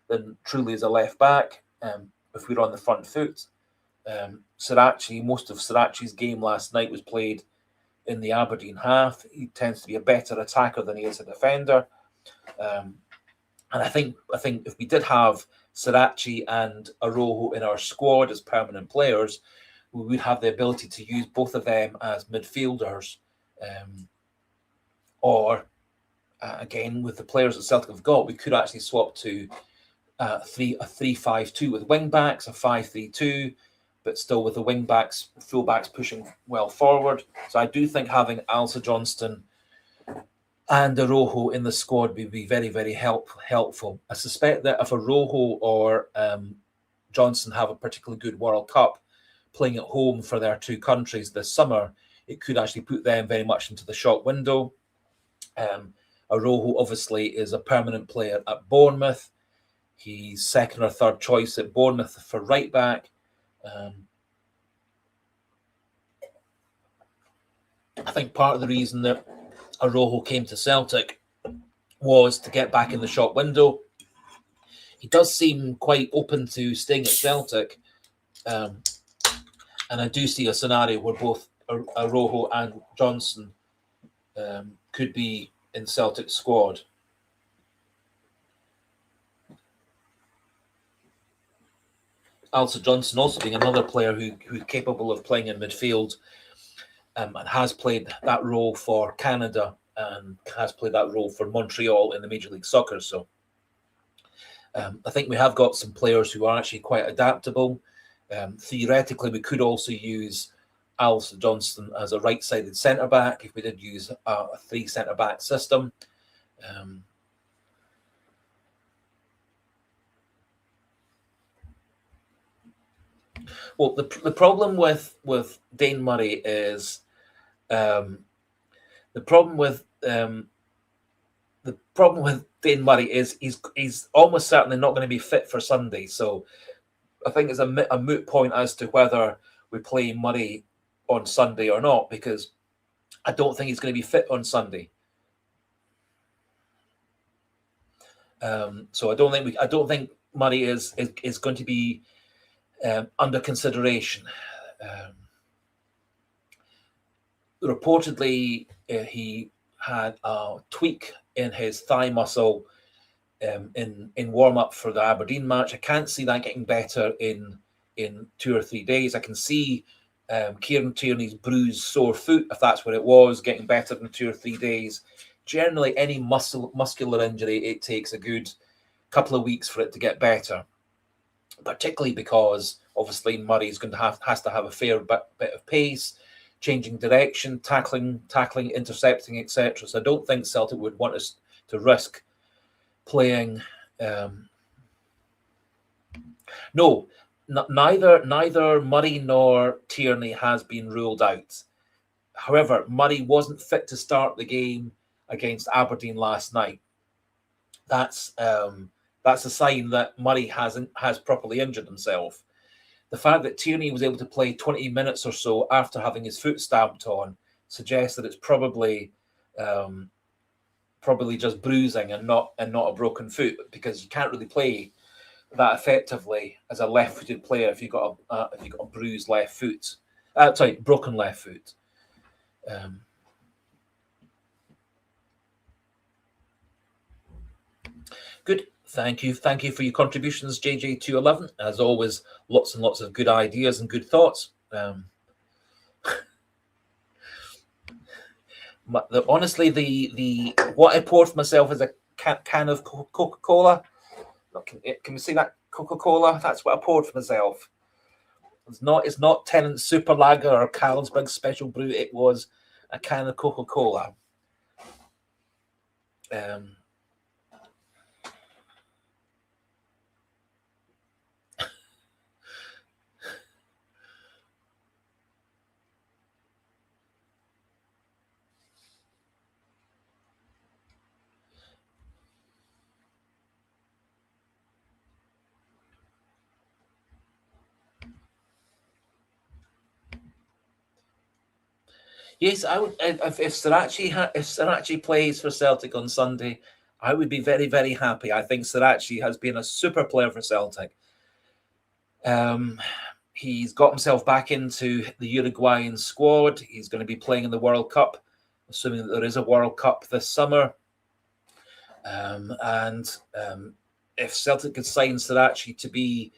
than truly as a left back. if we're on the front foot. Most of Sirachi's game last night was played in the Aberdeen half. He tends to be a better attacker than he is a defender. And I think if we did have Sirachi and Arojo in our squad as permanent players, we would have the ability to use both of them as midfielders. Or again, with the players that Celtic have got, we could actually swap to a 3-5-2 with wing backs, a 5-3-2, but still with the wing backs, full backs pushing well forward. So I do think having Alsa Johnston and Arojo in the squad would be very, very helpful. I suspect that if Arojo or Johnston have a particularly good World Cup playing at home for their two countries this summer, it could actually put them very much into the shop window. Arojo obviously is a permanent player at Bournemouth. He's second or third choice at Bournemouth for right back. I think part of the reason that Arojo came to Celtic was to get back in the shop window. He does seem quite open to staying at Celtic, and I do see a scenario where both Arojo and Johnson could be in Celtic's squad. Alsa Johnston also being another player who's capable of playing in midfield, and has played that role for Canada and has played that role for Montreal in the Major League Soccer. So I think we have got some players who are actually quite adaptable. Theoretically, we could also use Alsa Johnston as a right-sided centre-back if we did use a three centre-back system. Well, the problem with Dane Murray is the problem with Dane Murray is he's almost certainly not going to be fit for Sunday. So I think it's a moot point as to whether we play Murray on Sunday or not, because I don't think he's going to be fit on Sunday. So I don't think Murray is going to be under consideration. Reportedly, he had a tweak in his thigh muscle in warm up for the Aberdeen match. I can't see that getting better in 2 or 3 days. I can see Kieran Tierney's bruised sore foot, if that's what it was, getting better in 2 or 3 days. Generally, any muscular injury, it takes a good couple of weeks for it to get better, particularly because obviously Murray's has to have a fair bit of pace, changing direction, tackling, intercepting, etc. So I don't think Celtic would want us to risk playing. Neither Murray nor Tierney has been ruled out. However, Murray wasn't fit to start the game against Aberdeen last night. That's a sign that Murray has properly injured himself. The fact that Tierney was able to play 20 minutes or so after having his foot stamped on suggests that it's probably just bruising and not a broken foot, because you can't really play that effectively as a left-footed player if you've got a bruised left foot. Broken left foot. Good. Thank you for your contributions, JJ211. As always, lots and lots of good ideas and good thoughts. Honestly, the what I poured for myself is a can of Coca-Cola. Can we see that Coca-Cola? That's what I poured for myself. It's not Tennant Super Lager or Carlsberg Special Brew. It was a can of Coca-Cola. Yes, I would. If Sirachi plays for Celtic on Sunday, I would be very, very happy. I think Sirachi has been a super player for Celtic. He's got himself back into the Uruguayan squad. He's going to be playing in the World Cup, assuming that there is a World Cup this summer. If Celtic could sign Sirachi to be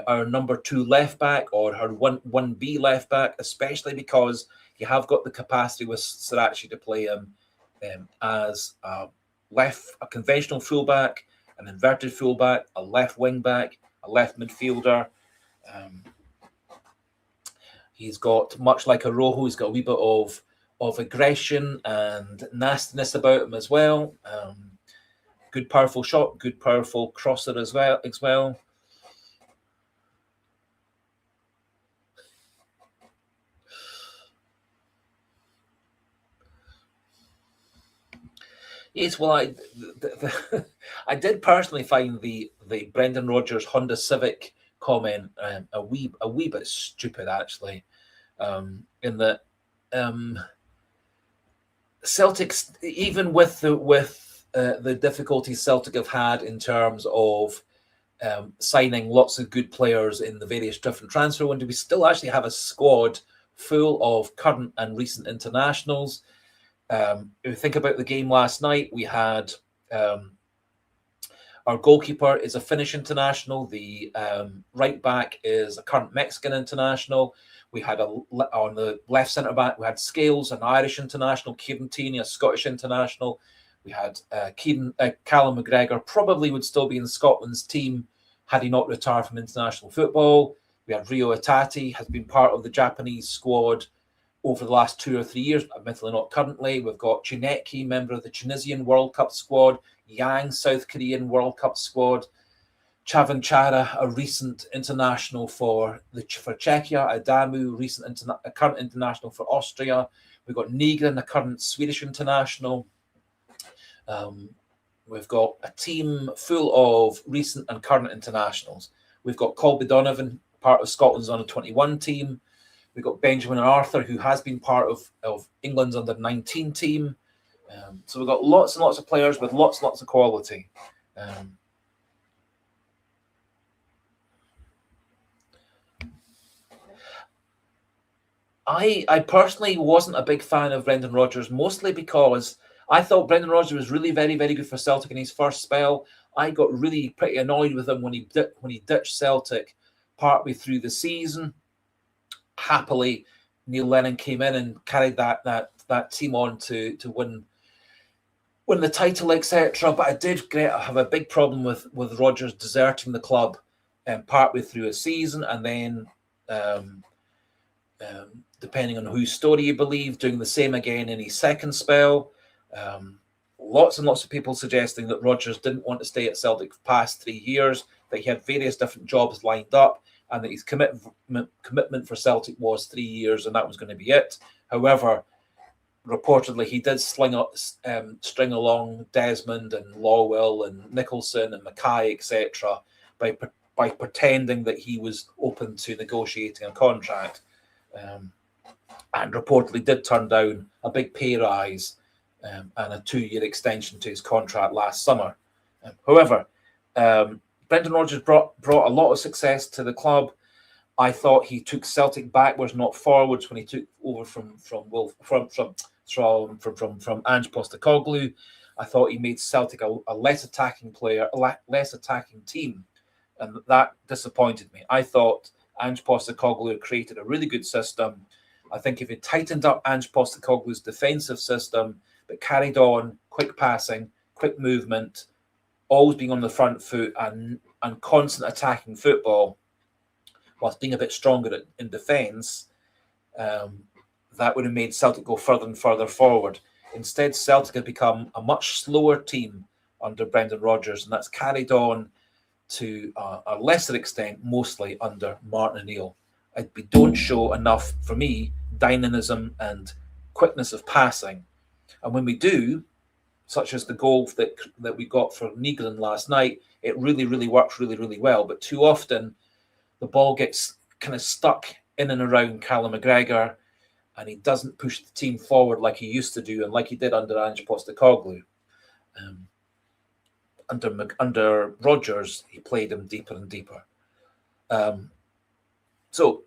our number 2 left back or our 1B left back, especially because you have got the capacity with Sirachi to play him as a conventional fullback, an inverted fullback, a left wing back, a left midfielder. He's got, much like a Rojo, he's got a wee bit of aggression and nastiness about him as well. Good powerful shot, good powerful crosser as well. Yes, well, I did personally find the Brendan Rodgers Honda Civic comment a wee bit stupid, actually, in that Celtic's, even with the difficulties Celtic have had in terms of signing lots of good players in the various different transfer windows, we still actually have a squad full of current and recent internationals. If you think about the game last night, we had our goalkeeper is a Finnish international. The right back is a current Mexican international. We had on the left centre back, we had Scales, an Irish international, Kieran Tierney, a Scottish international. We had Callum McGregor, probably would still be in Scotland's team had he not retired from international football. We had Rio Itati, has been part of the Japanese squad over the last 2 or 3 years, admittedly not currently. We've got Chineki, member of the Tunisian World Cup squad, Yang, South Korean World Cup squad, Chavan Chara, a recent international for Czechia, Adamu, a current international for Austria. We've got Nygren, a current Swedish international. We've got a team full of recent and current internationals. We've got Colby Donovan, part of Scotland's under-21 team. We've got Benjamin Arthur, who has been part of England's under-19 team. So we've got lots and lots of players with lots and lots of quality. I personally wasn't a big fan of Brendan Rodgers, mostly because I thought Brendan Rodgers was really very, very good for Celtic in his first spell. I got really pretty annoyed with him when he ditched Celtic partway through the season. Happily, Neil Lennon came in and carried that team on to win the title, etc. But I did have a big problem with Rodgers deserting the club partway through a season, and then depending on whose story you believe, doing the same again in his second spell. Lots and lots of people suggesting that Rodgers didn't want to stay at Celtic for past 3 years, that he had various different jobs lined up, and that his commitment for Celtic was 3 years, and that was going to be it. However, reportedly, he did string along Desmond and Lawwell and Nicholson and Mackay, etc., by pretending that he was open to negotiating a contract, and reportedly did turn down a big pay rise and a 2-year extension to his contract last summer. However, Brendan Rodgers brought a lot of success to the club. I thought he took Celtic backwards, not forwards, when he took over from Ange Postecoglou. I thought he made Celtic a less attacking player, a less attacking team, and that disappointed me. I thought Ange Postecoglou created a really good system. I think if he tightened up Ange Postecoglou's defensive system, but carried on quick passing, quick movement, always being on the front foot and constant attacking football, whilst being a bit stronger in defence, that would have made Celtic go further and further forward. Instead, Celtic had become a much slower team under Brendan Rodgers, and that's carried on to a lesser extent, mostly under Martin O'Neill. We don't show enough, for me, dynamism and quickness of passing. And when we do, such as the goal that we got for Nygren last night, it really, really works really, really well. But too often, the ball gets kind of stuck in and around Callum McGregor, and he doesn't push the team forward like he used to do and like he did under Ange Postecoglou. Under Rodgers, he played him deeper and deeper. So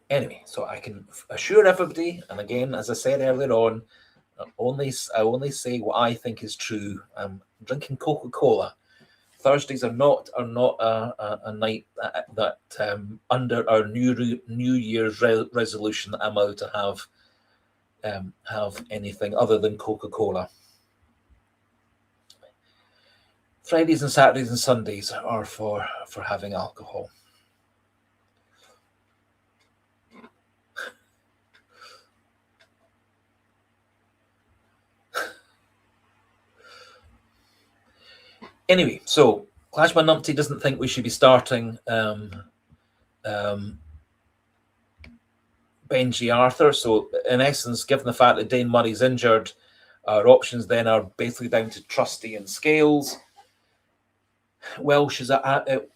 anyway, so I can assure everybody, and again, as I said earlier on, I only say what I think is true. I'm drinking Coca-Cola. Thursdays are not a night that under our New Year's resolution that I'm allowed to have anything other than Coca-Cola. Fridays and Saturdays and Sundays are for having alcohol. Anyway, so Clashman Numpty doesn't think we should be starting Benji Arthur. So in essence, given the fact that Dane Murray's injured, our options then are basically down to Trusty and Scales. Welsh is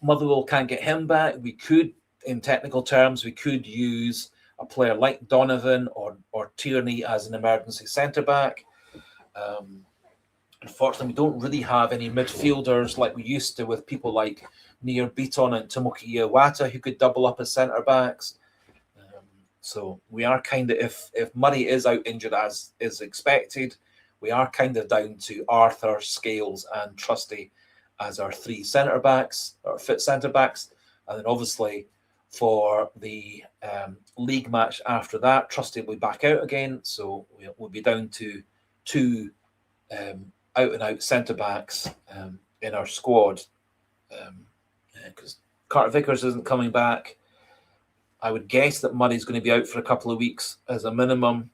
Motherwell can't get him back. We could, in technical terms, we could use a player like Donovan or Tierney as an emergency centre back. Unfortunately, we don't really have any midfielders like we used to, with people like Nir Beaton and Tomoki Iwata who could double up as centre backs. So we are kind of, if Murray is out injured as is expected, we are kind of down to Arthur, Scales, and Trusty as our three centre backs, or fit centre backs. And then obviously for the league match after that, Trusty will be back out again. So we'll be down to two out and out centre backs in our squad, because Carter Vickers isn't coming back. I would guess that Murray's going to be out for a couple of weeks as a minimum,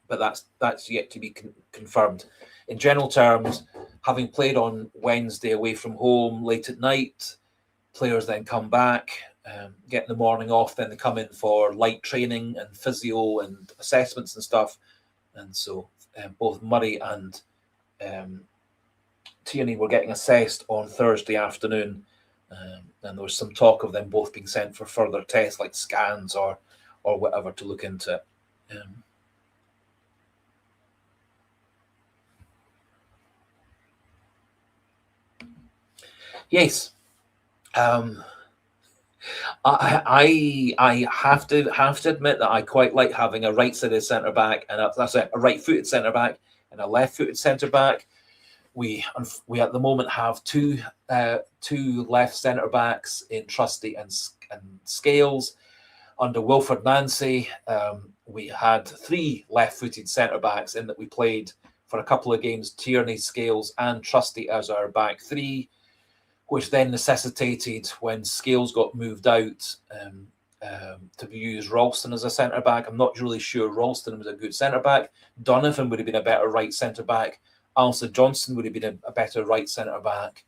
but that's yet to be confirmed. In general terms, having played on Wednesday away from home late at night, players then come back, get the morning off, then they come in for light training and physio and assessments and stuff. And so both Murray and Tierney were getting assessed on Thursday afternoon, and there was some talk of them both being sent for further tests like scans or whatever to look into. Yes, I have to admit that I quite like having a right-sided centre back, and that's a right-footed centre back and a left-footed centre back. We at the moment have two left centre backs in Trusty and Scales. Under Wilfred Nancy, we had three left-footed centre backs in that we played for a couple of games, Tierney, Scales, and Trusty as our back three, which then necessitated, when Scales got moved out, to use Ralston as a centre back. I'm not really sure Ralston was a good centre back. Donovan would have been a better right centre back. Alistair Johnson would have been a better right centre back.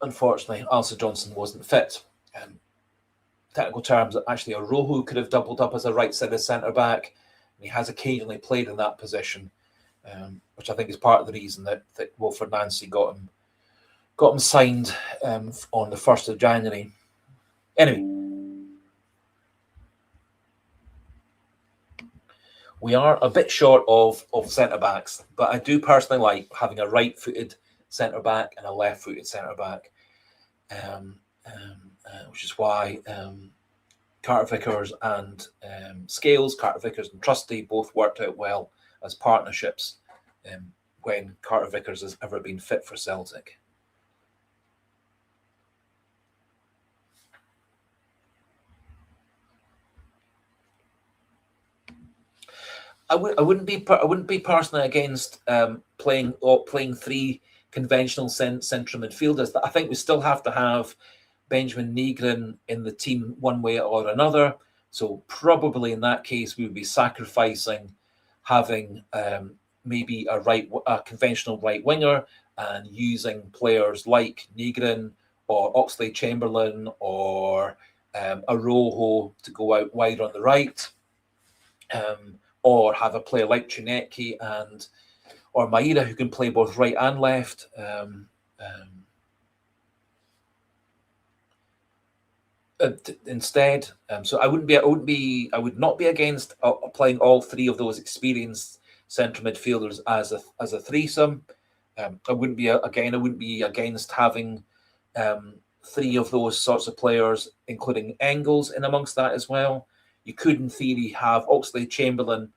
Unfortunately, Alistair Johnson wasn't fit. Technical terms, actually, Arojo could have doubled up as a right-sided centre back. He has occasionally played in that position, which I think is part of the reason that Wilfred Nancy got him signed on the 1st of January. Anyway, we are a bit short of centre backs, but I do personally like having a right-footed centre back and a left-footed centre back, which is why Carter Vickers and Scales, Carter Vickers and Trusty both worked out well as partnerships when Carter Vickers has ever been fit for Celtic. I wouldn't be personally against playing three conventional central midfielders. I think we still have to have Benjamin Nygren in the team one way or another. So probably in that case, we would be sacrificing having maybe a conventional right winger and using players like Nygren or Oxlade-Chamberlain or Arojo to go out wide on the right, or have a player like Trinecki or Maeda who can play both right and left. Instead, so I would not be against playing all three of those experienced central midfielders as a threesome. I wouldn't be against having three of those sorts of players, including Engels, in amongst that as well. You could, in theory, have Oxlade-Chamberlain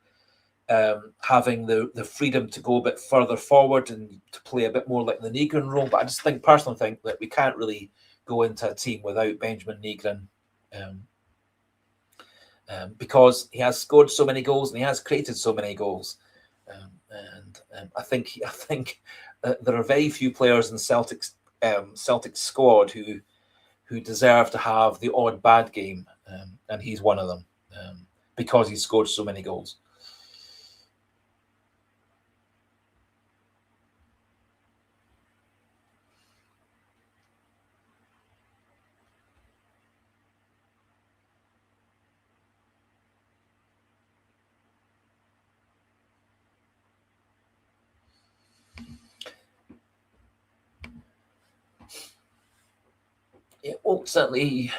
having the freedom to go a bit further forward and to play a bit more like the Negrin role. But I just personally think that we can't really go into a team without Benjamin Negrin, because he has scored so many goals and he has created so many goals. I think there are very few players in Celtic's squad who deserve to have the odd bad game, and he's one of them, because he's scored so many goals. Yeah, well, certainly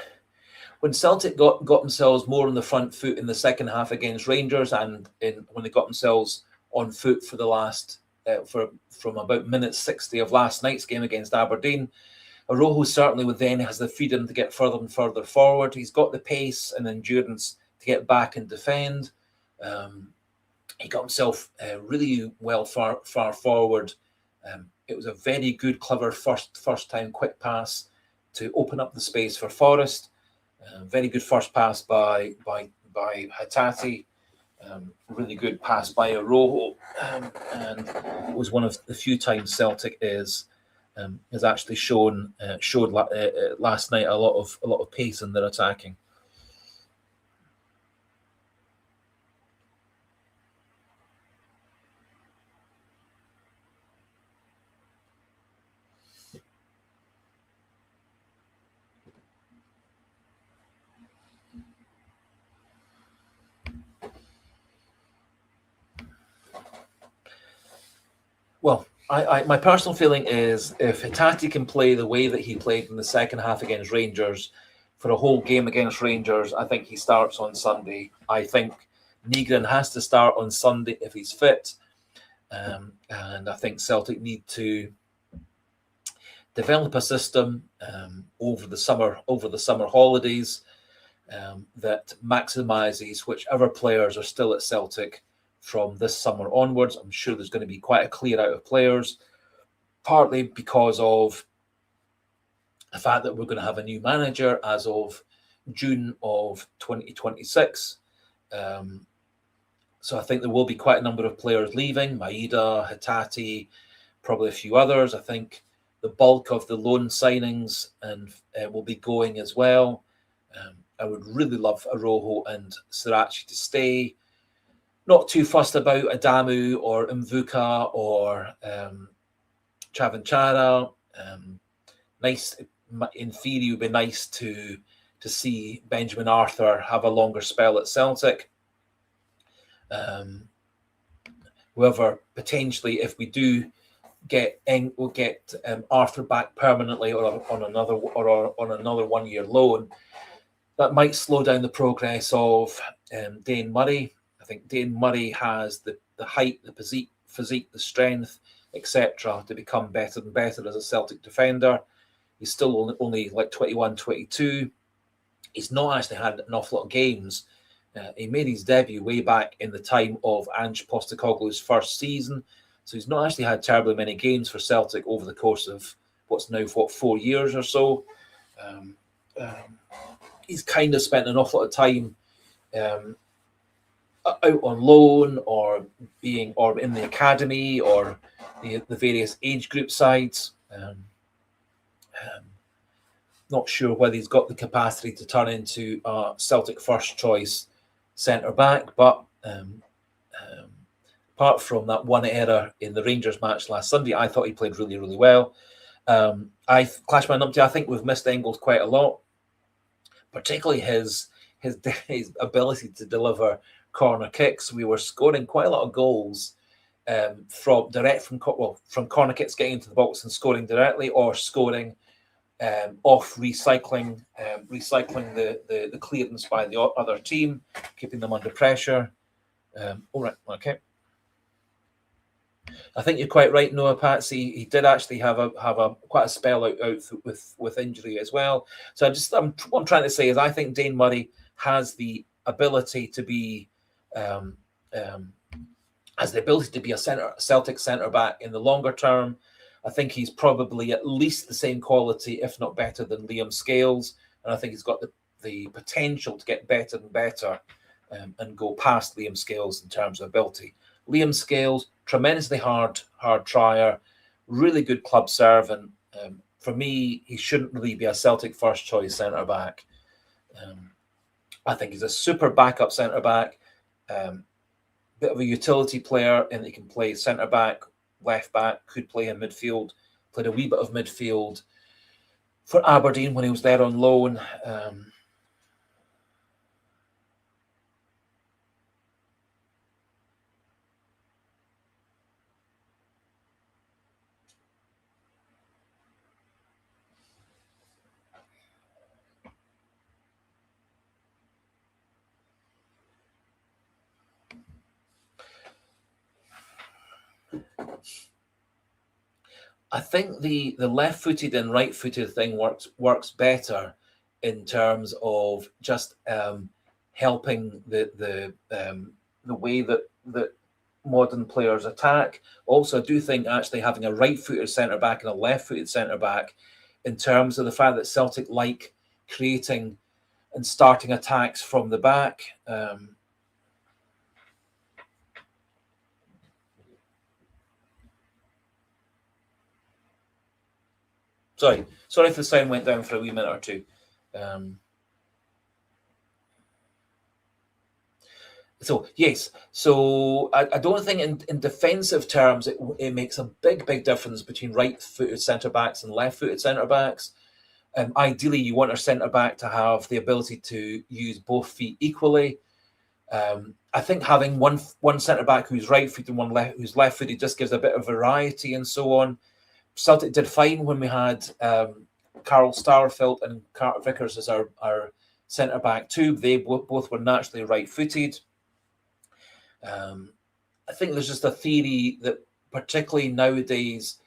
when Celtic got themselves more on the front foot in the second half against Rangers, and when they got themselves on foot for the last from about minute 60 of last night's game against Aberdeen, Arojo certainly then has the freedom to get further and further forward. He's got the pace and endurance to get back and defend. He got himself really well far forward. It was a very good, clever first time quick pass to open up the space for Forrest. Very good first pass by Hatate. Really good pass by Arojo, and it was one of the few times Celtic has actually showed last night a lot of pace in their attacking. Well, my personal feeling is if Hatate can play the way that he played in the second half against Rangers for a whole game against Rangers, I think he starts on Sunday. I think Negrin has to start on Sunday if he's fit, and I think Celtic need to develop a system over the summer holidays that maximises whichever players are still at Celtic from this summer onwards. I'm sure there's going to be quite a clear out of players, partly because of the fact that we're going to have a new manager as of June of 2026. So I think there will be quite a number of players leaving, Maeda, Hatate, probably a few others. I think the bulk of the loan signings and will be going as well. I would really love Arojo and Sirachi to stay. Not too fussed about Adamu or Mvuka or Chavanchara. Nice, in theory, it would be nice to see Benjamin Arthur have a longer spell at Celtic. However, potentially, if we do we'll get Arthur back permanently or on another 1 year loan, that might slow down the progress of Dane Murray. I think Dane Murray has the height, the physique, the strength, etc., to become better and better as a Celtic defender. He's still only like 21, 22. He's not actually had an awful lot of games. He made his debut way back in the time of Ange Postecoglou's first season. So he's not actually had terribly many games for Celtic over the course of what's now 4 years or so. He's kind of spent an awful lot of time out on loan or in the academy or the various age group sides. Not sure whether he's got the capacity to turn into a Celtic first choice centre back, but apart from that one error in the Rangers match last Sunday, I thought he played really, really well. I think we've missed Engels quite a lot, particularly his his ability to deliver corner kicks. We were scoring quite a lot of goals from corner kicks, getting into the box and scoring directly, or scoring off recycling the clearance by the other team, keeping them under pressure. All right, okay. I think you're quite right, Noah Patsy. He did actually have a quite a spell out with injury as well. So what I'm trying to say is I think Dane Murray has the ability to be a Celtic centre back in the longer term. I think he's probably at least the same quality, if not better, than Liam Scales, and I think he's got the potential to get better and better and go past Liam Scales in terms of ability. Liam Scales, tremendously hard trier, really good club servant. For me, he shouldn't really be a Celtic first choice centre back. I think he's a super backup centre back, bit of a utility player, and he can play centre back, left back, could play in midfield. Played a wee bit of midfield for Aberdeen when he was there on loan. I think the left-footed and right-footed thing works better in terms of just helping the way that modern players attack. Also, I do think actually having a right-footed centre back and a left-footed centre back, in terms of the fact that Celtic like creating and starting attacks from the back. Sorry if the sound went down for a wee minute or two. So I don't think in defensive terms it makes a big difference between right-footed centre backs and left-footed centre backs. Ideally, you want a centre back to have the ability to use both feet equally. I think having one centre back who's right-footed and one who's left-footed just gives a bit of variety and so on. Celtic did fine when we had Carl Starfelt and Carter Vickers as our centre back too. They both were naturally right-footed. I think there's just a theory that particularly nowadays,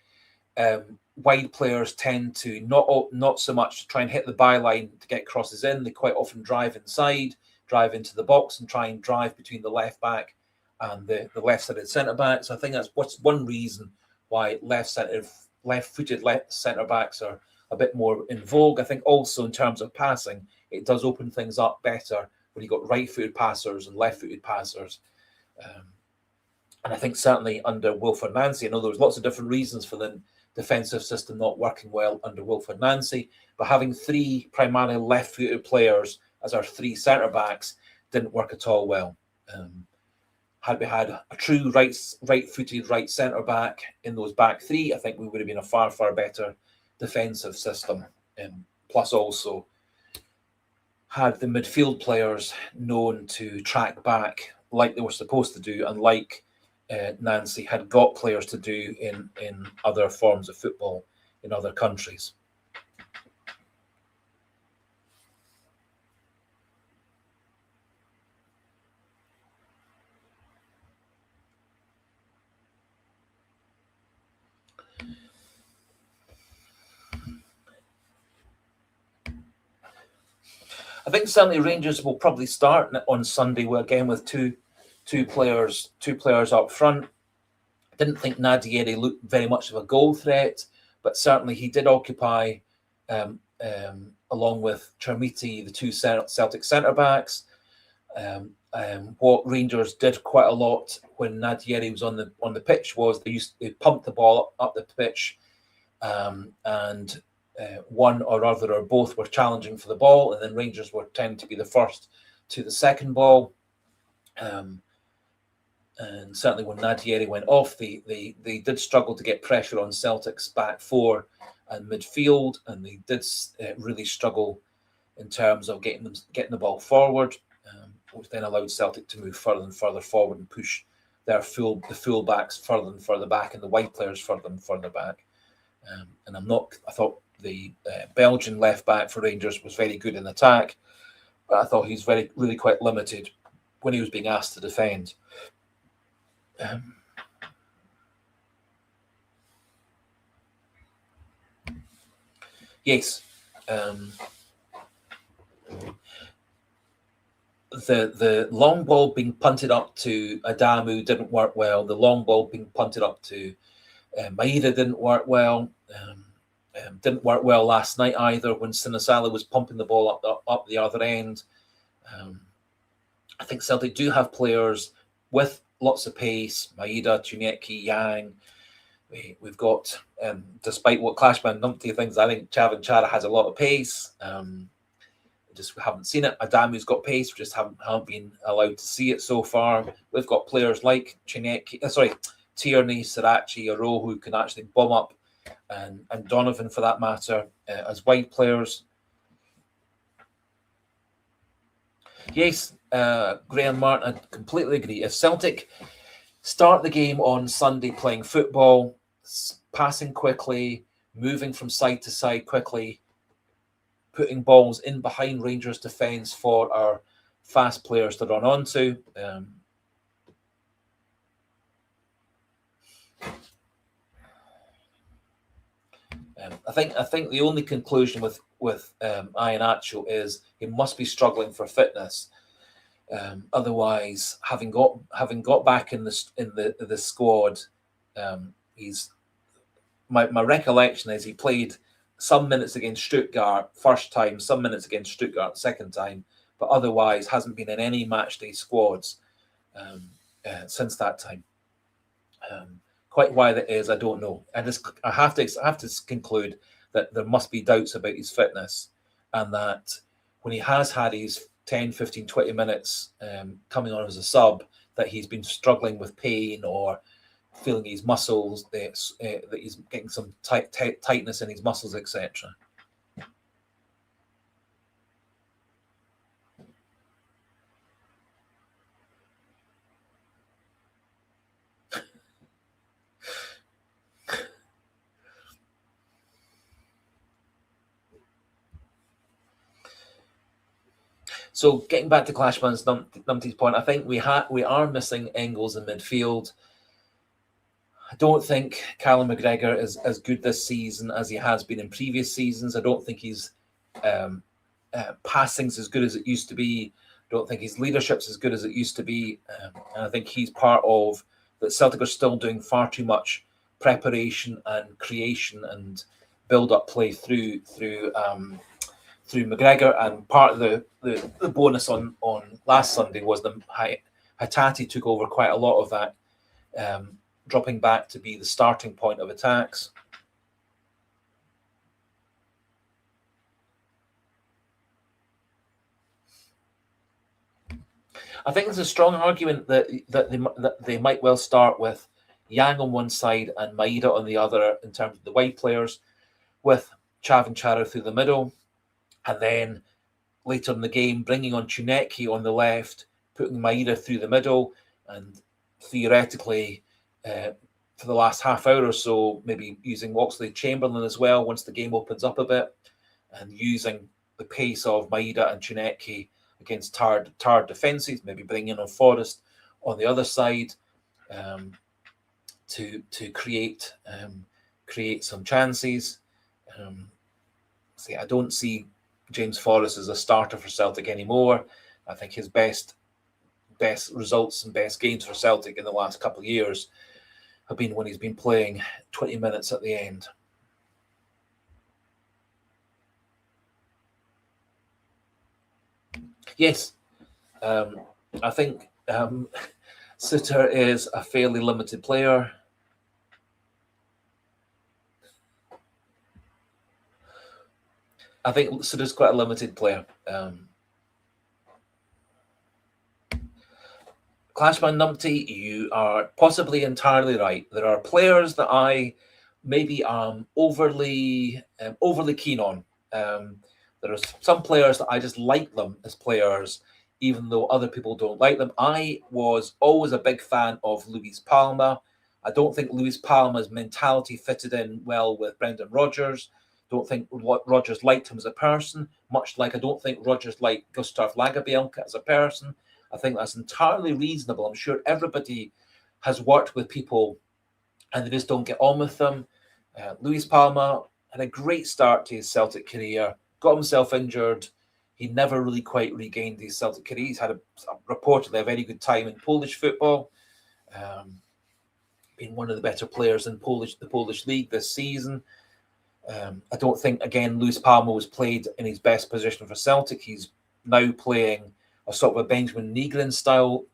wide players tend to not so much try and hit the byline to get crosses in. They quite often drive inside, drive into the box, and try and drive between the left back and the left-sided centre back. So I think that's one reason why left-footed centre backs are a bit more in vogue. I think also in terms of passing, it does open things up better when you've got right-footed passers and left-footed passers. And I think certainly under Wilfred Nancy, I know there was lots of different reasons for the defensive system not working well under Wilfred Nancy, but having three primarily left-footed players as our three centre-backs didn't work at all well. Had we had a true right-footed right centre-back in those back three, I think we would have been a far better defensive system. Plus also had the midfield players known to track back like they were supposed to do, and like Nancy had got players to do in other forms of football in other countries. I think certainly Rangers will probably start on Sunday again with two players up front. I didn't think Nadieri looked very much of a goal threat, but certainly he did occupy, along with Chermiti, the two Celtic centre backs. What Rangers did quite a lot when Nadieri was on the pitch was they pumped the ball up the pitch, and one or other or both were challenging for the ball, and then Rangers were tend to be the first to the second ball. And certainly when Nadieri went off, they did struggle to get pressure on Celtic's back four and midfield, and they did really struggle in terms of getting the ball forward, which then allowed Celtic to move further and further forward and push the full backs further and further back and the wide players further and further back. And I thought the Belgian left back for Rangers was very good in attack, but I thought he's really quite limited when he was being asked to defend. Yes. The long ball being punted up to Adamu didn't work well. The long ball being punted up to Maeda didn't work well. Didn't work well last night either when Sinisalo was pumping the ball up the other end. I think Celtic do have players with lots of pace. Maeda, Chuneki, Yang. We've got, despite what Clashman Numpty thinks, I think Chavin Chara has a lot of pace. Just we haven't seen it. Adamu's got pace. We just haven't been allowed to see it so far. We've got players like Tierney, Sirachi, Aro, who can actually bomb up, and Donovan for that matter, as wide players. Yes, Graham Martin, I completely agree. If Celtic start the game on Sunday playing football, passing quickly, moving from side to side quickly, putting balls in behind Rangers' defence for our fast players to run onto. I think the only conclusion with Iheanacho is he must be struggling for fitness. Otherwise, having got back in the squad, he's my recollection is he played some minutes against Stuttgart first time, some minutes against Stuttgart second time, but otherwise hasn't been in any matchday squads since that time. Quite why that is, I don't know. I have to conclude that there must be doubts about his fitness, and that when he has had his 10, 15, 20 minutes coming on as a sub, that he's been struggling with pain or feeling his muscles, that he's getting some tightness in his muscles, etc. So getting back to Clashman's Numpty's point, I think we are missing Engels in midfield. I don't think Callum McGregor is as good this season as he has been in previous seasons. I don't think his passing's as good as it used to be. I don't think his leadership's as good as it used to be. And I think he's part of that. Celtic are still doing far too much preparation and creation and build-up play through McGregor, and part of the bonus on last Sunday was the Hatate took over quite a lot of that, dropping back to be the starting point of attacks. I think there's a strong argument that they might well start with Yang on one side and Maeda on the other in terms of the wide players, with Chavin Chara through the middle. And then later in the game, bringing on Chuneki on the left, putting Maeda through the middle, and theoretically, for the last half hour or so, maybe using Oxlade-Chamberlain as well once the game opens up a bit, and using the pace of Maeda and Chuneki against tired defences, maybe bringing on Forrest on the other side to create some chances. I don't see James Forrest as a starter for Celtic anymore. I think his best results and best games for Celtic in the last couple of years have been when he's been playing 20 minutes at the end. Yes, I think Suter is a fairly limited player. I think Suter's quite a limited player. Clashman Numpty, you are possibly entirely right. There are players that I maybe am overly keen on. There are some players that I just like them as players, even though other people don't like them. I was always a big fan of Luis Palma. I don't think Luis Palma's mentality fitted in well with Brendan Rodgers. Don't think Rodgers liked him as a person, much like I don't think Rodgers liked Gustav Lagerbielke as a person. I think that's entirely reasonable. I'm sure everybody has worked with people and they just don't get on with them. Luis Palma had a great start to his Celtic career, got himself injured. He never really quite regained his Celtic career. He's had reportedly a very good time in Polish football. Been one of the better players in the Polish league this season. I don't think, again, Luis Palma was played in his best position for Celtic. He's now playing a sort of a Benjamin Negrin style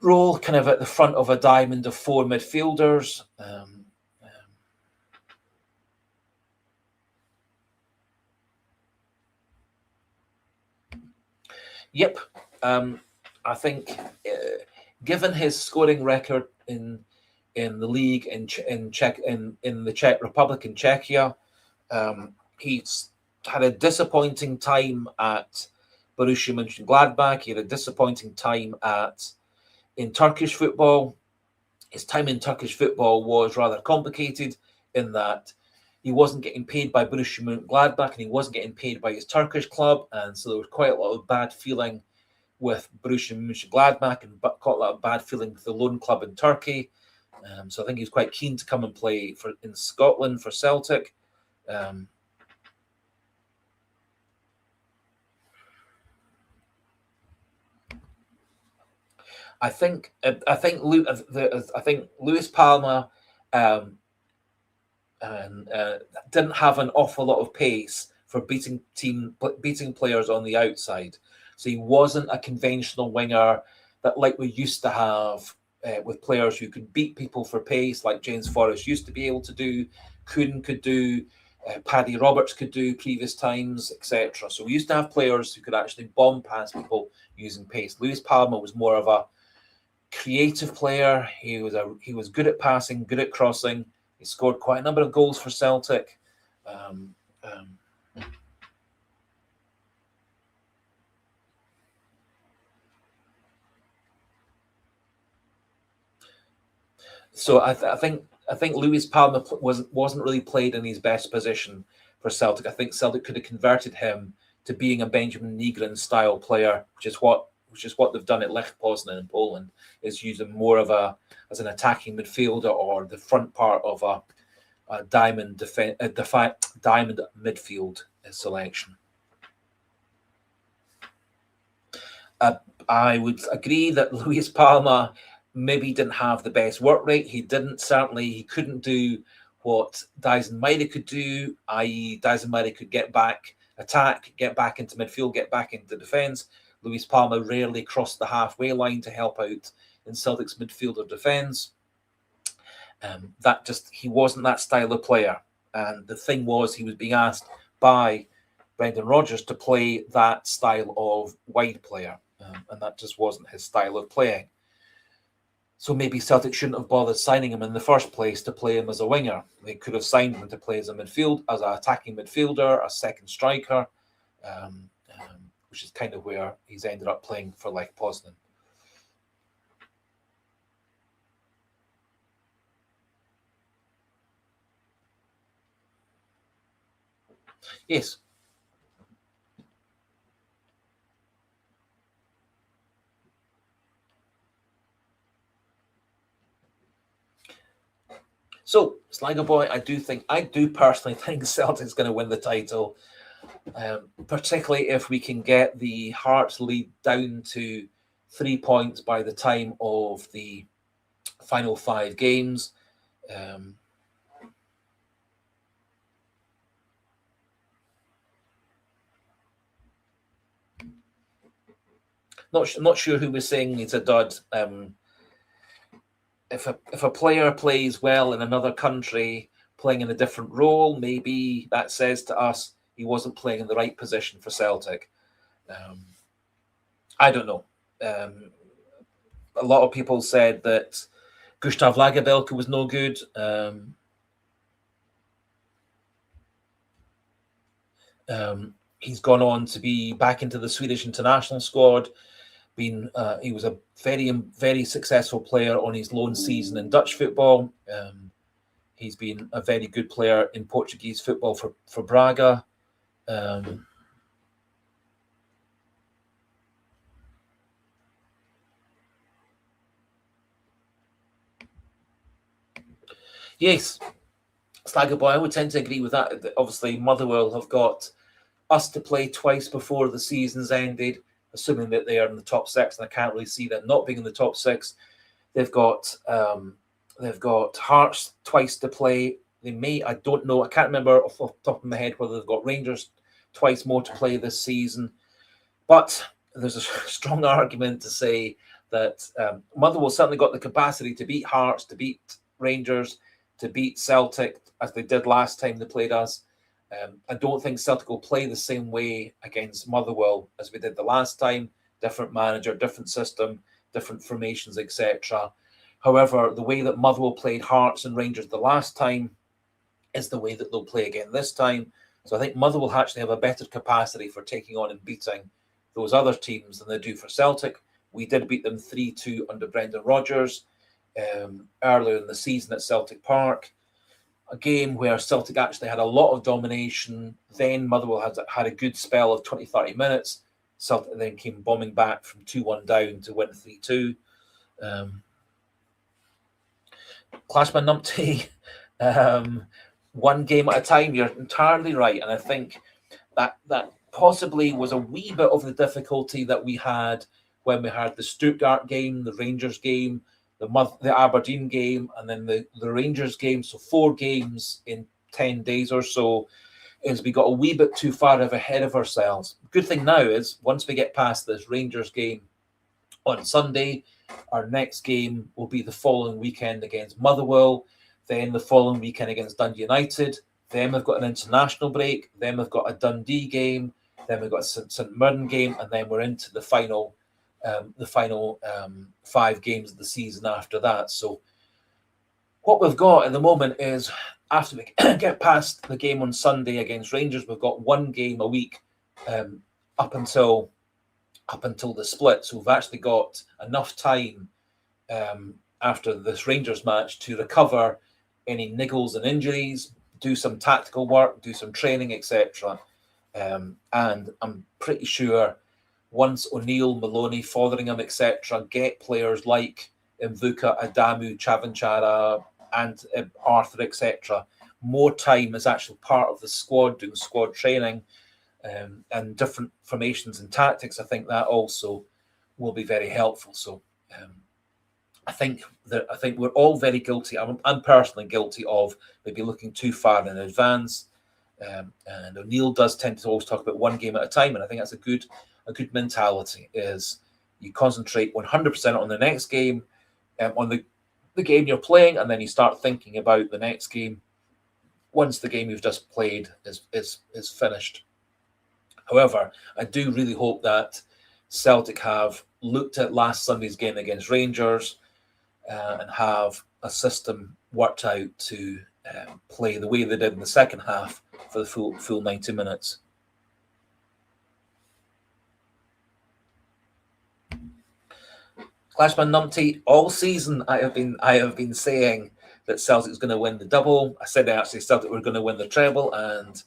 role, kind of at the front of a diamond of four midfielders. Yep. I think, given his scoring record in the league in the Czech Republic in Czechia, he's had a disappointing time at Borussia Mönchengladbach. He had a disappointing time in Turkish football. His time in Turkish football was rather complicated in that he wasn't getting paid by Borussia Mönchengladbach and he wasn't getting paid by his Turkish club, and so there was quite a lot of bad feeling with Borussia Mönchengladbach and quite a lot of bad feeling with the lone club in Turkey. So I think he was quite keen to come and play in Scotland for Celtic. I think Luis Palma didn't have an awful lot of pace for beating players on the outside. So he wasn't a conventional winger that like we used to have with players who could beat people for pace, like James Forrest used to be able to do, Kuhn could do, Paddy Roberts could do previous times, etc. So we used to have players who could actually bomb past people using pace. Luis Palma was more of a creative player. He was good at passing, good at crossing. He scored quite a number of goals for Celtic. So I think Luis Palma wasn't really played in his best position for Celtic. I think Celtic could have converted him to being a Benjamin Negrin style player, which is what they've done at Lech Poznan in Poland, is use him more as an attacking midfielder or the front part of a diamond midfield selection. I would agree that Luis Palma maybe didn't have the best work rate. He couldn't do what Dyson Maida could do, i.e. Dyson Maida could get back, attack, get back into midfield, get back into defence. Luis Palma rarely crossed the halfway line to help out in Celtic's midfielder defence. He wasn't that style of player. And the thing was, he was being asked by Brendan Rodgers to play that style of wide player. And that just wasn't his style of playing. So maybe Celtic shouldn't have bothered signing him in the first place to play him as a winger. They could have signed him to play as an attacking midfielder, a second striker, which is kind of where he's ended up playing for Lech Poznan. Yes. So, Sligo Boy, I do personally think Celtic's going to win the title, particularly if we can get the Hearts lead down to 3 points by the time of the final 5 games. Not sure who was saying it's a dud. If a player plays well in another country, playing in a different role, maybe that says to us he wasn't playing in the right position for Celtic. I don't know. A lot of people said that Gustav Lagerbielke was no good. He's gone on to be back into the Swedish international squad. He was a very successful player on his loan season in Dutch football. He's been a very good player in Portuguese football for Braga. Yes, Staggerboy, I would tend to agree with that. Obviously, Motherwell have got us to play twice before the season's ended, assuming that they are in the top six, and I can't really see them not being in the top six. They've got Hearts twice to play. They may, I don't know, I can't remember off the top of my head whether they've got Rangers twice more to play this season. But there's a strong argument to say that Motherwell certainly got the capacity to beat Hearts, to beat Rangers, to beat Celtic, as they did last time they played us. I don't think Celtic will play the same way against Motherwell as we did the last time. Different manager, different system, different formations, etc. However, the way that Motherwell played Hearts and Rangers the last time is the way that they'll play again this time. So I think Motherwell actually have a better capacity for taking on and beating those other teams than they do for Celtic. We did beat them 3-2 under Brendan Rodgers earlier in the season at Celtic Park. A game where Celtic actually had a lot of domination. Then Motherwell had a good spell of 20-30 minutes. Celtic then came bombing back from 2-1 down to win 3-2. Clashman Numpty, one game at a time. You're entirely right, and I think that possibly was a wee bit of the difficulty that we had when we had the Stuttgart game, the Rangers game, the Aberdeen game, and then the Rangers game. So 4 games in 10 days or so, is we got a wee bit too far ahead of ourselves. Good thing now is once we get past this Rangers game on Sunday, our next game will be the following weekend against Motherwell, then the following weekend against Dundee United. Then we've got an international break. Then we've got a Dundee game. Then we've got a St Mirren game, and then we're into the final 5 games of the season after that. So what we've got at the moment is, after we get past the game on Sunday against Rangers, we've got 1 game a week up until the split. So we've actually got enough time after this Rangers match to recover any niggles and injuries, do some tactical work, do some training, etc. And I'm pretty sure once O'Neill, Maloney, Fotheringham, etc., get players like Mvuka, Adamu, Chavanchara, and Arthur, etc., more time is actually part of the squad, doing squad training and different formations and tactics. I think that also will be very helpful. So I think we're all very guilty. I'm personally guilty of maybe looking too far in advance. And O'Neill does tend to always talk about 1 game at a time, and I think that's a good mentality. Is you concentrate 100% on the next game, on the game you're playing, and then you start thinking about the next game once the game you've just played is finished. However, I do really hope that Celtic have looked at last Sunday's game against Rangers and have a system worked out to play the way they did in the second half for the full 90 minutes. Clashman Numpty, all season I have been saying that Celtic's going to win the double. I said actually Celtic were going to win the treble, and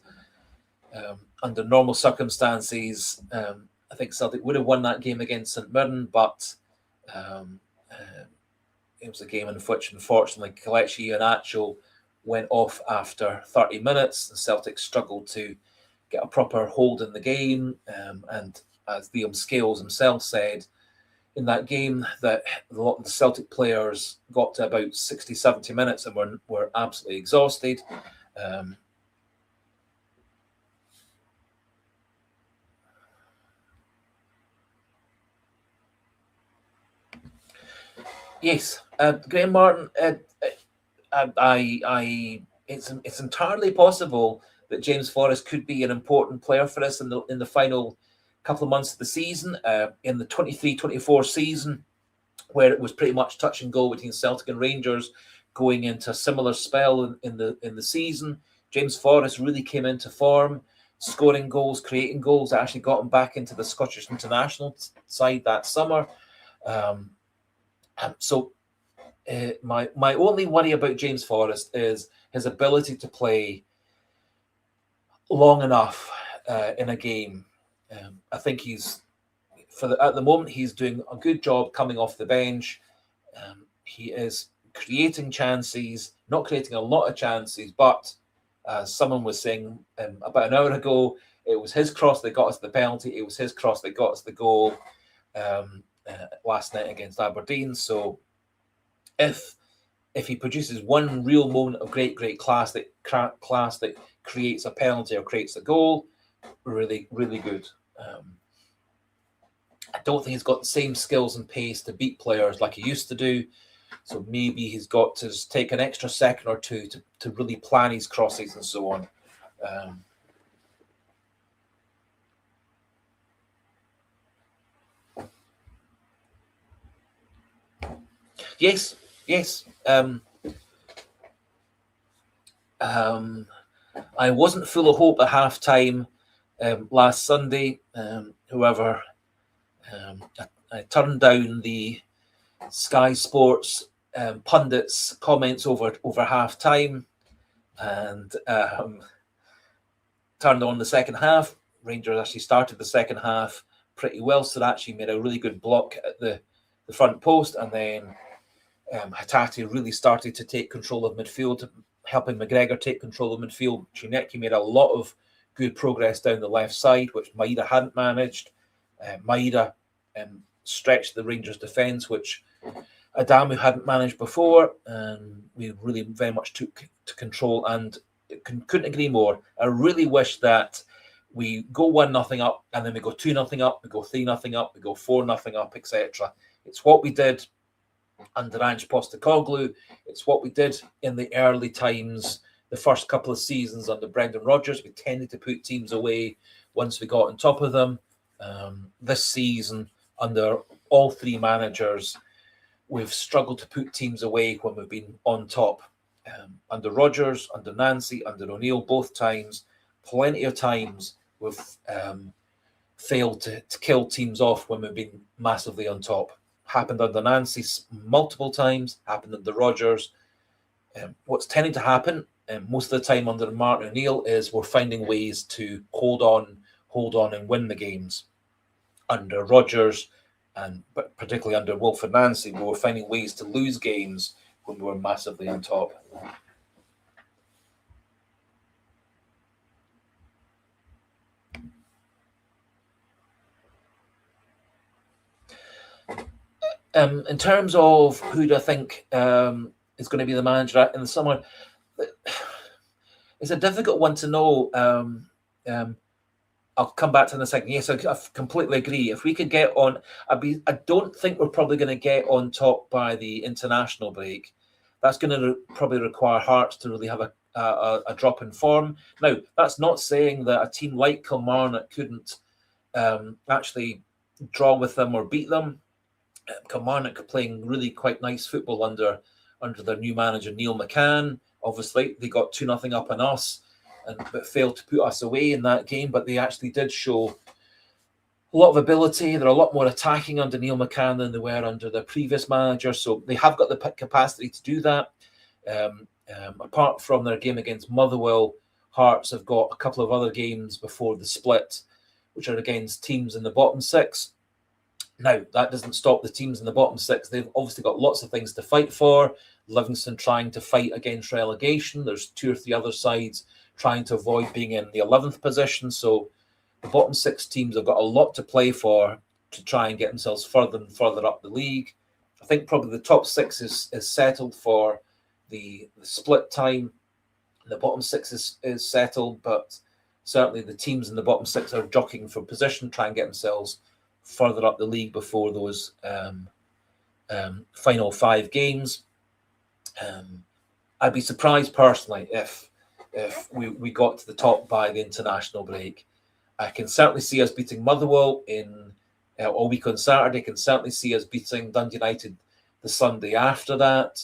under normal circumstances, I think Celtic would have won that game against St Mirren, but it was a game in which, unfortunately, Kelechi Iheanacho went off after 30 minutes, and Celtic struggled to get a proper hold in the game. And as Liam Scales himself said in that game, that a lot of the Celtic players got to about 60, 70 minutes and were absolutely exhausted. Yes, Graham Martin. It's entirely possible that James Forrest could be an important player for us in the final couple of months of the season, in the 23-24 season, where it was pretty much touch and go between Celtic and Rangers, going into a similar spell in the season. James Forrest really came into form. scoring goals, creating goals. That actually got him back into the Scottish international side that summer. So my only worry about James Forrest is his ability to play long enough in a game. I think at the moment he's doing a good job coming off the bench. He is creating chances, not creating a lot of chances, but as someone was saying about an hour ago, it was his cross that got us the penalty. It was his cross that got us the goal last night against Aberdeen. So if he produces one real moment of great class that creates a penalty or creates a goal, really, really good. I don't think he's got the same skills and pace to beat players like he used to do. So maybe he's got to just take an extra second or two to really plan his crosses and so on. Yes. I wasn't full of hope at half-time last Sunday. However, I turned down the Sky Sports pundits' comments over half-time and turned on the second half. Rangers actually started the second half pretty well. So that actually made a really good block at the front post, and then Hatate really started to take control of midfield, helping McGregor take control of midfield. Chinecki made a lot of good progress down the left side, which Maeda hadn't managed. Maeda stretched the Rangers' defence, which Adamu hadn't managed before, and we really very much took to control, and couldn't agree more. I really wish that we go 1-0 up, and then we go 2-0 up, we go 3-0 up, we go 4-0 up, etc. It's what we did under Ange Postecoglou. It's what we did in the early times, the first couple of seasons under Brendan Rodgers. We tended to put teams away once we got on top of them. This season, under all three managers, we've struggled to put teams away when we've been on top. Under Rodgers, under Nancy, under O'Neill, both times, plenty of times we've failed to kill teams off when we've been massively on top. Happened under Nancy multiple times, happened under Rodgers. What's tending to happen most of the time under Martin O'Neill is we're finding ways to hold on and win the games. Under Rodgers, and but particularly under Wilfred Nancy, we were finding ways to lose games when we were massively on top. In terms of who do I think is going to be the manager in the summer, it's a difficult one to know. I'll come back to it in a second. Yes, I completely agree. If we could get on, I don't think we're probably going to get on top by the international break. That's going to probably require Hearts to really have a drop in form. Now, that's not saying that a team like Kilmarnock couldn't actually draw with them or beat them. Kilmarnock are playing really quite nice football under their new manager, Neil McCann. Obviously, they got 2-0 up on us, but failed to put us away in that game. But they actually did show a lot of ability. They're a lot more attacking under Neil McCann than they were under the previous manager. So they have got the capacity to do that. Apart from their game against Motherwell, Hearts have got a couple of other games before the split, which are against teams in the bottom six. Now, that doesn't stop the teams in the bottom six. They've obviously got lots of things to fight for. Livingston trying to fight against relegation. There's 2 or 3 other sides trying to avoid being in the 11th position. So the bottom 6 teams have got a lot to play for to try and get themselves further and further up the league. I think probably the top 6 is settled for the split time. The bottom 6 is settled, but certainly the teams in the bottom 6 are jockeying for position, trying to get themselves further up the league before those final 5 games. I'd be surprised personally if we got to the top by the international break. I can certainly see us beating Motherwell in a week on Saturday. I can certainly see us beating Dundee United the Sunday after that.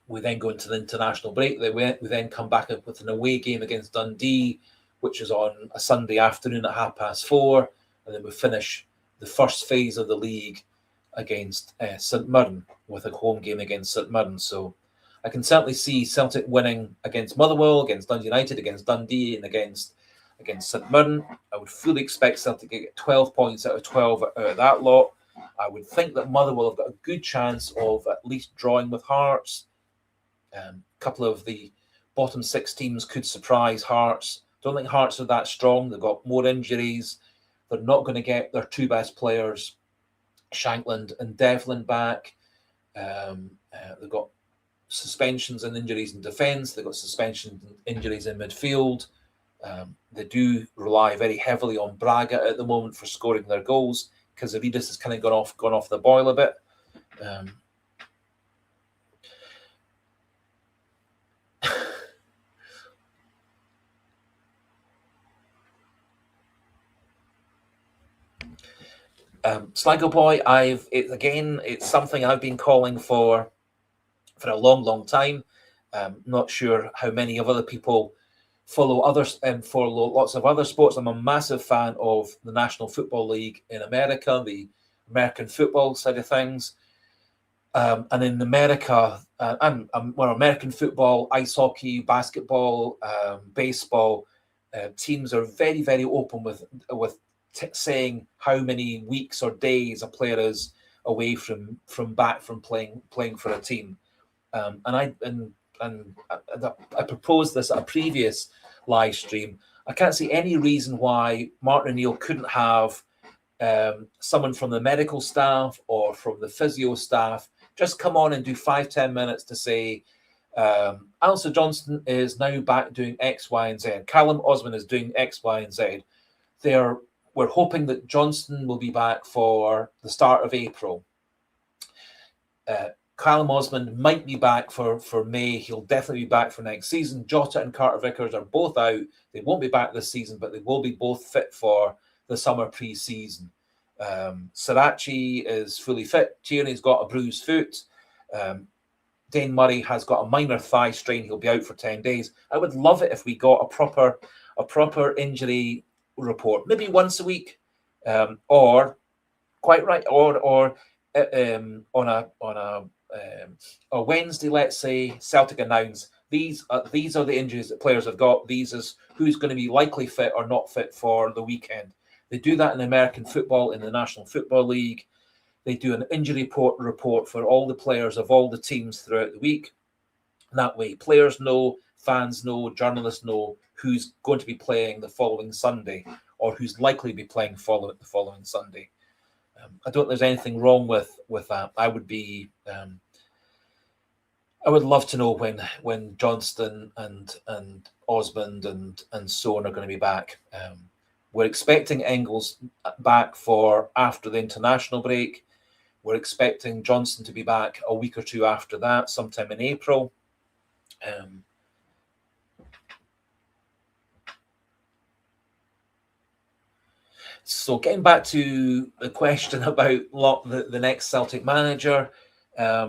We then go into the international break. We then come back up with an away game against Dundee, which is on a Sunday afternoon at 4:30, and then we finish the first phase of the league against St Mirren with a home game against St Mirren. So I can certainly see Celtic winning against Motherwell, against Dundee United, against Dundee, and against St Mirren. I would fully expect Celtic to get 12 points out of 12 out of that lot. I would think that Motherwell have got a good chance of at least drawing with Hearts. A couple of the bottom 6 teams could surprise Hearts. Don't think Hearts are that strong. They've got more injuries. They're not going to get their 2 best players, Shankland and Devlin, back. They've got suspensions and injuries in defence. They've got suspensions and injuries in midfield. They do rely very heavily on Braga at the moment for scoring their goals, because Avidas has kind of gone off the boil a bit. Sligo Boy, it's something I've been calling for a long time. Not sure how many of other people follow others and follow lots of other sports. I'm a massive fan of the National Football League in America, the American football side of things. And in America, American football, ice hockey, basketball, baseball, teams are very, very open with saying how many weeks or days a player is away from playing for a team. And I proposed this at a previous live stream. I can't see any reason why Martin O'Neill couldn't have someone from the medical staff or from the physio staff just come on and do 5-10 minutes to say, Alistair Johnston is now back doing X, Y, and Z. Callum Osman is doing X, Y, and Z. We're hoping that Johnston will be back for the start of April. Callum Osman might be back for May. He'll definitely be back for next season. Jota and Carter Vickers are both out. They won't be back this season, but they will be both fit for the summer pre-season. Sirachi is fully fit. Tierney's got a bruised foot. Dane Murray has got a minor thigh strain. He'll be out for 10 days. I would love it if we got a proper injury report, maybe once a week, or quite right, or on a Wednesday, let's say, Celtic announce these are the injuries that players have got. These is who's going to be likely fit or not fit for the weekend. They do that in American football, in the National Football League. They do an injury report for all the players of all the teams throughout the week. And that way, players know, fans know, journalists know who's going to be playing the following Sunday or who's likely to be playing the following Sunday. I don't think there's anything wrong with that. I would love to know when Johnston and Osmond and so on are going to be back. We're expecting Engels back for after the international break. We're expecting Johnston to be back a week or two after that, sometime in April. So getting back to the question about the next Celtic manager, a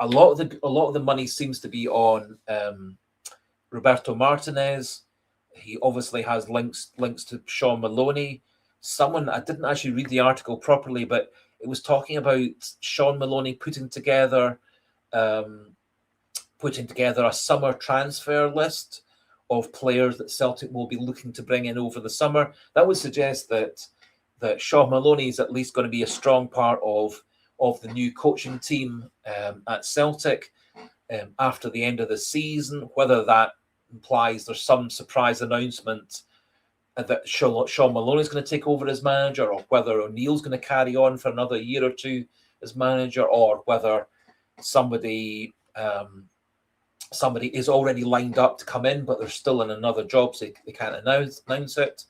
lot of the money seems to be on Roberto Martinez. He obviously has links to Sean Maloney. I didn't actually read the article properly, but it was talking about Sean Maloney putting together a summer transfer list of players that Celtic will be looking to bring in over the summer. That would suggest that Sean Maloney is at least going to be a strong part of the new coaching team at Celtic after the end of the season. Whether that implies there's some surprise announcement that Sean Maloney is going to take over as manager, or whether O'Neill's going to carry on for another year or two as manager, or whether somebody is already lined up to come in, but they're still in another job, so they can't announce it.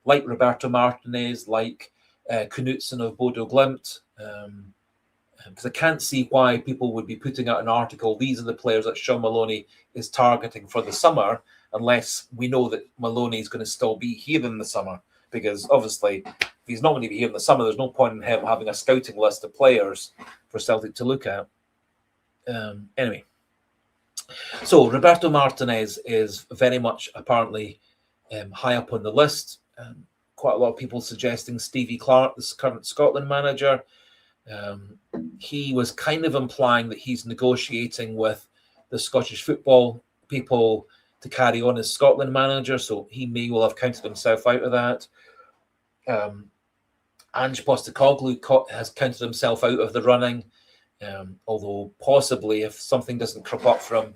Like Roberto Martinez, like Knutson of Bodo Glimt, because I can't see why people would be putting out an article, these are the players that Sean Maloney is targeting for the summer, unless we know that Maloney is going to still be here in the summer. Because obviously, if he's not going to be here in the summer, there's no point in him having a scouting list of players for Celtic to look at. Anyway. So Roberto Martinez is very much apparently high up on the list. Quite a lot of people suggesting Stevie Clarke, the current Scotland manager. He was kind of implying that he's negotiating with the Scottish football people to carry on as Scotland manager, so he may well have counted himself out of that. Ange Postecoglou has counted himself out of the running, although possibly if something doesn't crop up for him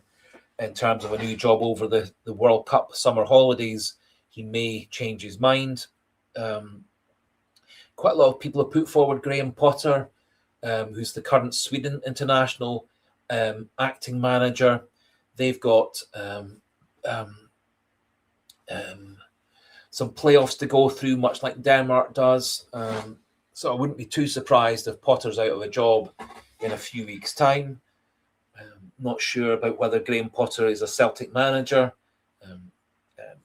in terms of a new job over the World Cup summer holidays, he may change his mind. Quite a lot of people have put forward Graham Potter, who's the current Sweden international acting manager. They've got some playoffs to go through, much like Denmark does. So I wouldn't be too surprised if Potter's out of a job in a few weeks' time. Not sure about whether Graham Potter is a Celtic manager.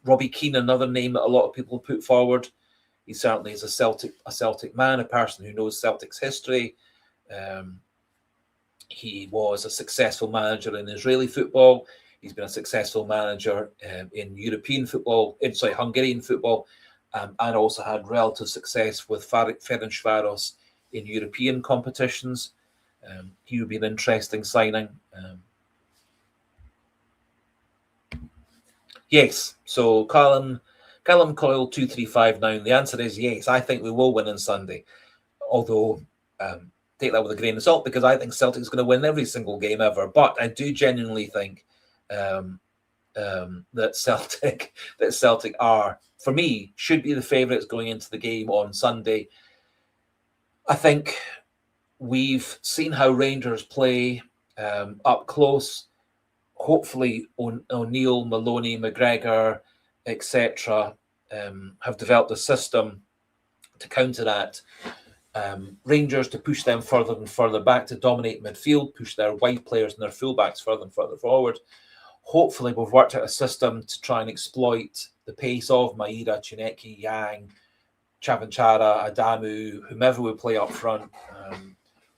Robbie Keane, another name that a lot of people put forward. He certainly is a Celtic man, a person who knows Celtic's history. He was a successful manager in Israeli football. He's been a successful manager in European football, Hungarian football, and also had relative success with Ferencváros in European competitions. He would be an interesting signing. Yes, so Callum Coyle 2359. The answer is yes. I think we will win on Sunday, although take that with a grain of salt because I think Celtic's going to win every single game ever. But I do genuinely think that Celtic are, for me, should be the favourites going into the game on Sunday. I think we've seen how Rangers play up close. Hopefully O'Neill, Maloney, McGregor, etc. Have developed a system to counter that. Rangers to push them further and further back, to dominate midfield, push their wide players and their fullbacks further and further forward. Hopefully we've worked out a system to try and exploit the pace of Maeda, Chineki, Yang, Chavanchara, Adamu, whomever we play up front.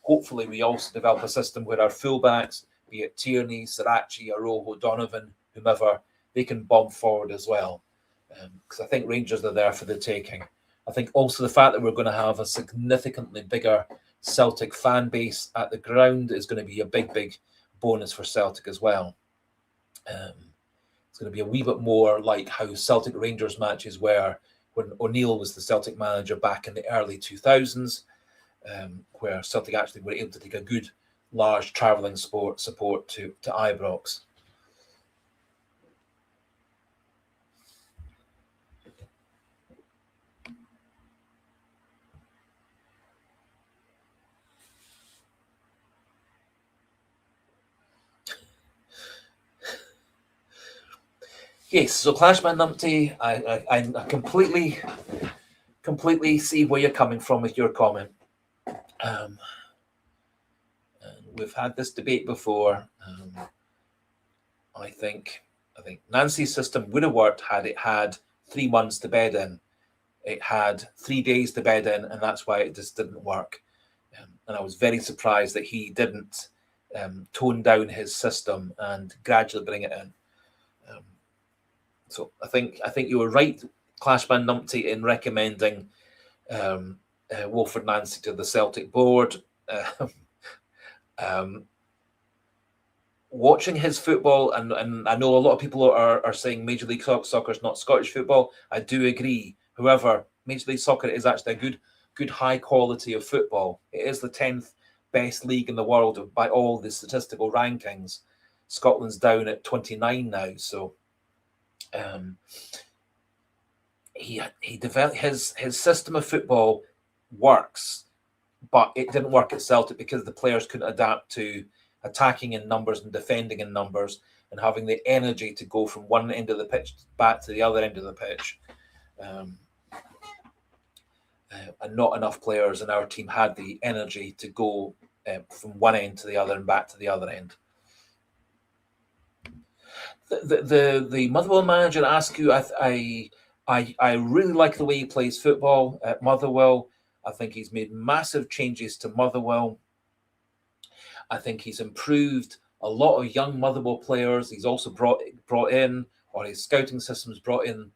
Hopefully we also develop a system where our fullbacks, be it Tierney, Sirachi, Arojo, Donovan, whomever, they can bomb forward as well. Because I think Rangers are there for the taking. I think also the fact that we're going to have a significantly bigger Celtic fan base at the ground is going to be a big bonus for Celtic as well. It's going to be a wee bit more like how Celtic Rangers matches were when O'Neill was the Celtic manager back in the early 2000s, where Celtic actually were able to take a good, large travelling support to Ibrox. Yes, so Clashman Numpty, I completely see where you're coming from with your comment. And we've had this debate before. I think Nancy's system would have worked had it had 3 months to bed in. It had 3 days to bed in, and that's why it just didn't work. And I was very surprised that he didn't tone down his system and gradually bring it in. So I think you were right, Clashman Numpty, in recommending Wilfred Nancy to the Celtic board. Watching his football, and I know a lot of people are saying Major League Soccer is not Scottish football. I do agree. However, Major League Soccer is actually a good high quality of football. It is the 10th best league in the world by all the statistical rankings. Scotland's down at 29 now, so he developed his system of football works, but it didn't work at Celtic because the players couldn't adapt to attacking in numbers and defending in numbers and having the energy to go from one end of the pitch back to the other end of the pitch. And not enough players in our team had the energy to go from one end to the other and back to the other end. The Motherwell manager asked you, I really like the way he plays football at Motherwell. I think he's made massive changes to Motherwell. I think he's improved a lot of young Motherwell players. He's also brought in, or his scouting system's brought in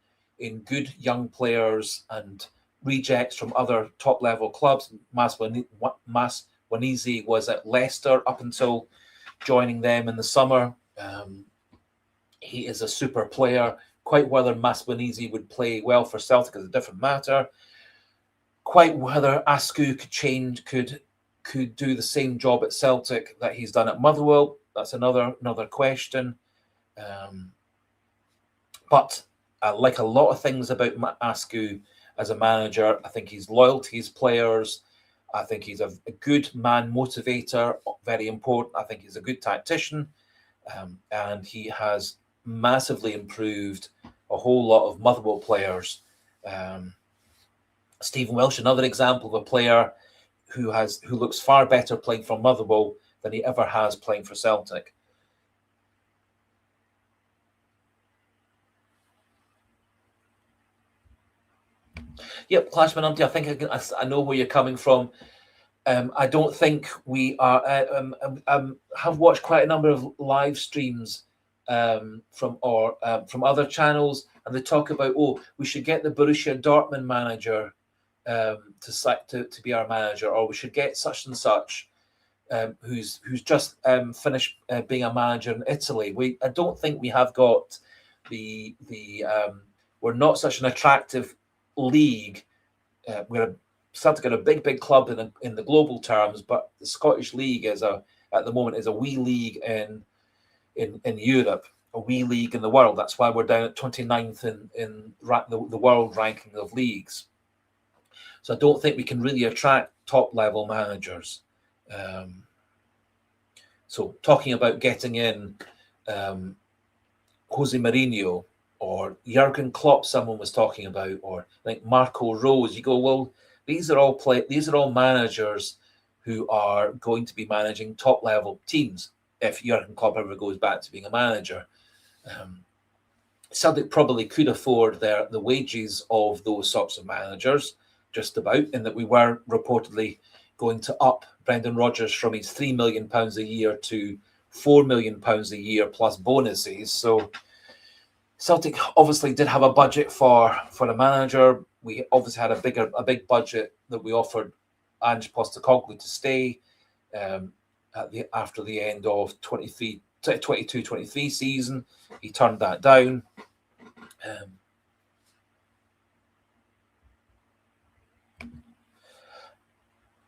good young players and rejects from other top level clubs. Maswanizi was at Leicester up until joining them in the summer. He is a super player. Quite whether Maswanizi would play well for Celtic is a different matter. Quite whether Askew could do the same job at Celtic that he's done at Motherwell, that's another question. But I like a lot of things about Askew as a manager. I think he's loyal to his players. I think he's a good man motivator, very important. I think he's a good tactician. And he has massively improved a whole lot of Motherwell players. Stephen Welsh, another example of a player who looks far better playing for Motherwell than he ever has playing for Celtic. Yep, Clashman Umpty, I think I know where you're coming from. I don't think we are. Have watched quite a number of live streams from other channels, and they talk about, we should get the Borussia Dortmund manager to be our manager, or we should get such and such who's just finished being a manager in Italy. I don't think we have got the we're not such an attractive league. We're Celtic are a big club in the global terms, but the Scottish League at the moment is a wee league in Europe, a wee league in the world. That's why we're down at 29th in the world ranking of leagues. So I don't think we can really attract top level managers. So talking about getting in Jose Mourinho or Jurgen Klopp, someone was talking about, or like Marco Rose, you go, well, these are all managers who are going to be managing top level teams if Jurgen Klopp ever goes back to being a manager. Celtic probably could afford the wages of those sorts of managers, just about, in that we were reportedly going to up Brendan Rodgers from his £3 million a year to £4 million a year plus bonuses. So Celtic obviously did have a budget for a manager. We obviously had a big budget that we offered Ange Postecoglou to stay after the end of 22-23 season. He turned that down.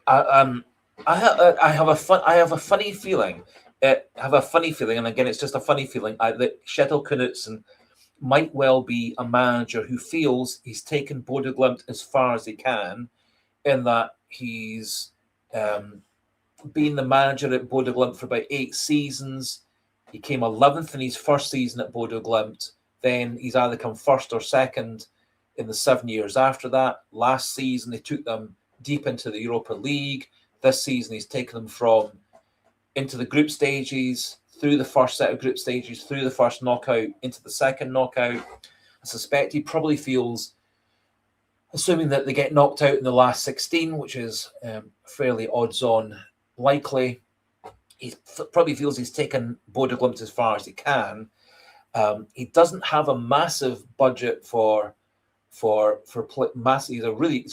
I have a funny feeling. And again, it's just a funny feeling that Kjetil Knutsen might well be a manager who feels he's taken Bodø Glimt as far as he can, in that he's been the manager at Bodø Glimt for about 8 seasons. He came 11th in his first season at Bodø Glimt. Then he's either come first or second in the 7 years after that. Last season, they took them deep into the Europa League. This season, he's taken them into the group stages, through the first set of group stages, through the first knockout, into the second knockout. I suspect he probably feels, assuming that they get knocked out in the last 16, which is fairly odds-on likely, he probably feels he's taken Bodø Glimt as far as he can. He doesn't have a massive budget he's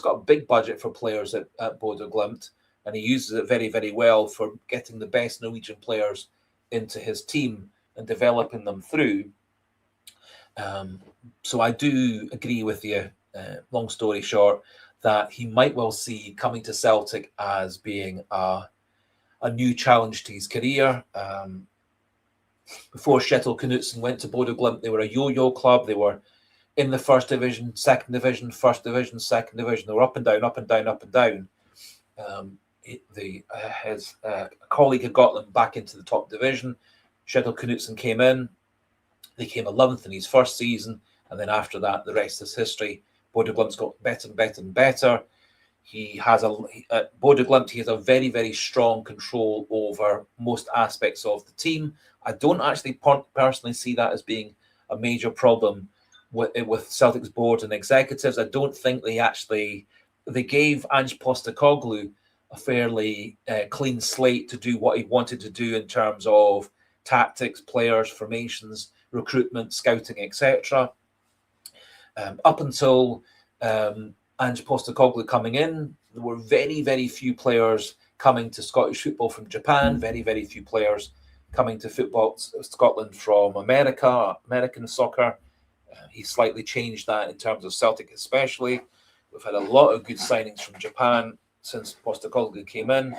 got a big budget for players at Bodø Glimt, and he uses it very, very well for getting the best Norwegian players into his team and developing them through. So I do agree with you, long story short, that he might well see coming to Celtic as being a new challenge to his career. Before Kjetil Knutsen went to Bodø Glimt, they were a yo-yo club. They were in the first division, second division, first division, second division. They were up and down, up and down, up and down. His colleague had got them back into the top division. Kjetil Knutsen came in. They came 11th in his first season, and then after that, the rest is history. Bodø Glimt's got better and better and better. At Bodø Glimt, he has a very, very strong control over most aspects of the team. I don't actually personally see that as being a major problem with Celtic's board and executives. I don't think they gave Ange Postecoglou a fairly clean slate to do what he wanted to do in terms of tactics, players, formations, recruitment, scouting, etc. Up until Ange Postecoglou coming in, there were very, very few players coming to Scottish football from Japan, very, very few players coming to football Scotland from American soccer. He slightly changed that in terms of Celtic especially. We've had a lot of good signings from Japan since Postecoglou came in.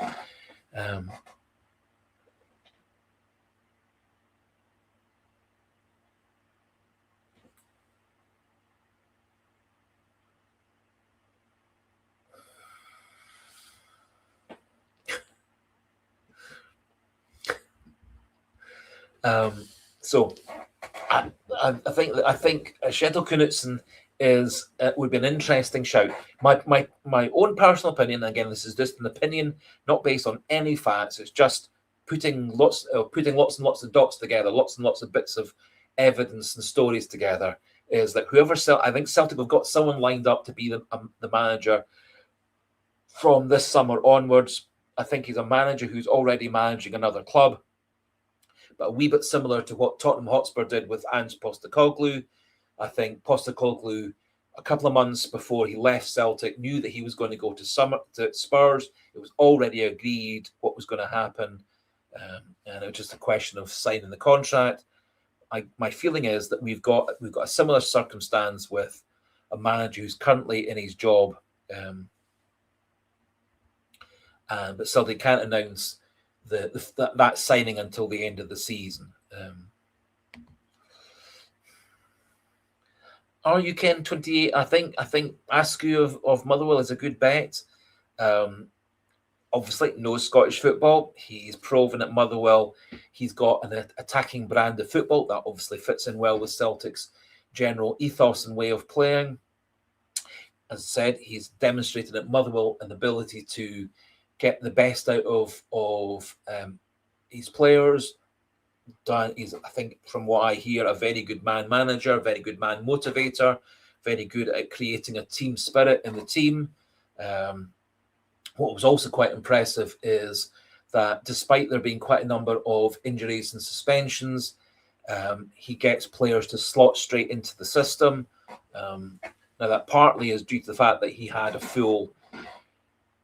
So I think Kjetil Knutsen is would be an interesting shout. My own personal opinion, again, this is just an opinion, not based on any facts. It's just putting lots and lots of dots together, lots and lots of bits of evidence and stories together. Is that I think Celtic have got someone lined up to be the manager from this summer onwards. I think he's a manager who's already managing another club, but a wee bit similar to what Tottenham Hotspur did with Ange Postecoglou. I think Postecoglou, a couple of months before he left Celtic, knew that he was going to go to Spurs. It was already agreed what was going to happen, and it was just a question of signing the contract. My feeling is that we've got a similar circumstance with a manager who's currently in his job, but Celtic can't announce that signing until the end of the season. Are you Ken 28? I think Askew of Motherwell is a good bet. Obviously knows Scottish football. He's proven at Motherwell he's got an attacking brand of football that obviously fits in well with Celtic's general ethos and way of playing. As I said, he's demonstrated at Motherwell an ability to get the best out of his players. He's, I think, from what I hear, a very good man manager, very good man motivator, very good at creating a team spirit in the team. What was also quite impressive is that despite there being quite a number of injuries and suspensions, he gets players to slot straight into the system. Now, that partly is due to the fact that he had a full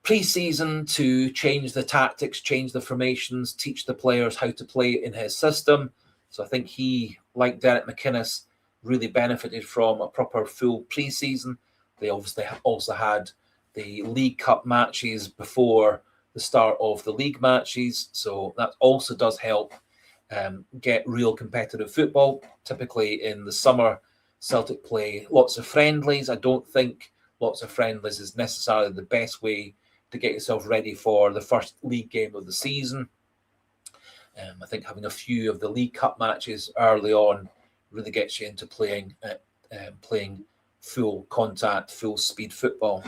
pre-season to change the tactics, change the formations, teach the players how to play in his system. So I think he, like Derek McInnes, really benefited from a proper full pre-season. They obviously also had the League Cup matches before the start of the league matches. So that also does help get real competitive football. Typically in the summer, Celtic play lots of friendlies. I don't think lots of friendlies is necessarily the best way to get yourself ready for the first league game of the season. I think having a few of the League Cup matches early on really gets you into playing full contact, full speed football.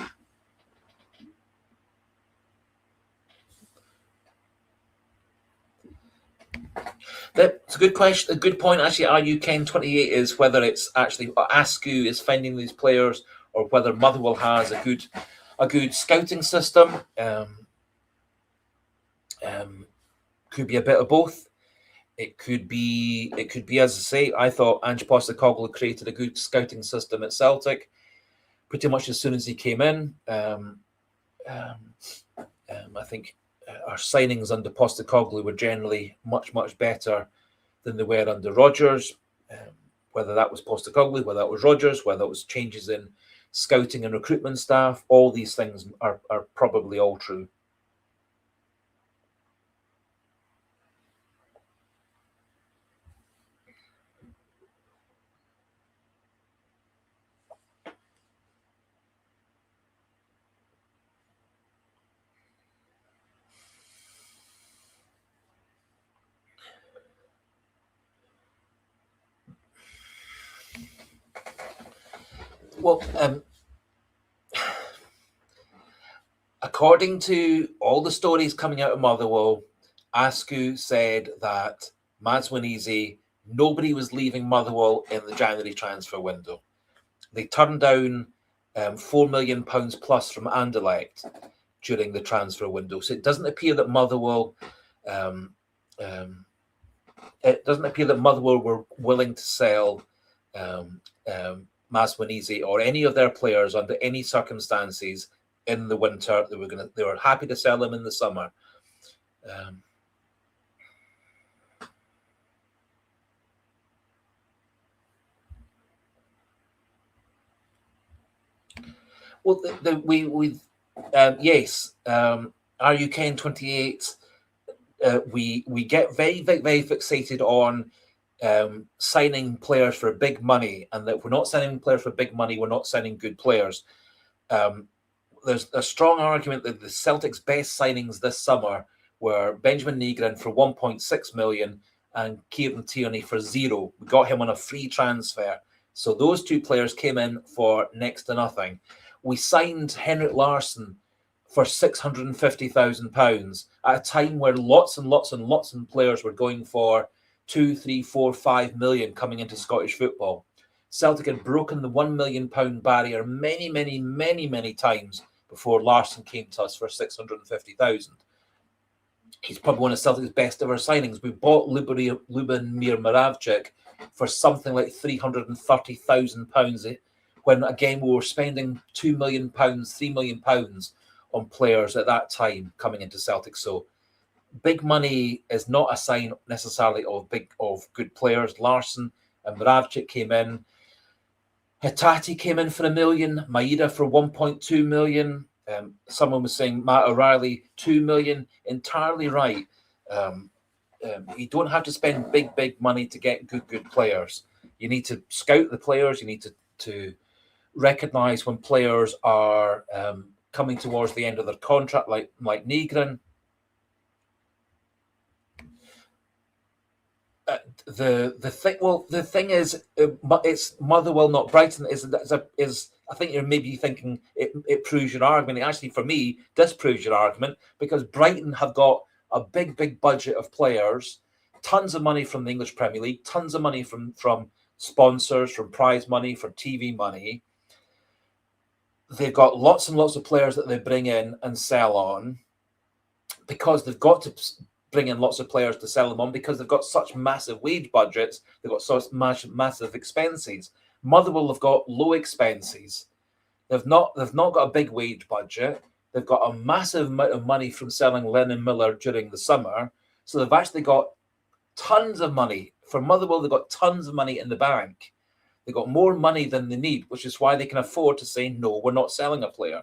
That's a good question. A good point, actually. Are you Ken 28 is whether it's actually Askew is finding these players or whether Motherwell has a good scouting system. Could be a bit of both. It could be, as I say, I thought Ange Postecoglou created a good scouting system at Celtic pretty much as soon as he came in. I think our signings under Postecoglou were generally much, much better than they were under Rodgers. Whether that was Postecoglou, whether that was Rodgers, whether it was changes in scouting and recruitment staff, all these things are probably all true. Well, according to all the stories coming out of Motherwell, Askew said that Mazwinizi, nobody was leaving Motherwell in the January transfer window. They turned down £4 million plus from Anderlecht during the transfer window. So it doesn't appear that Motherwell it doesn't appear that Motherwell were willing to sell Maswinizi or any of their players under any circumstances in the winter. They were happy to sell them in the summer. Well, yes, RUK28. We get very, very, very fixated on signing players for big money, and that if we're not signing players for big money, we're not signing good players. There's a strong argument that the Celtic's best signings this summer were Benjamin Nygren for 1.6 million and Kieran Tierney for 0. We got him on a free transfer. So those two players came in for next to nothing. We signed Henrik Larsson for £650,000 at a time where lots and lots and lots of players were going for 2, 3, 4, 5 million coming into Scottish football. Celtic had broken the £1 million barrier many, many, many, many times before Larsson came to us for 650,000. He's probably one of Celtic's best ever signings. We bought Lubomir Moravcik for something like £330,000 when, again, we were spending £2 million, £3 million on players at that time coming into Celtic. So big money is not a sign necessarily of good players. Larsson and Moravcik came in. Hitati came in for $1 million. Maeda for 1.2 million. Someone was saying Matt O'Reilly, 2 million. Entirely right. You don't have to spend big money to get good players. You need to scout the players. You need to recognise when players are coming towards the end of their contract, like Nygren. The thing is, it's Motherwell, not Brighton. Is I think you're maybe thinking it proves your argument. It actually, for me, disproves your argument, because Brighton have got a big budget of players, tons of money from the English Premier League, tons of money from sponsors, from prize money, from TV money. They've got lots and lots of players that they bring in and sell on, because they've got to bring in lots of players to sell them on, because they've got such massive wage budgets. They've got such massive expenses. Motherwell have got low expenses. They've not got a big wage budget. They've got a massive amount of money from selling Lennon Miller during the summer. So they've actually got tons of money. For Motherwell, they've got tons of money in the bank. They've got more money than they need, which is why they can afford to say, no, we're not selling a player.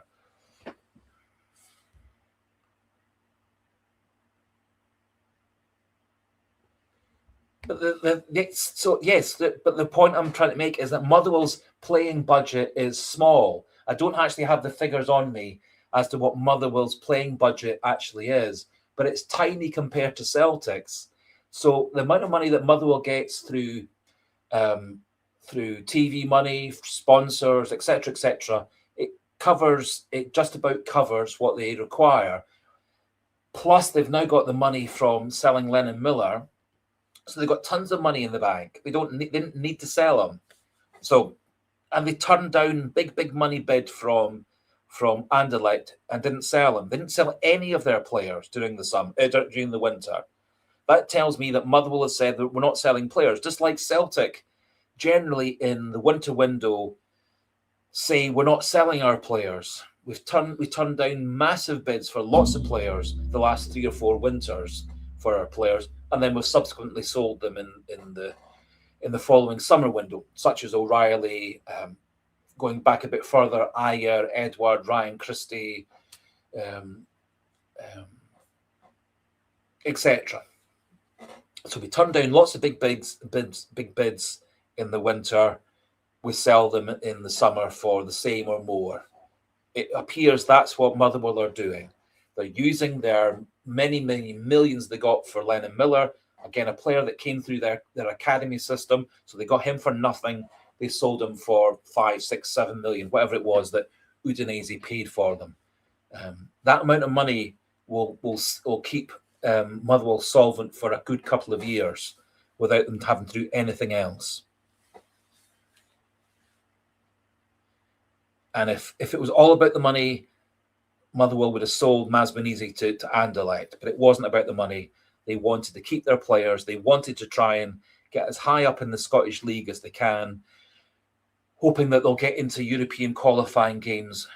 But the point I'm trying to make is that Motherwell's playing budget is small. I don't actually have the figures on me as to what Motherwell's playing budget actually is, but it's tiny compared to Celtic's. So the amount of money that Motherwell gets through TV money, sponsors, etc., it just about covers what they require. Plus, they've now got the money from selling Lennon Miller. So they've got tons of money in the bank. They didn't need to sell them. So, and they turned down big money bid from Anderlecht and didn't sell them. They didn't sell any of their players during the winter. That tells me that Motherwell has said that we're not selling players, just like Celtic generally in the winter window say we're not selling our players. We turned down massive bids for lots of players the last 3 or 4 winters for our players, and then we've subsequently sold them in the following summer window, such as O'Reilly, going back a bit further, Ayer, Edward, Ryan Christie, etc. So we turn down lots of big bids in the winter. We sell them in the summer for the same or more. It appears that's what Motherwell are doing. They're using their many millions they got for Lennon Miller, again, a player that came through their academy system. So they got him for nothing. They sold him for 5, 6, 7 million, whatever it was that Udinese paid for them. That amount of money will keep Motherwell solvent for a good couple of years without them having to do anything else. And if it was all about the money, Motherwell would have sold Maswinizi to Anderlecht, but it wasn't about the money. They wanted to keep their players. They wanted to try and get as high up in the Scottish League as they can, hoping that they'll get into European qualifying games.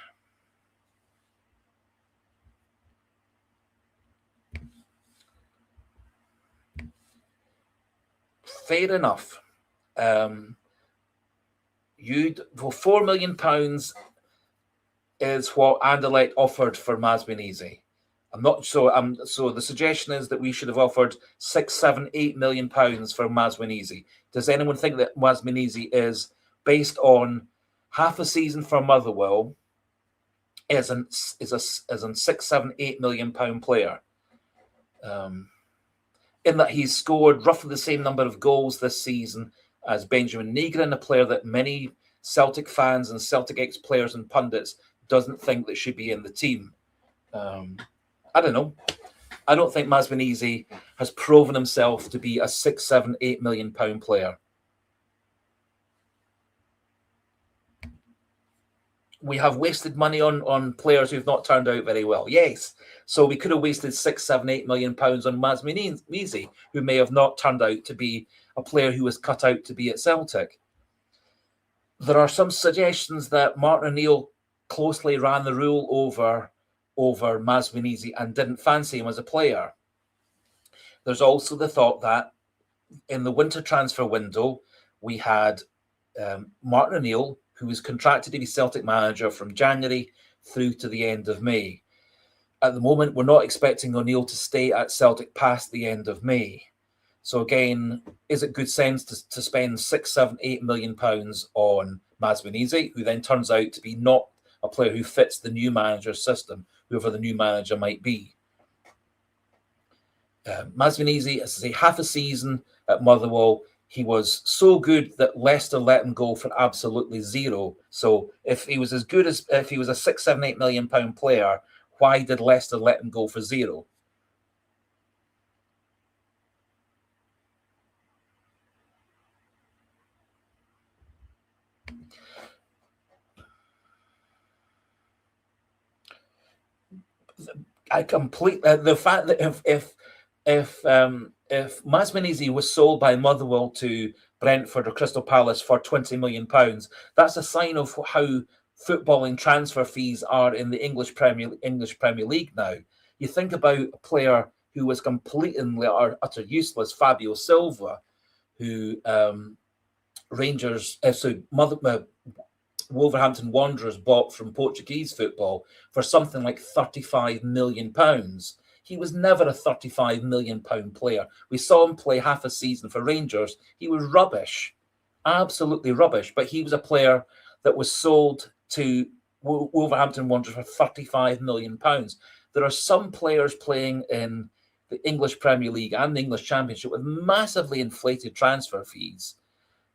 Fair enough. £4 million is what Anderlecht offered for Masminisi. I'm not so. So the suggestion is that we should have offered £6, £7, £8 million for Masminisi. Does anyone think that Masminisi is, based on half a season for Motherwell, is a £6, £7, £8 million player? In that he's scored roughly the same number of goals this season as Benjamin Nygren, a player that many Celtic fans and Celtic ex-players and pundits doesn't think that should be in the team. I don't know. I don't think Masminisi has proven himself to be a £6, £7, £8 million player. We have wasted money on players who've not turned out very well. Yes. So we could have wasted £6, £7, £8 million on Masminisi, who may have not turned out to be a player who was cut out to be at Celtic. There are some suggestions that Martin O'Neill closely ran the rule over Masminisi and didn't fancy him as a player. There's also the thought that in the winter transfer window, we had Martin O'Neill, who was contracted to be Celtic manager from January through to the end of May. At the moment, we're not expecting O'Neill to stay at Celtic past the end of May. So again, is it good sense to spend £6, £7, £8 million on Masminisi, who then turns out to be not a player who fits the new manager's system, whoever the new manager might be? Masminisi, as I say, half a season at Motherwell, he was so good that Leicester let him go for absolutely zero. So if he was as good as, if he was a £6, £7, £8 million player, why did Leicester let him go for zero? I completely the fact that if Masminisi was sold by Motherwell to Brentford or Crystal Palace for £20 million, that's a sign of how footballing transfer fees are in the English Premier League now. You think about a player who was completely utter useless, Fabio Silva, who Wolverhampton Wanderers bought from Portuguese football for something like £35 million. He was never a £35 million player. We saw him play half a season for Rangers. He was rubbish, absolutely rubbish. But he was a player that was sold to Wolverhampton Wanderers for £35 million. There are some players playing in the English Premier League and the English Championship with massively inflated transfer fees.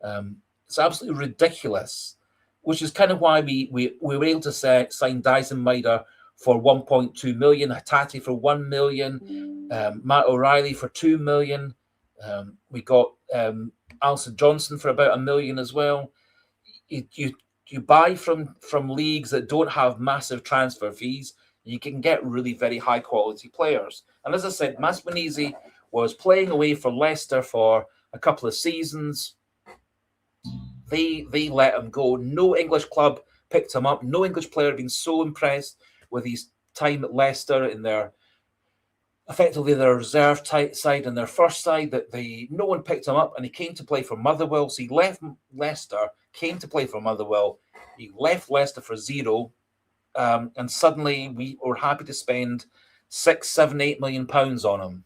It's absolutely ridiculous, which is kind of why we were able to sign Dyson Maida for 1.2 million, Hatate for 1 million, Matt O'Reilly for 2 million. We got Alison Johnson for about 1 million as well. You buy from leagues that don't have massive transfer fees, you can get really very high quality players. And as I said, Masminisi was playing away for Leicester for a couple of seasons. They let him go. No English club picked him up. No English player had been so impressed with his time at Leicester in their reserve side and their first side that no one picked him up, and he came to play for Motherwell. So he left Leicester, came to play for Motherwell. He left Leicester for zero, and suddenly we were happy to spend £6, £7, £8 million on him.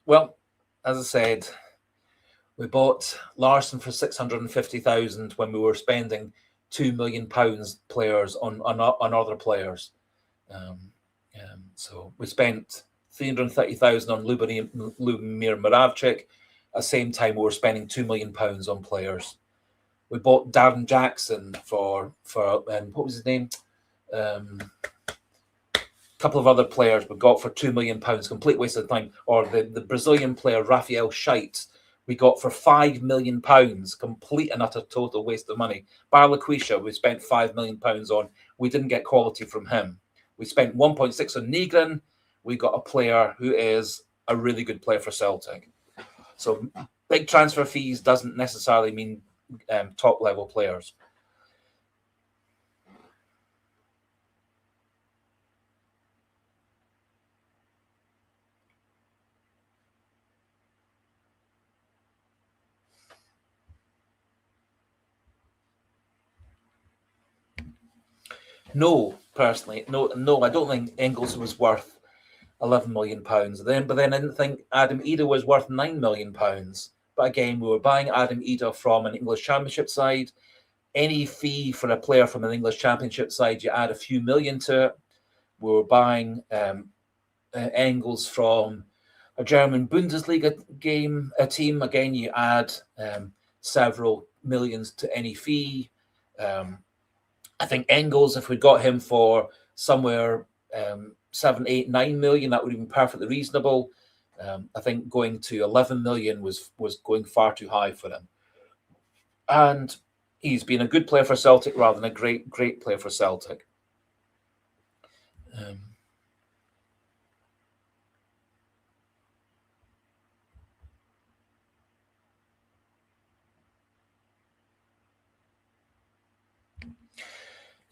Well, as I said, we bought Larsson for 650,000 when we were spending £2 million players on other players. So we spent 330,000 on Lubomir Moravcik. At the same time, we were spending £2 million on players. We bought Darren Jackson for what was his name? Couple of other players we got for £2 million, complete waste of time. Or the Brazilian player Rafael Scheidt we got for £5 million, complete and utter total waste of money. Barlaquisha, we spent £5 million on. We didn't get quality from him. We spent 1.6 on Negrin. We got a player who is a really good player for Celtic. So big transfer fees doesn't necessarily mean top level players. No, personally, no. I don't think Engels was worth £11 million. But then I didn't think Adam Ida was worth £9 million. But again, we were buying Adam Ida from an English Championship side. Any fee for a player from an English Championship side, you add a few million to it. We were buying Engels from a German Bundesliga team. Again, you add several millions to any fee. I think Engels, if we got him for somewhere 7, 8, 9 million, that would have been perfectly reasonable. I think going to 11 million was going far too high for him. And he's been a good player for Celtic rather than a great player for Celtic.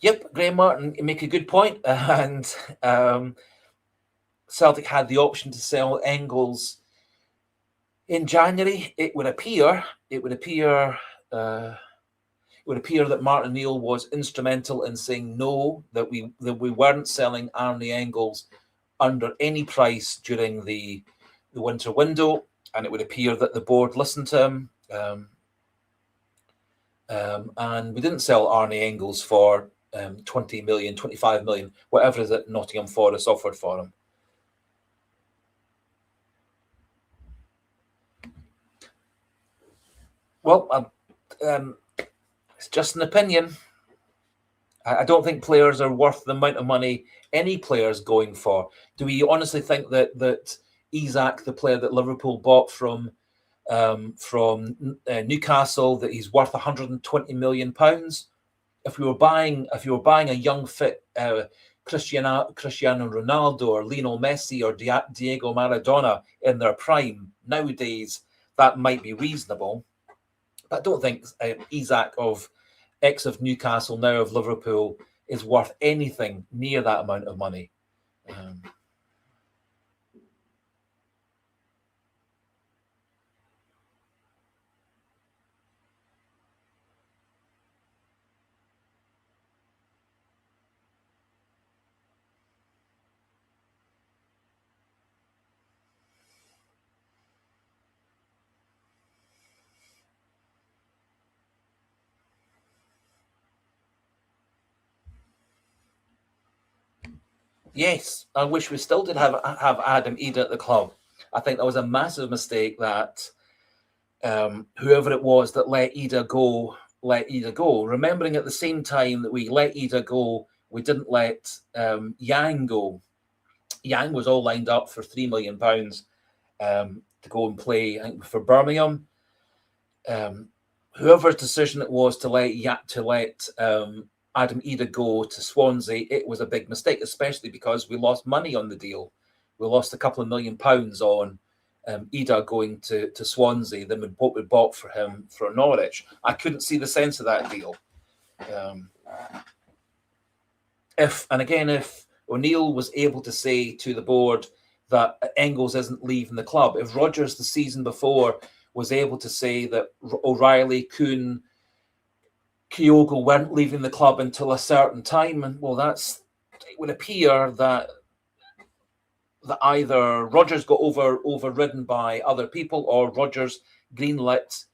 Yep, Graham Martin, you make a good point. And Celtic had the option to sell Engels in January. It would appear that Martin O'Neill was instrumental in saying no, that we weren't selling Arne Engels under any price during the winter window, and it would appear that the board listened to him. And we didn't sell Arne Engels for 20 million, 25 million, whatever that Nottingham Forest offered for him. Well, it's just an opinion. I don't think players are worth the amount of money any player's going for. Do we honestly think that Isak, the player that Liverpool bought from Newcastle, that he's worth £120 million? If you were buying a young fit Cristiano Ronaldo or Lionel Messi or Diego Maradona in their prime nowadays, that might be reasonable. But I don't think Isak of Newcastle, now of Liverpool, is worth anything near that amount of money. Yes, I wish we still did have Adam Ida at the club. I think that was a massive mistake that whoever it was that let Ida go. Remembering at the same time that we let Ida go, we didn't let Yang go. Yang was all lined up for £3 million to go and play, I think, for Birmingham. Whoever's decision it was to let Adam Ida go to Swansea, it was a big mistake, especially because we lost money on the deal. We lost a couple of £1 million on Ida going to Swansea than what we bought for him for Norwich. I couldn't see the sense of that deal. If O'Neill was able to say to the board that Engels isn't leaving the club, if Rodgers the season before was able to say that O'Reilly, Kuhn, Kyogo weren't leaving the club until a certain time, and it would appear that either Rodgers got overridden by other people, or Rodgers greenlit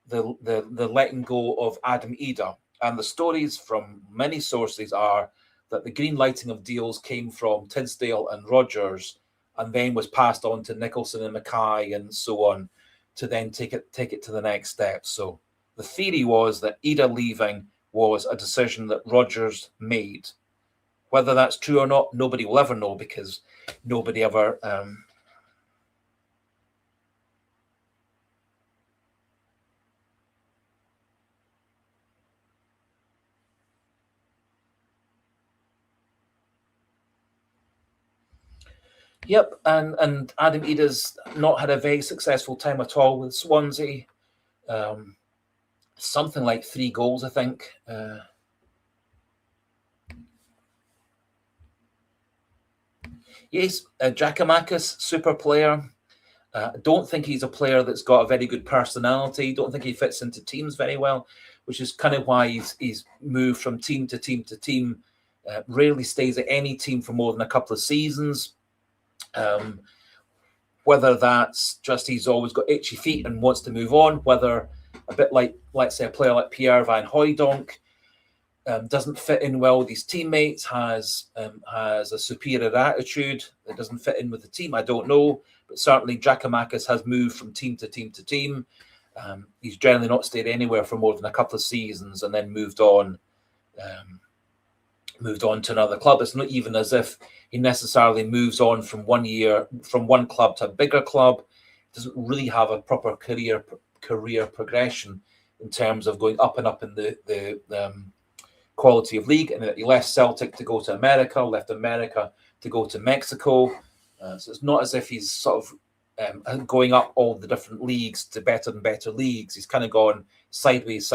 the letting go of Adam Ida. And the stories from many sources are that the green lighting of deals came from Tinsdale and Rodgers, and then was passed on to Nicholson and Mackay and so on, to then take it to the next step. So the theory was that Ida leaving was a decision that Rodgers made. Whether that's true or not, nobody will ever know, because nobody ever Yep, and Adam Ida's not had a very successful time at all with Swansea. Something like 3 goals, I think. Yes, Giakoumakis, super player. Don't think he's a player that's got a very good personality. Don't think he fits into teams very well, which is kind of why he's moved from team to team to team. Rarely stays at any team for more than a couple of seasons. Whether that's just he's always got itchy feet and wants to move on, whether a bit like, let's say, a player like Pierre Van Hooijdonk doesn't fit in well with his teammates, has a superior attitude that doesn't fit in with the team. I don't know, but certainly Giakoumakis has moved from team to team to team. He's generally not stayed anywhere for more than a couple of seasons and then moved on to another club. It's not even as if he necessarily moves on from one club to a bigger club. He doesn't really have a proper career progression in terms of going up and up in the quality of league. And he left Celtic to go to America, left America to go to Mexico. So it's not as if he's sort of going up all the different leagues to better and better leagues. He's kind of gone sideways.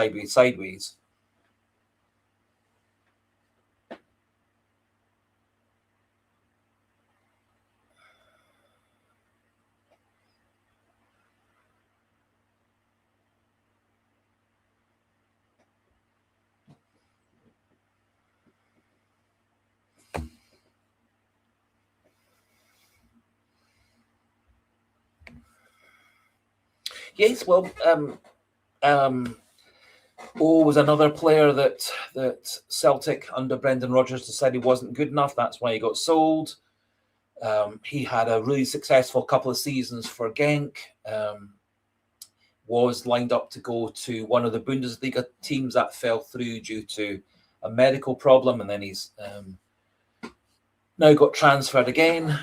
Yes, well, was another player that Celtic under Brendan Rodgers decided wasn't good enough. That's why he got sold. He had a really successful couple of seasons for Genk. Was lined up to go to one of the Bundesliga teams that fell through due to a medical problem, and then he's now got transferred again.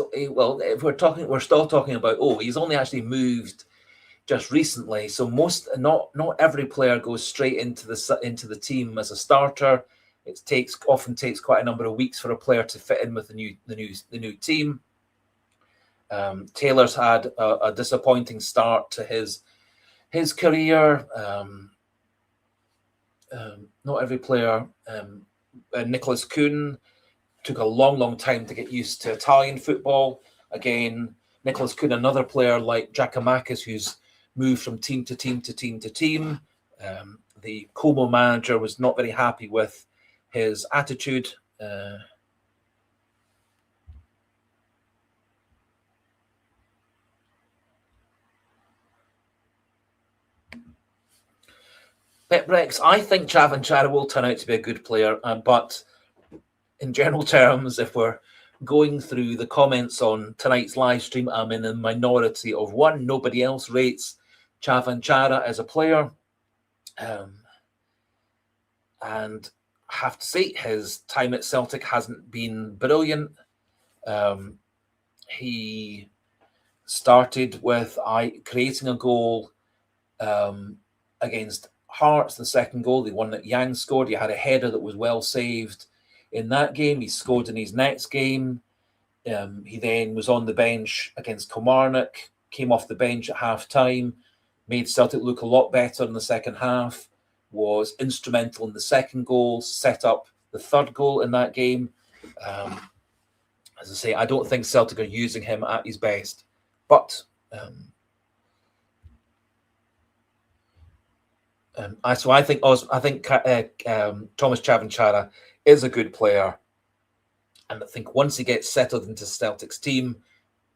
Well, if we're still talking about, he's only actually moved just recently. So not every player goes straight into the team as a starter. It often takes quite a number of weeks for a player to fit in with the new team. Taylor's had a disappointing start to his career. Not every player. Nicholas Kuhn took a long time to get used to Italian football. Again, Nicholas Kuhn, another player like Giakoumakis, who's moved from team to team to team to team. The Como manager was not very happy with his attitude. Rex, I think Chavan Chara will turn out to be a good player, but in general terms, if we're going through the comments on tonight's live stream, I'm in a minority of one. Nobody else rates Chavan Chara as a player. And I have to say, his time at Celtic hasn't been brilliant. He started with creating a goal against Hearts, the second goal, the one that Yang scored. He had a header that was well saved in that game. He scored in his next game. He then was on the bench against Kilmarnock, came off the bench at half-time, made Celtic look a lot better in the second half, was instrumental in the second goal, set up the third goal in that game. As I say, I don't think Celtic are using him at his best, but I think Thomas Chavan Chara is a good player, and I think once he gets settled into Celtic's team,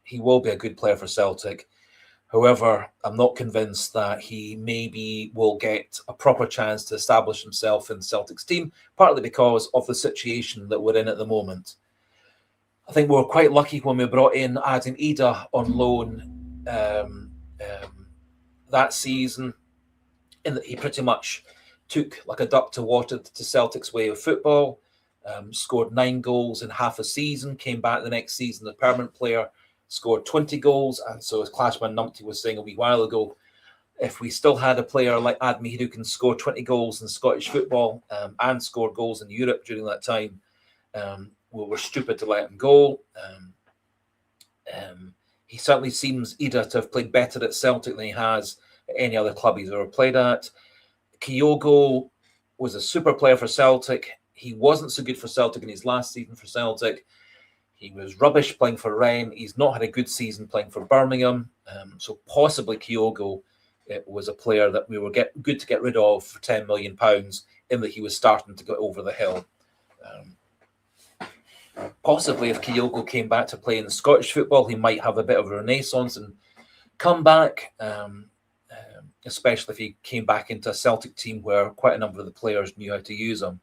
he will be a good player for Celtic. However, I'm not convinced that he maybe will get a proper chance to establish himself in Celtic's team, partly because of the situation that we're in at the moment. I think we were quite lucky when we brought in Adam Ida on loan that season, in that he pretty much took like a duck to water to Celtic's way of football, scored 9 goals in half a season, came back the next season, a permanent player, scored 20 goals. And so, as Clashman Numpty was saying a wee while ago, if we still had a player like Admi who can score 20 goals in Scottish football and score goals in Europe during that time, we were stupid to let him go. He certainly seems either to have played better at Celtic than he has at any other club he's ever played at. Kyogo was a super player for Celtic. He wasn't so good for Celtic in his last season for Celtic. He was rubbish playing for Rennes. He's not had a good season playing for Birmingham. So possibly Kyogo was a player that we were good to get rid of for £10 million in that he was starting to go over the hill. Possibly if Kyogo came back to play in Scottish football, he might have a bit of a renaissance and come back, especially if he came back into a Celtic team where quite a number of the players knew how to use him.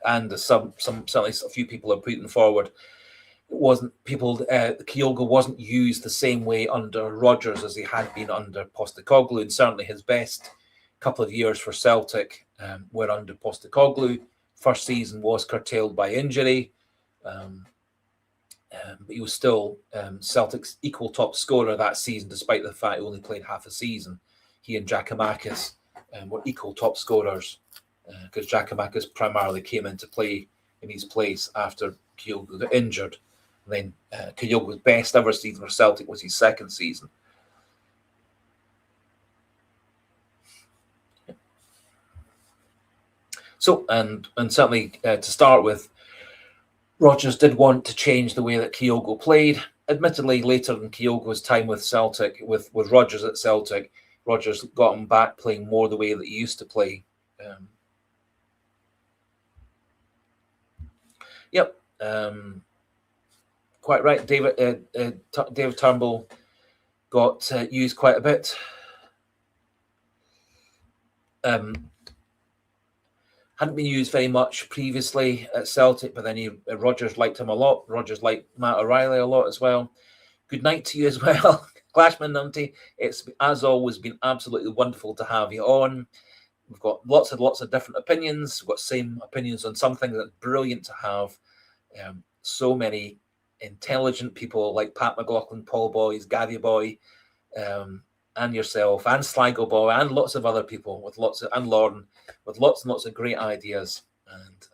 And certainly a few people are putting forward, Kyogo wasn't used the same way under Rodgers as he had been under Postecoglou, and certainly his best couple of years for Celtic were under Postecoglou. First season was curtailed by injury, but he was still Celtic's equal top scorer that season, despite the fact he only played half a season. He and Giakoumakis were equal top scorers because Giakoumakis primarily came into play in his place after Kyogo got injured. And then Kyogo's best ever season for Celtic was his second season. So, and certainly to start with, Rodgers did want to change the way that Kyogo played. Admittedly, later in Kyogo's time with Celtic, with Rodgers at Celtic, Rodgers got him back playing more the way that he used to play. Quite right. David Turnbull got used quite a bit. Hadn't been used very much previously at Celtic, but then Rodgers liked him a lot. Rodgers liked Matt O'Reilly a lot as well. Good night to you as well, Clashman Numpty. It's, as always, been absolutely wonderful to have you on. We've got lots and lots of different opinions. We've got same opinions on some things. That's brilliant to have so many intelligent people like Pat McLaughlin, Paul Boys, Gavy Boy, and yourself, and Sligo Boy, and lots of other people and Lauren, with lots and lots of great ideas. And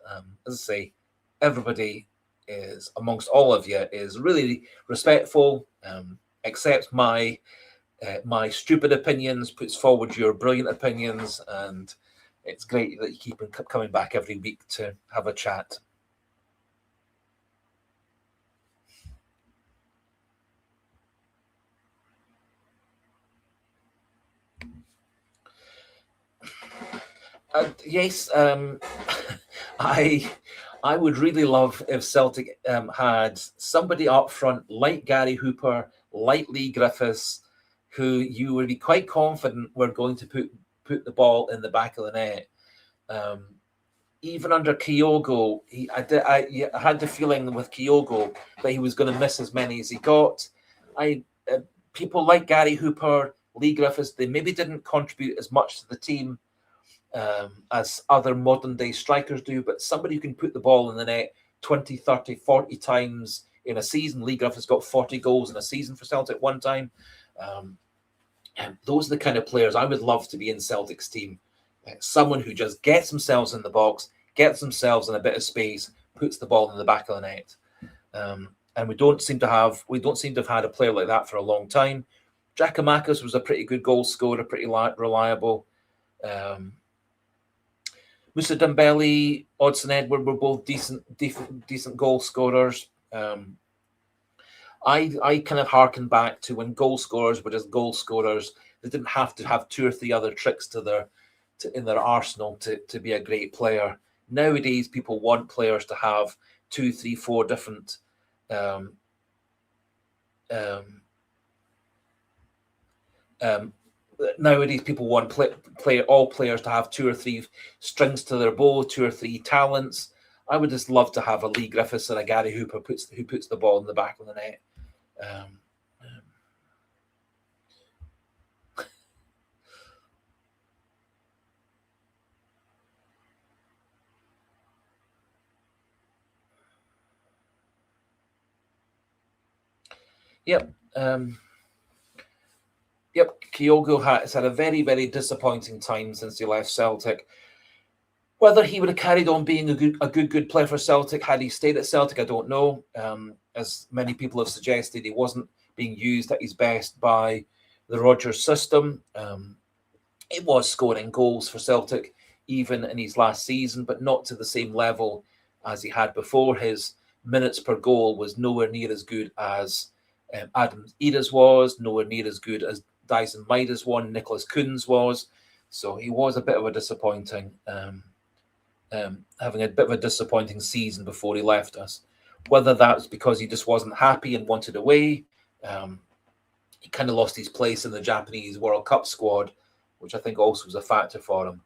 as I say, everybody is, amongst all of you, is really respectful, accepts my stupid opinions, puts forward your brilliant opinions, and it's great that you keep coming back every week to have a chat. Yes, I would really love if Celtic had somebody up front like Gary Hooper, like Lee Griffiths, who you would be quite confident were going to put the ball in the back of the net. Even under Kyogo, I had the feeling with Kyogo that he was going to miss as many as he got. People like Gary Hooper, Lee Griffiths, they maybe didn't contribute as much to the team as other modern day strikers do, but somebody who can put the ball in the net 20, 30, 40 times in a season. Lee Griffiths got 40 goals in a season for Celtic one time. And those are the kind of players I would love to be in Celtic's team. Someone who just gets themselves in the box, gets themselves in a bit of space, puts the ball in the back of the net. And we don't seem to have had a player like that for a long time. Giakoumakis was a pretty good goal scorer, pretty reliable. Moussa Dembele, Odsonne Edouard were both decent goal scorers. I kind of harken back to when goal scorers were just goal scorers. They didn't have to have 2 or 3 other tricks in their arsenal to be a great player. Nowadays, people want players to have 2, 3, 4 different nowadays people want all players to have 2 or 3 strings to their bow, 2 or 3 talents. I would just love to have a Lee Griffiths and a Gary Hooper who puts the ball in the back of the net. Yep. Yep. Kyogo has had a very, very disappointing time since he left Celtic. Whether he would have carried on being a good player for Celtic had he stayed at Celtic, I don't know. As many people have suggested, he wasn't being used at his best by the Rodgers system. It was scoring goals for Celtic even in his last season, but not to the same level as he had before. His minutes per goal was nowhere near as good as Adam Ida's was, nowhere near as good as Dyson Maida's one, Nicholas Kuhn's was. So he was a bit of a disappointing, having a bit of a disappointing season before he left us. Whether that's because he just wasn't happy and wanted away, he kind of lost his place in the Japanese World Cup squad, which I think also was a factor for him.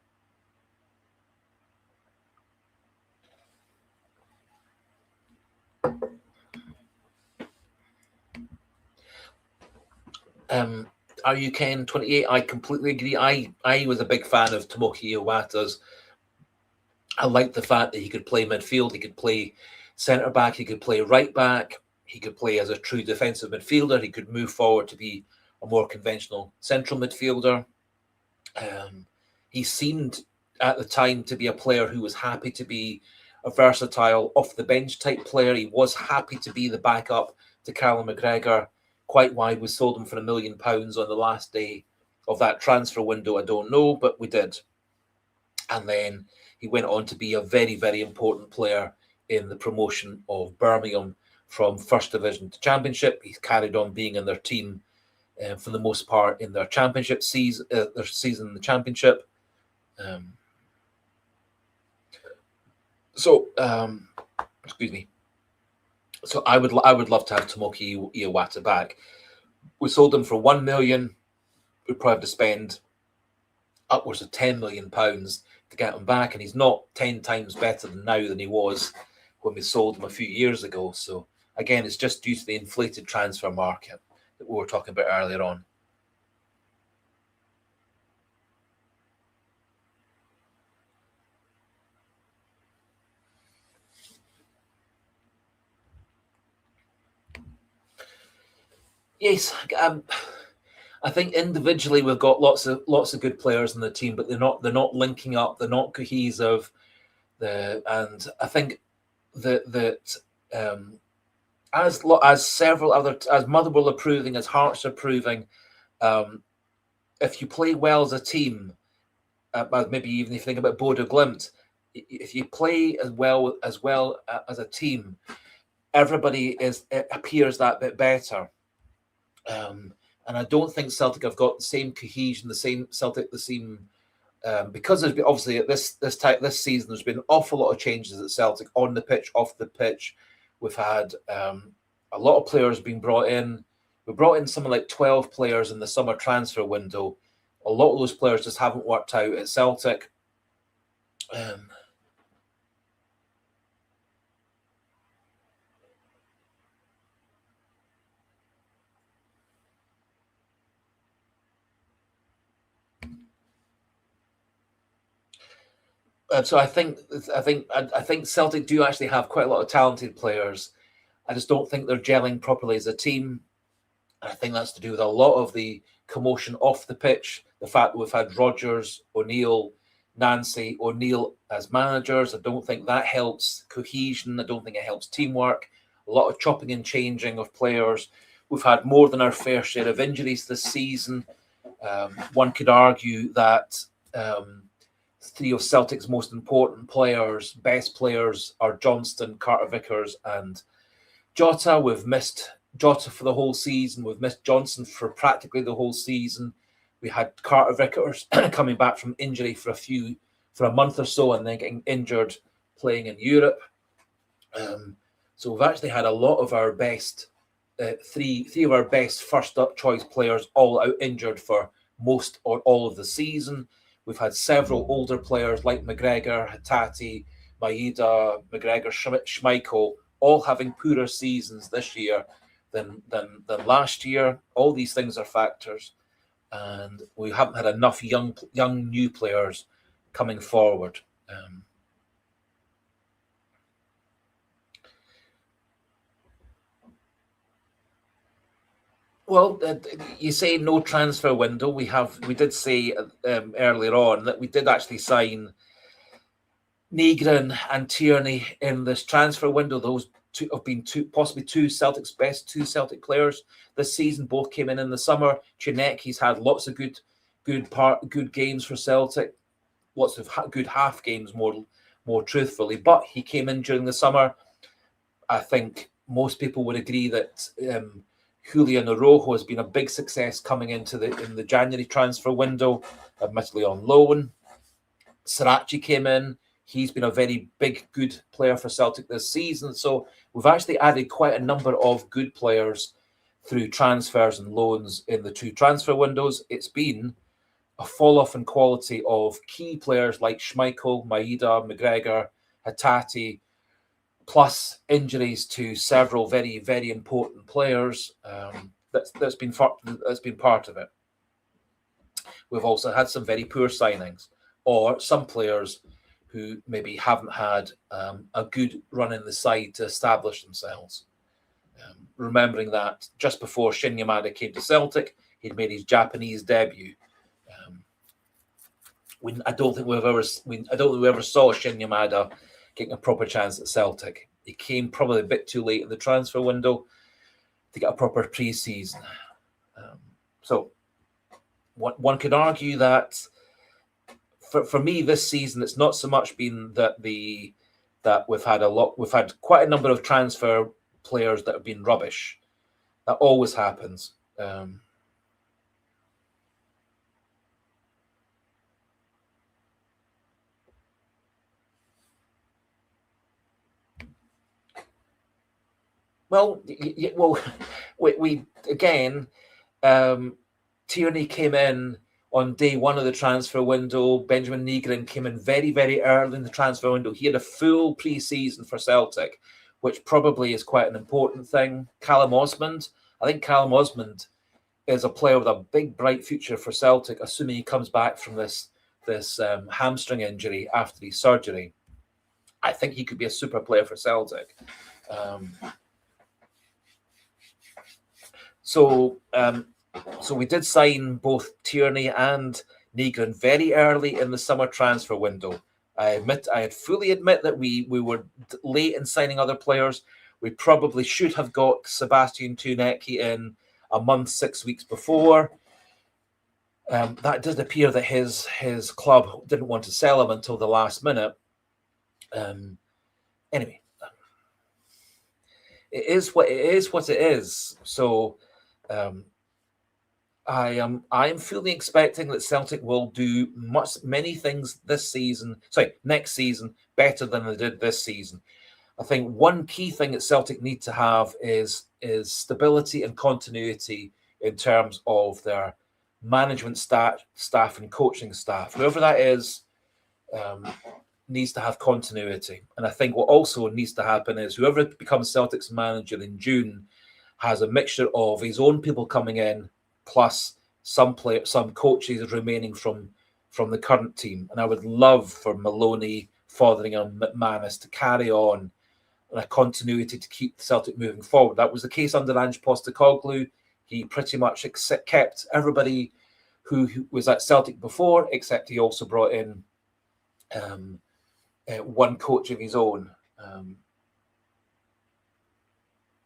Are you Ken 28? I completely agree. I was a big fan of Tomoki Iwata's. I liked the fact that he could play midfield, he could play centre back, he could play right back, he could play as a true defensive midfielder, he could move forward to be a more conventional central midfielder. He seemed at the time to be a player who was happy to be a versatile off the bench type player. He was happy to be the backup to Callum McGregor. Quite why we sold him for £1 million on the last day of that transfer window, I don't know, but we did. And then he went on to be a very, very important player in the promotion of Birmingham from First Division to Championship. He's carried on being in their team for the most part in their Championship season, in the Championship. Excuse me. So I would love to have Tomoki Iwata back. We sold him for £1 million. We'd probably have to spend upwards of £10 million to get him back, and he's not 10 times better now than he was when we sold him a few years ago. So again, it's just due to the inflated transfer market that we were talking about earlier on. Yes, I think individually we've got lots of good players in the team, but they're not linking up. They're not cohesive. And I think that as Motherwell are proving, as Hearts are proving, if you play well as a team, maybe even if you think about Bodo Glimt, if you play as well as a team, everybody appears that bit better. And I don't think Celtic have got the same cohesion, because there's been obviously at this season there's been an awful lot of changes at Celtic on the pitch, off the pitch. We've had a lot of players being brought in. We brought in something like 12 players in the summer transfer window. A lot of those players just haven't worked out at Celtic. So I think Celtic do actually have quite a lot of talented players. I just don't think they're gelling properly as a team. I think that's to do with a lot of the commotion off the pitch. The fact that we've had Rodgers, O'Neill, Nancy, O'Neill as managers. I don't think that helps cohesion. I don't think it helps teamwork. A lot of chopping and changing of players. We've had more than our fair share of injuries this season. One could argue that three of Celtic's most important players, best players, are Johnston, Carter-Vickers, and Jota. We've missed Jota for the whole season. We've missed Johnson for practically the whole season. We had Carter-Vickers coming back from injury for a month or so, and then getting injured playing in Europe. So we've actually had a lot of our best three of our best first up choice players all out injured for most or all of the season. We've had several older players like McGregor, Hatate, Maeda, McGregor, Schmeichel, all having poorer seasons this year than last year. All these things are factors, and we haven't had enough young new players coming forward. Well, you say no transfer window. We did say earlier on that we did actually sign Negrin and Tierney in this transfer window. Those two have been possibly two Celtic's best two Celtic players this season. Both came in the summer. Chinecki's had lots of good games for Celtic, lots of good half games, more truthfully. But he came in during the summer. I think most people would agree that Julian Araujo has been a big success coming into in the January transfer window, admittedly on loan. Sirachi came in. He's been a very big, good player for Celtic this season. So we've actually added quite a number of good players through transfers and loans in the two transfer windows. It's been a fall-off in quality of key players like Schmeichel, Maeda, McGregor, Hatate, plus injuries to several very, very important players. That's been part of it. We've also had some very poor signings, or some players who maybe haven't had a good run in the side to establish themselves. Remembering that just before Shin Yamada came to Celtic, he'd made his Japanese debut. I don't think we ever saw Shin Yamada getting a proper chance at Celtic. He came probably a bit too late in the transfer window to get a proper pre-season. So one could argue that for me this season, it's not so much been that we've had quite a number of transfer players that have been rubbish. That always happens. Well, we again, Tierney came in on day one of the transfer window. Benjamin Negrin came in very, very early in the transfer window. He had a full pre-season for Celtic, which probably is quite an important thing. Callum Osmond, I think Callum Osmond is a player with a big, bright future for Celtic, assuming he comes back from this hamstring injury after his surgery. I think he could be a super player for Celtic. So we did sign both Tierney and Negrin very early in the summer transfer window. I fully admit that we were late in signing other players. We probably should have got Sebastian Tunecki in a month, 6 weeks before. That did appear that his club didn't want to sell him until the last minute. Anyway, it is what it is. So I am fully expecting that Celtic will do many things next season better than they did this season. I think one key thing that Celtic need to have is stability and continuity in terms of their management staff and coaching staff. Whoever that is needs to have continuity. And I think what also needs to happen is whoever becomes Celtic's manager in June has a mixture of his own people coming in plus some coaches remaining from the current team. And I would love for Maloney, Fotheringham, McManus to carry on a continuity to keep Celtic moving forward. That was the case under Ange Postecoglou. He pretty much kept everybody who was at Celtic before, except he also brought in one coach of his own,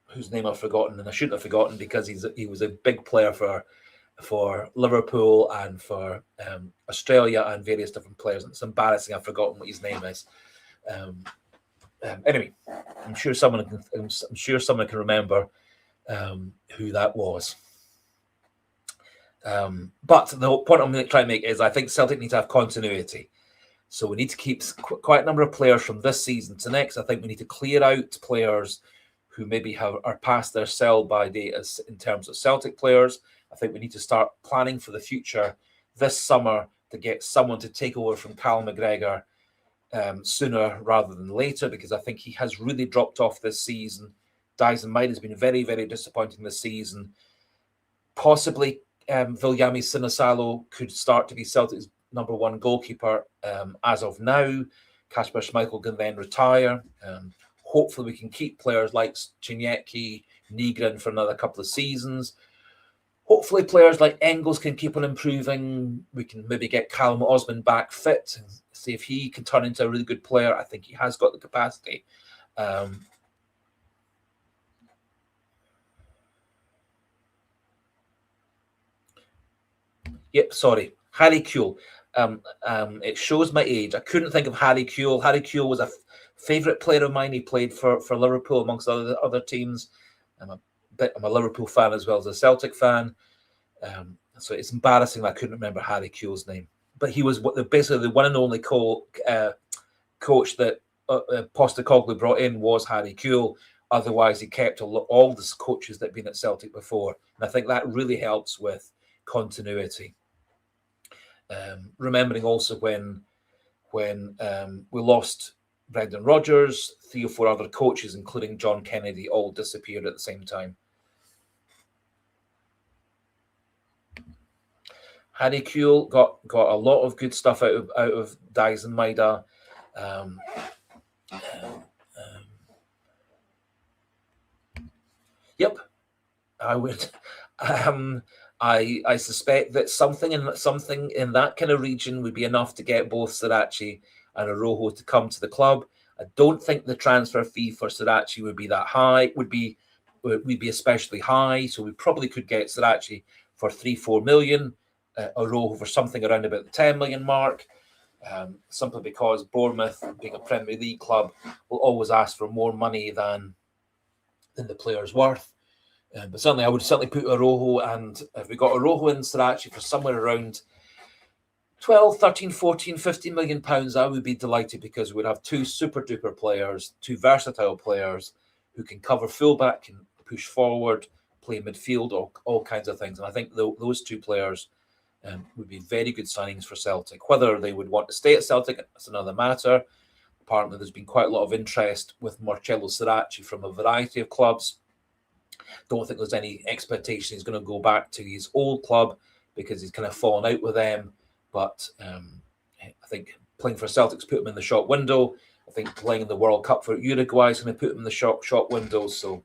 whose name I've forgotten, and I shouldn't have forgotten because he was a big player for Liverpool and for Australia and various different players. And it's embarrassing I've forgotten what his name is. Anyway, I'm sure someone can remember who that was. But the point I'm going to try and make is I think Celtic need to have continuity. So we need to keep quite a number of players from this season to next. I think we need to clear out players who maybe are past their sell-by date in terms of Celtic players. I think we need to start planning for the future this summer to get someone to take over from Callum McGregor sooner rather than later, because I think he has really dropped off this season. Dyson Maeda has been very, very disappointing this season. Possibly Viljami Sinisalo could start to be Celtic's number one goalkeeper as of now. Kasper Schmeichel can then retire. Hopefully we can keep players like Chinecki, Negrin for another couple of seasons. Hopefully players like Engels can keep on improving. We can maybe get Callum Osman back fit and see if he can turn into a really good player. I think he has got the capacity. Yep, sorry. Harry Kewell. It shows my age. I couldn't think of Harry Kewell. Harry Kewell was a favourite player of mine. He played for Liverpool amongst other teams. I'm a Liverpool fan as well as a Celtic fan. So it's embarrassing that I couldn't remember Harry Kewell's name. But he was basically the one and only coach that Postecoglou brought in was Harry Kewell. Otherwise, he kept all the coaches that had been at Celtic before. And I think that really helps with continuity. Remembering also when we lost Brendan Rodgers, 3 or 4 other coaches, including John Kennedy, all disappeared at the same time. Harry Kewell got a lot of good stuff out of Dyes and Maida. Yep, I would. I suspect that something in that kind of region would be enough to get both Sirachi and Arojo to come to the club. I don't think the transfer fee for Sirachi would be that high. Would be especially high. So we probably could get Sirachi for 3-4 million, Arojo for something around about the 10 million mark. Simply because Bournemouth, being a Premier League club, will always ask for more money than the player's worth. But certainly, I would certainly put Arojo, and if we got Arojo and Sirachi for somewhere around 12, 13, 14, 15 million pounds, I would be delighted, because we would have 2 super duper players, 2 versatile players who can cover fullback, can push forward, play midfield, all kinds of things. And I think those 2 players would be very good signings for Celtic. Whether they would want to stay at Celtic, that's another matter. Apparently, there's been quite a lot of interest with Marcello Sirachi from a variety of clubs. Don't think there's any expectation he's going to go back to his old club, because he's kind of fallen out with them. But I think playing for Celtic's put him in the shop window. I think playing in the World Cup for Uruguay is going to put him in the shop window. So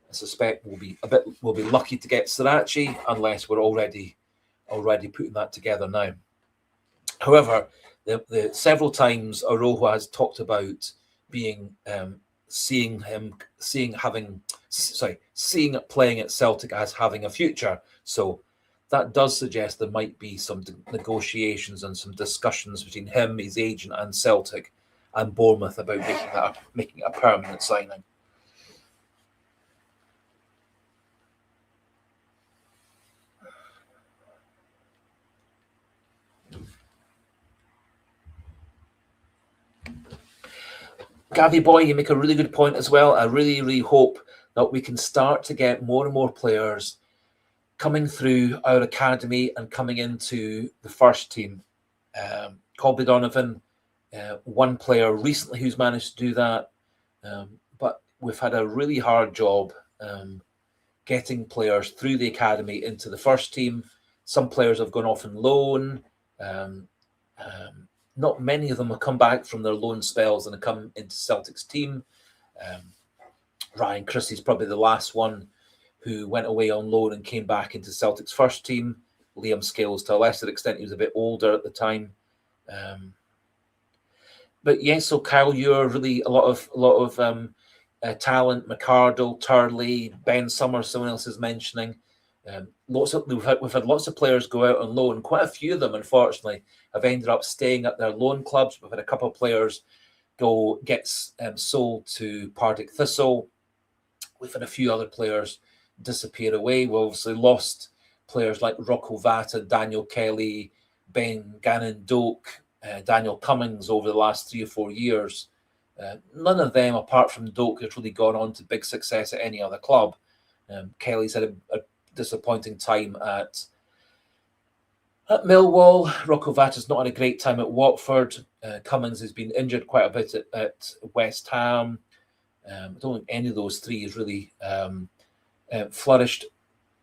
I suspect we'll be lucky to get Sirachi, unless we're already putting that together now. However, the several times Arojo has talked about being seeing playing at Celtic as having a future. So that does suggest there might be some negotiations and some discussions between him, his agent, and Celtic and Bournemouth about making a permanent signing. Gavi Boy, you make a really good point as well. I really, really hope that we can start to get more and more players coming through our academy and coming into the first team. Colby Donovan, one player recently who's managed to do that. But we've had a really hard job getting players through the academy into the first team. Some players have gone off on loan. Not many of them have come back from their loan spells and have come into Celtic's team. Ryan Christie's probably the last one who went away on loan and came back into Celtic's first team. Liam Scales, to a lesser extent, he was a bit older at the time. But yes, so Kyle, you're really a lot of talent. McArdle, Turley, Ben Summers, someone else is mentioning. We've had lots of players go out on loan. Quite a few of them, unfortunately, have ended up staying at their loan clubs. We've had a couple of players get sold to Partick Thistle. We've had a few other players disappear away. We've obviously lost players like Rocco Vata, Daniel Kelly, Ben Gannon Doak, Daniel Cummings over the last 3 or 4 years. None of them, apart from Doak, has really gone on to big success at any other club. Kelly's had a disappointing time at Millwall. Rocco Vata's not had a great time at Watford. Cummings has been injured quite a bit at West Ham. I don't think any of those 3 has really flourished.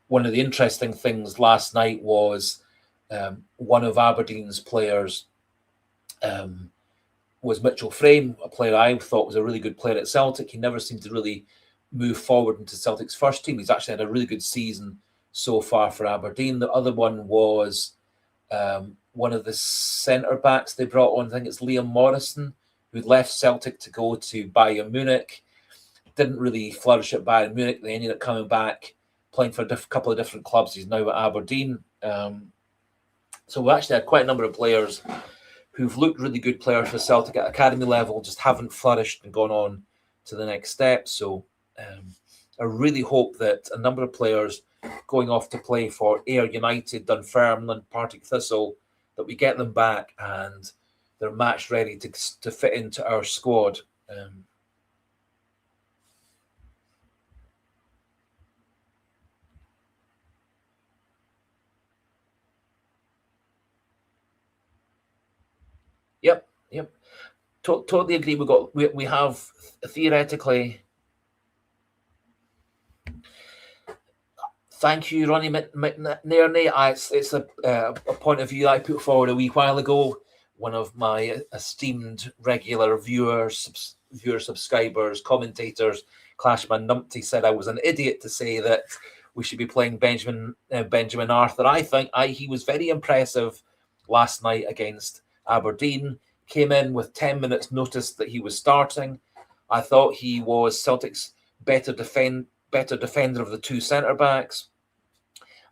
One of the interesting things last night was one of Aberdeen's players was Mitchell Frame, a player I thought was a really good player at Celtic. He never seemed to really move forward into Celtic's first team. He's actually had a really good season so far for Aberdeen. The other one was one of the centre backs they brought on. I think it's Liam Morrison, who left Celtic to go to Bayern Munich. Didn't really flourish at Bayern Munich. They ended up coming back, playing for a couple of different clubs. He's now at Aberdeen. So we actually had quite a number of players who've looked really good players for Celtic at academy level, just haven't flourished and gone on to the next step. So I really hope that a number of players going off to play for Ayr United, Dunfermline, Partick Thistle, that we get them back and they're match ready to fit into our squad. Yep. Totally agree. We have theoretically. Thank you, Ronnie McNerney. It's a point of view I put forward a wee while ago. One of my esteemed regular viewers, subscribers, commentators, Clashman Numpty, said I was an idiot to say that we should be playing Benjamin Arthur. I think he was very impressive last night against Aberdeen. Came in with 10 minutes notice that he was starting. I thought he was Celtic's better defender of the two centre-backs.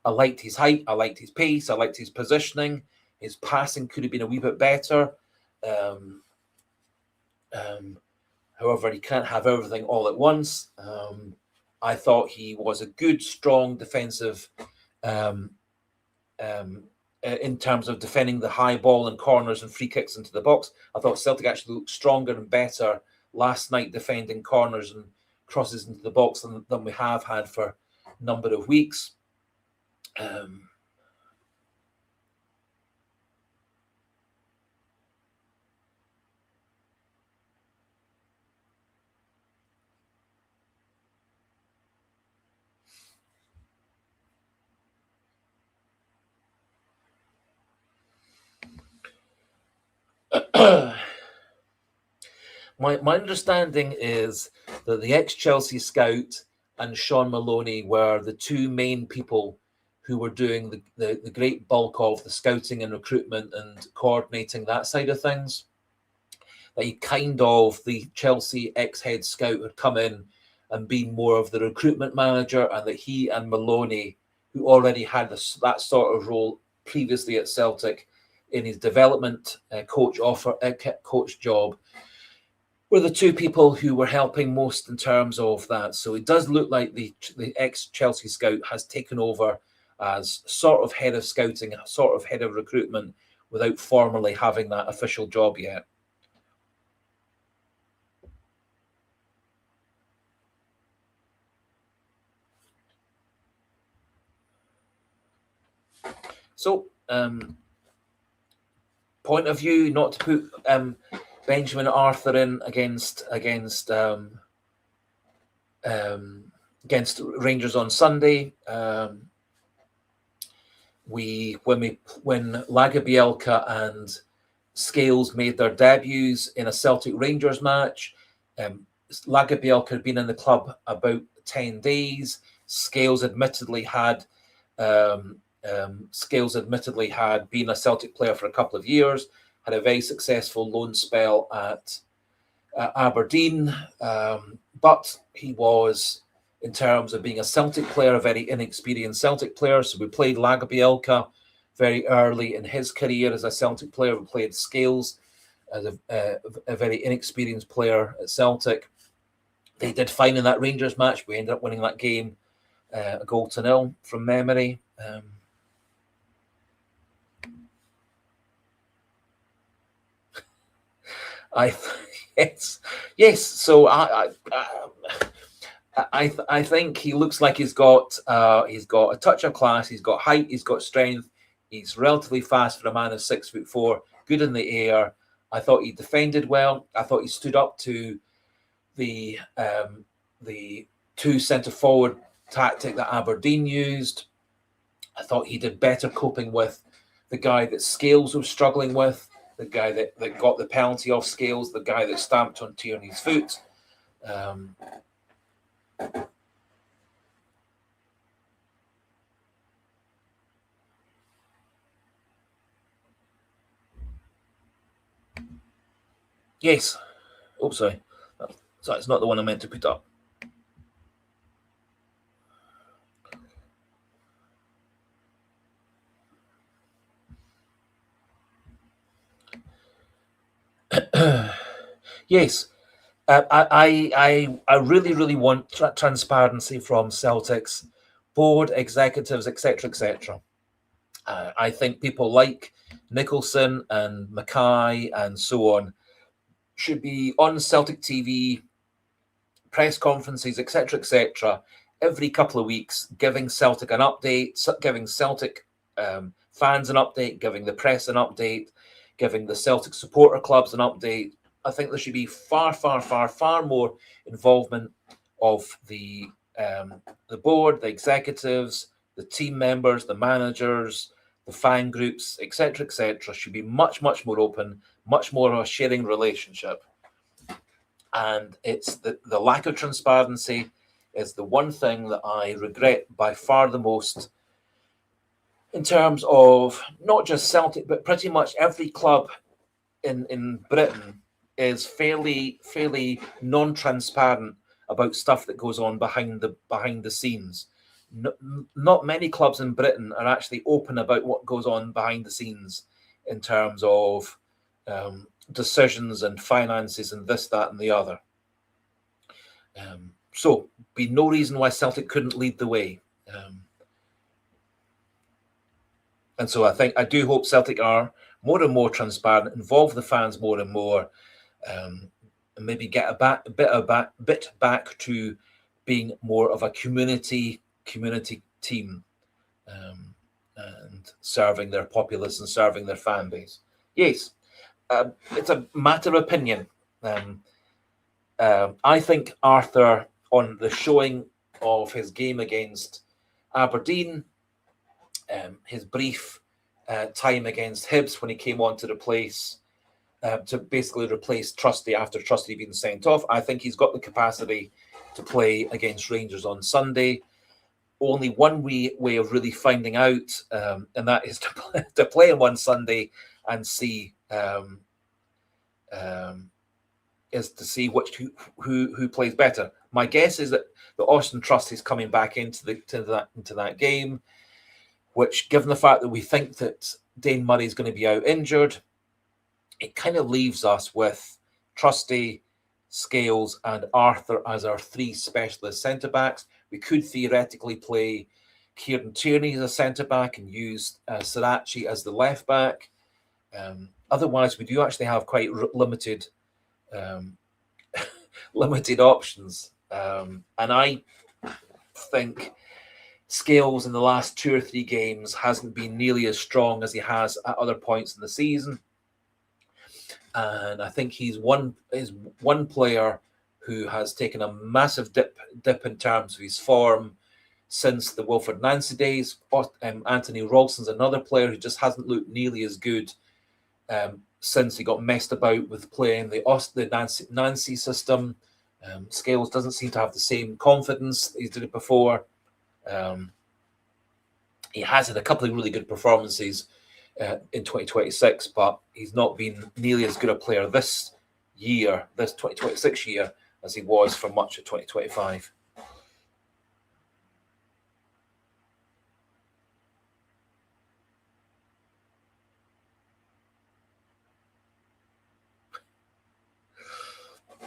I liked his height, I liked his pace, I liked his positioning. His passing could have been a wee bit better. However, he can't have everything all at once. I thought he was a good, strong defensive in terms of defending the high ball and corners and free kicks into the box. I thought Celtic actually looked stronger and better last night defending corners and crosses into the box than we have had for a number of weeks. My understanding is that the ex-Chelsea scout and Sean Maloney were the two main people who were doing the great bulk of the scouting and recruitment and coordinating that side of things. That the Chelsea ex-head scout had come in and been more of the recruitment manager, and that he and Maloney, who already had that sort of role previously at Celtic in his development coach job, were the two people who were helping most in terms of that. So it does look like the ex-Chelsea scout has taken over as sort of head of scouting, sort of head of recruitment, without formally having that official job yet. So, point of view, not to put Benjamin Arthur in against Rangers on Sunday. When Lagerbielke and Scales made their debuts in a Celtic Rangers match, Lagerbielke had been in the club about 10 days. Scales admittedly had been a Celtic player for a couple of years, had a very successful loan spell at Aberdeen, but he was, in terms of being a Celtic player, a very inexperienced Celtic player. So we played Lagerbielke very early in his career as a Celtic player. We played Scales as a very inexperienced player at Celtic. They did fine in that Rangers match. We ended up winning that game a 0-0 from memory. Yes. So I think he looks like he's got a touch of class. He's got height. He's got strength. He's relatively fast for a man of 6'4", good in the air. I thought he defended well. I thought he stood up to the two centre forward tactic that Aberdeen used. I thought he did better coping with the guy that Scales was struggling with, the guy that got the penalty off Scales, the guy that stamped on Tierney's foot. Yes. Oh, sorry. So it's not the one I meant to put up. Yes. I really, really want transparency from Celtic's board, executives, etc., etc. I think people like Nicholson and Mackay and so on should be on Celtic TV, press conferences, etc., every couple of weeks, giving Celtic an update, giving Celtic fans an update, giving the press an update, giving the Celtic supporter clubs an update. I think there should be far, far, far, far more involvement of the board, the executives, the team members, the managers, the fan groups, etc., should be much, much more open, much more of a sharing relationship. And it's the lack of transparency is the one thing that I regret by far the most in terms of not just Celtic, but pretty much every club in Britain is fairly non-transparent about stuff that goes on behind the scenes. Not many clubs in Britain are actually open about what goes on behind the scenes in terms of decisions and finances and this, that, and the other. So, be no reason why Celtic couldn't lead the way. And so I do hope Celtic are more and more transparent, involve the fans more and more, and maybe get a bit back to being more of a community team, and serving their populace and serving their fan base. Yes, it's a matter of opinion. I think Arthur, on the showing of his game against Aberdeen, his brief time against Hibs when he came on to basically replace Trusty after Trusty being sent off, I think he's got the capacity to play against Rangers on Sunday. Only one way of really finding out, and that is to play him on Sunday and see is to see who plays better. My guess is that the Austin Trust is coming back into that game, which, given the fact that we think that Dane Murray is going to be out injured, it kind of leaves us with Trusty, Scales, and Arthur as our three specialist centre backs. We could theoretically play Kieran Tierney as a centre back and use Sirachi as the left back. Otherwise, we do actually have quite limited options. And I think Scales in the last 2 or 3 games hasn't been nearly as strong as he has at other points in the season. And I think he's one player who has taken a massive dip in terms of his form since the Wilfred Nancy days. Anthony Ralston's another player who just hasn't looked nearly as good since he got messed about with playing the Nancy system. Scales doesn't seem to have the same confidence he did it before. He has had a couple of really good performances in 2026, but he's not been nearly as good a player this 2026 year, as he was for much of 2025.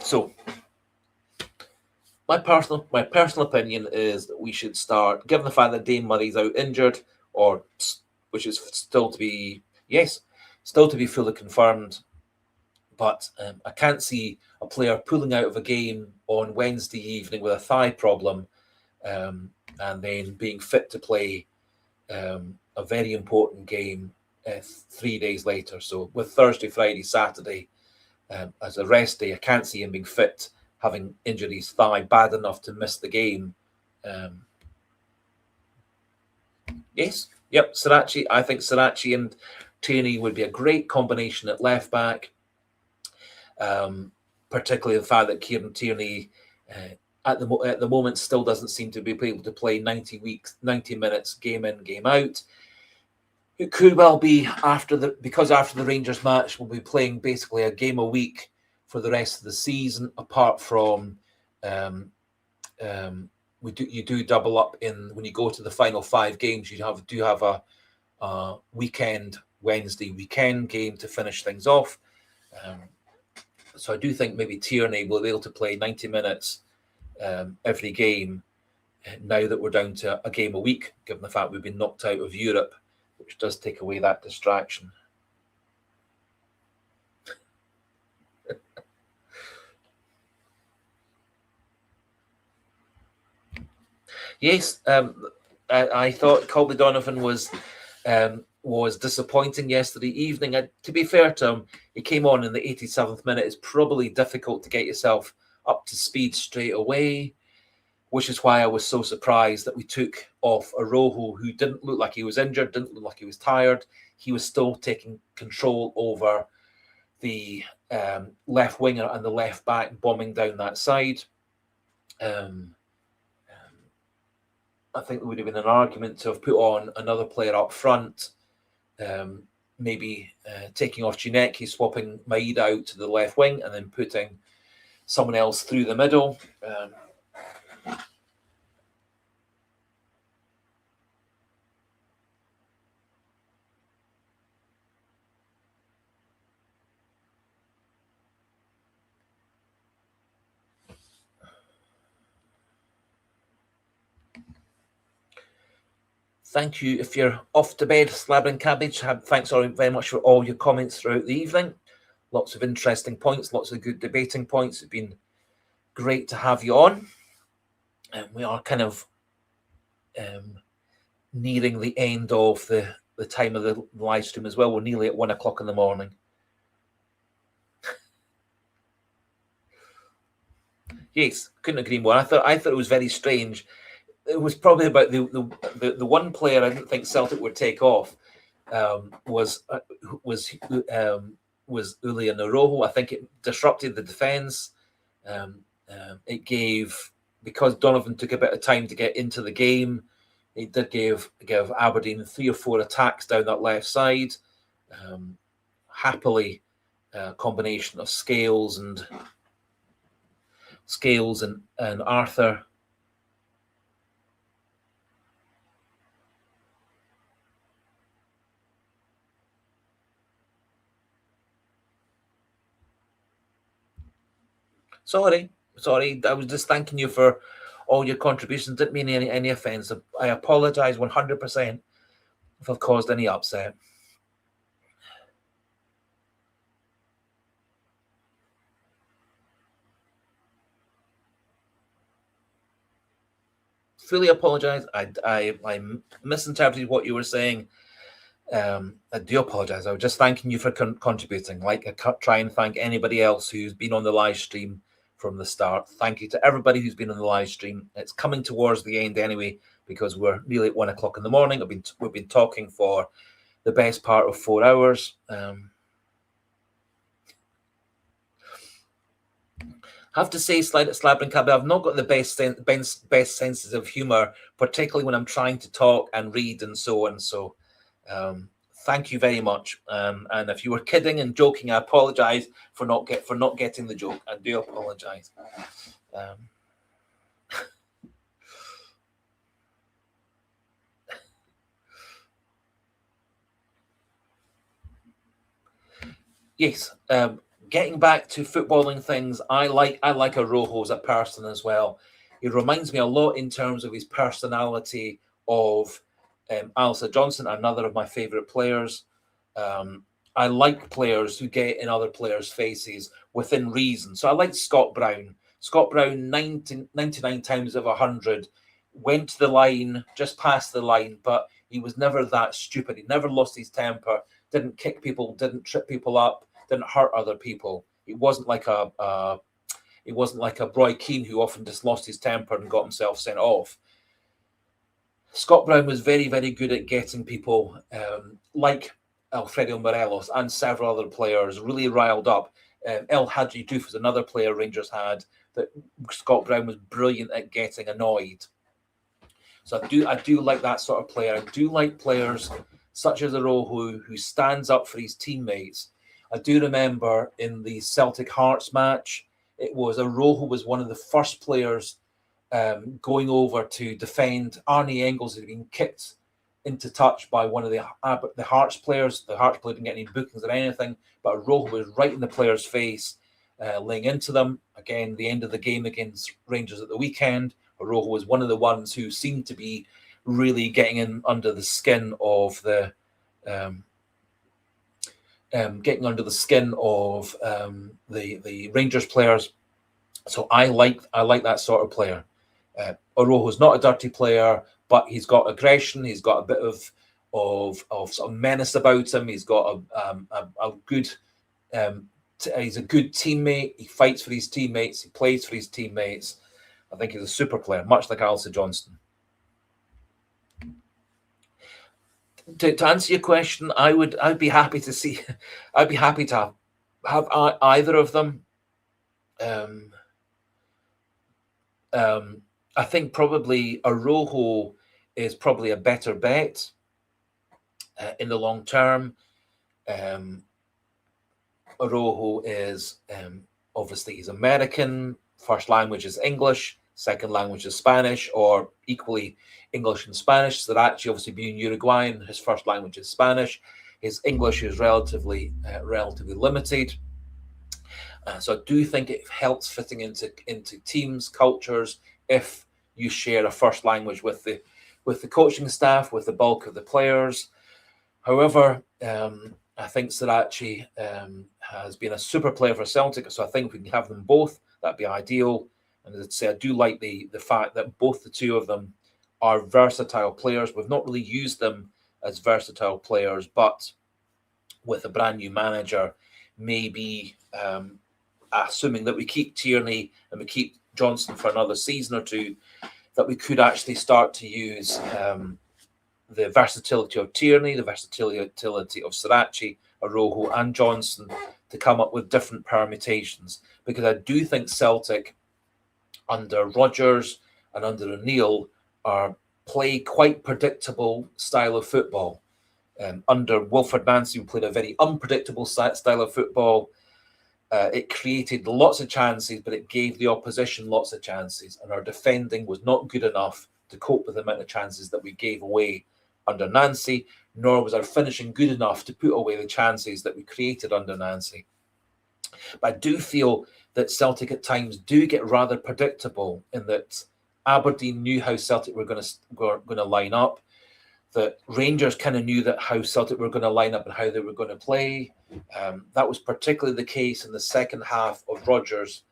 So, my personal opinion is that we should start, given the fact that Dane Murray's out injured, which is still to be fully confirmed. But I can't see a player pulling out of a game on Wednesday evening with a thigh problem, and then being fit to play a very important game 3 days later. So with Thursday, Friday, Saturday as a rest day, I can't see him being fit, having injured his thigh bad enough to miss the game. Yes, yep, Sirachi. I think Sirachi and Tierney would be a great combination at left back. Particularly the fact that Kieran Tierney at the moment still doesn't seem to be able to play 90 minutes, game in, game out. It could well be because after the Rangers match, we'll be playing basically a game a week for the rest of the season, apart from you do double up in when you go to the final 5 games. You do have a Wednesday weekend game to finish things off. So I do think maybe Tierney will be able to play 90 minutes every game now that we're down to a game a week, given the fact we've been knocked out of Europe, which does take away that distraction. Yes, I thought Colby Donovan was disappointing yesterday evening. To be fair to him, he came on in the 87th minute. It's probably difficult to get yourself up to speed straight away, which is why I was so surprised that we took off Arojo, who didn't look like he was injured, didn't look like he was tired. He was still taking control over the left winger and the left back, bombing down that side. I think there would have been an argument to have put on another player up front, maybe taking off Ginecki, swapping Maeda out to the left wing, and then putting someone else through the middle. Thank you. If you're off to bed, Slab and Cabbage, thanks very much for all your comments throughout the evening. Lots of interesting points, lots of good debating points. It's been great to have you on. And we are kind of nearing the end of the time of the live stream as well. We're nearly at 1 o'clock in the morning. Yes, couldn't agree more. I thought it was very strange. It was probably about the one player I didn't think Celtic would take off was Ulian Arojo. I think it disrupted the defence. It gave, because Donovan took a bit of time to get into the game, it did give Aberdeen 3 or 4 attacks down that left side. Happily, a combination of Scales and Arthur. Sorry. I was just thanking you for all your contributions. Didn't mean any offence. I apologise 100% if I've caused any upset. Fully apologise. I misinterpreted what you were saying. I do apologise. I was just thanking you for contributing. Like I try and thank anybody else who's been on the live stream from the start. Thank you to everybody who's been on the live stream. It's coming towards the end anyway, because we're nearly at 1 o'clock in the morning. We've been talking for the best part of 4 hours. Have to say, Slab and Cabby, I've not got the best senses of humour, particularly when I'm trying to talk and read and so on. So thank you very much. And if you were kidding and joking, I apologise for not getting the joke. I do apologise. Yes. Getting back to footballing things, I like Arojo as a person as well. He reminds me a lot in terms of his personality of Alistair Johnson, another of my favourite players. I like players who get in other players' faces within reason. So I like Scott Brown. Scott Brown, 99 times of 100, went to the line, just past the line, but he was never that stupid. He never lost his temper, didn't kick people, didn't trip people up, didn't hurt other people. It wasn't like a Roy Keane who often just lost his temper and got himself sent off. Scott Brown was very, very good at getting people like Alfredo Morelos and several other players really riled up. El Hadji Diouf was another player Rangers had that Scott Brown was brilliant at getting annoyed. So I do like that sort of player. I do like players such as Arojo who stands up for his teammates. I do remember in the Celtic Hearts match, it was Arojo was one of the first players going over to defend. Arnie Engels had been kicked into touch by one of the Hearts players. The Hearts player didn't get any bookings or anything, but Arojo was right in the player's face, laying into them. Again, the end of the game against Rangers at the weekend, Arojo was one of the ones who seemed to be really getting in under the skin of the the Rangers players. So I like that sort of player. Orojo's not a dirty player, but he's got aggression. He's got a bit of sort of menace about him. He's got a good. He's a good teammate. He fights for his teammates. He plays for his teammates. I think he's a super player, much like Alistair Johnston. To answer your question, I'd be happy to see. I'd be happy to have either of them. I think probably Arojo is probably a better bet in the long term. Arojo is obviously he's American. First language is English. Second language is Spanish, or equally English and Spanish. So that actually, obviously, being Uruguayan, his first language is Spanish. His English is relatively limited. So I do think it helps fitting into teams, cultures, if you share a first language with the coaching staff, with the bulk of the players. However, I think Sirachi has been a super player for Celtic, so I think if we can have them both, that'd be ideal. And as I say, I do like the fact that both the two of them are versatile players. We've not really used them as versatile players, but with a brand new manager, maybe assuming that we keep Tierney and we keep Johnson for another season or two, that we could actually start to use the versatility of Tierney, the versatility of Sirachi, Arojo and Johnson to come up with different permutations. Because I do think Celtic, under Rodgers and under O'Neill, play quite predictable style of football. Under Wilfred Nancy, who played a very unpredictable style of football. It created lots of chances, but it gave the opposition lots of chances. And our defending was not good enough to cope with the amount of chances that we gave away under Nancy, nor was our finishing good enough to put away the chances that we created under Nancy. But I do feel that Celtic at times do get rather predictable, in that Aberdeen knew how Celtic were going to line up, that Rangers kind of knew that how Celtic were going to line up and how they were going to play. That was particularly the case in the second half of Rodgers'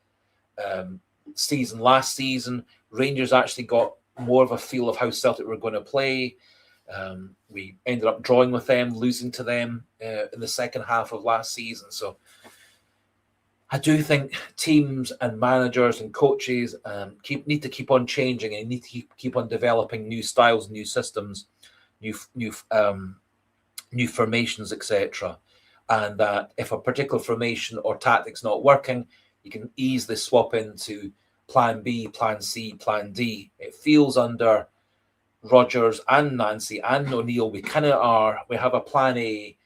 season last season. Rangers actually got more of a feel of how Celtic were going to play. We ended up drawing with them, losing to them in the second half of last season. So I do think teams and managers and coaches need to keep on changing, and need to keep on developing new styles, new systems, new formations, etc. And that if a particular formation or tactic's not working, you can easily swap into plan B, plan C, plan D. It feels under Rodgers and Nancy and O'Neill, we have a plan A,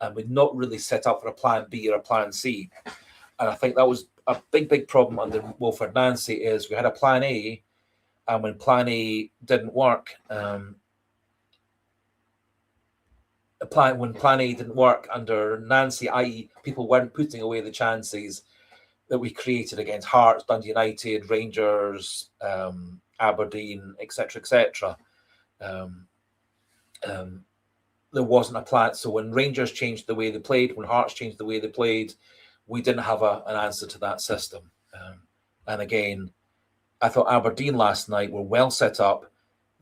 and we're not really set up for a plan B or a plan C. And I think that was a big problem under Wilfred Nancy, is we had a plan A, and when plan A didn't work, when plan A didn't work under Nancy, i.e. people weren't putting away the chances that we created against Hearts, Dundee United, Rangers, Aberdeen, etc., there wasn't a plan. So when Rangers changed the way they played, when Hearts changed the way they played, we didn't have an answer to that system. And again, I thought Aberdeen last night were well set up.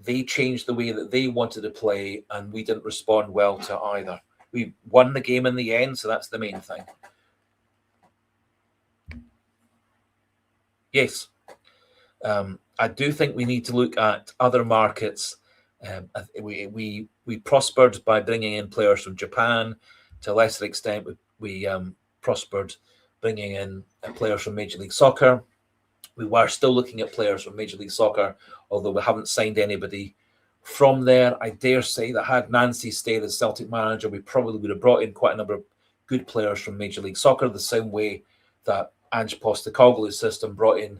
They changed the way that they wanted to play, and we didn't respond well to either. We won the game in the end, so that's the main thing. Yes. I do think we need to look at other markets. We prospered by bringing in players from Japan. To a lesser extent, we prospered bringing in players from Major League Soccer. We were still looking at players from Major League Soccer, although we haven't signed anybody from there. I dare say that had Nancy stayed as Celtic manager, we probably would have brought in quite a number of good players from Major League Soccer, the same way that Ange Postecoglou's system brought in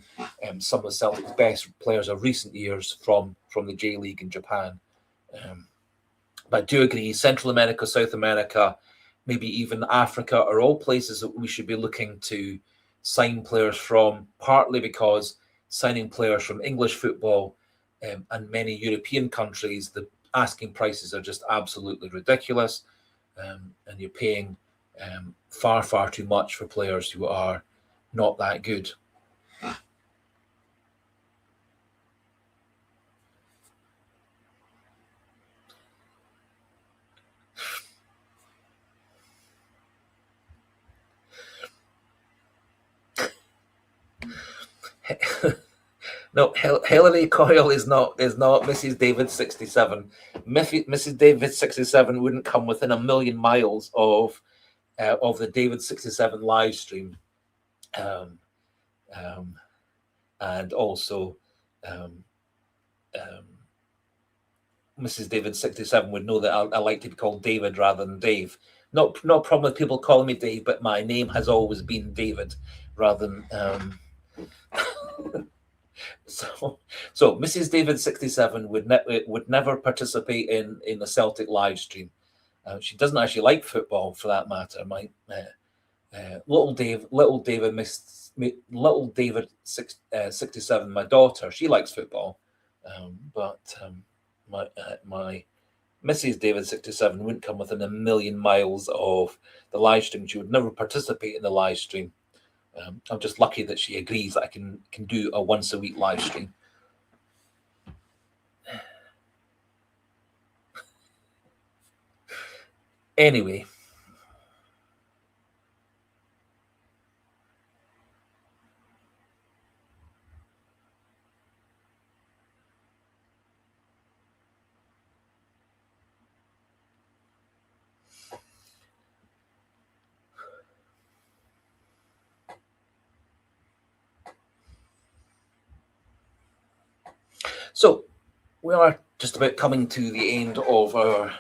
some of Celtic's best players of recent years from the J League in Japan. But I do agree, Central America, South America, maybe even Africa are all places that we should be looking to sign players from, partly because signing players from English football and many European countries, the asking prices are just absolutely ridiculous, and you're paying far, far too much for players who are not that good. No, Hilary Coyle is not Mrs. David 67. Mrs. David 67 wouldn't come within a million miles of the David 67 live stream, and also Mrs. David 67 would know that I like to be called David rather than Dave. Not a problem with people calling me Dave, but my name has always been David rather than. So Mrs. David 67 would never participate in a Celtic live stream. She doesn't actually like football, for that matter. My little David 67, my daughter, she likes football, but my Mrs. David 67 wouldn't come within a million miles of the live stream. She would never participate in the live stream. I'm just lucky that she agrees that I can do a once a week live stream. Anyway. So we are just about coming to the end of our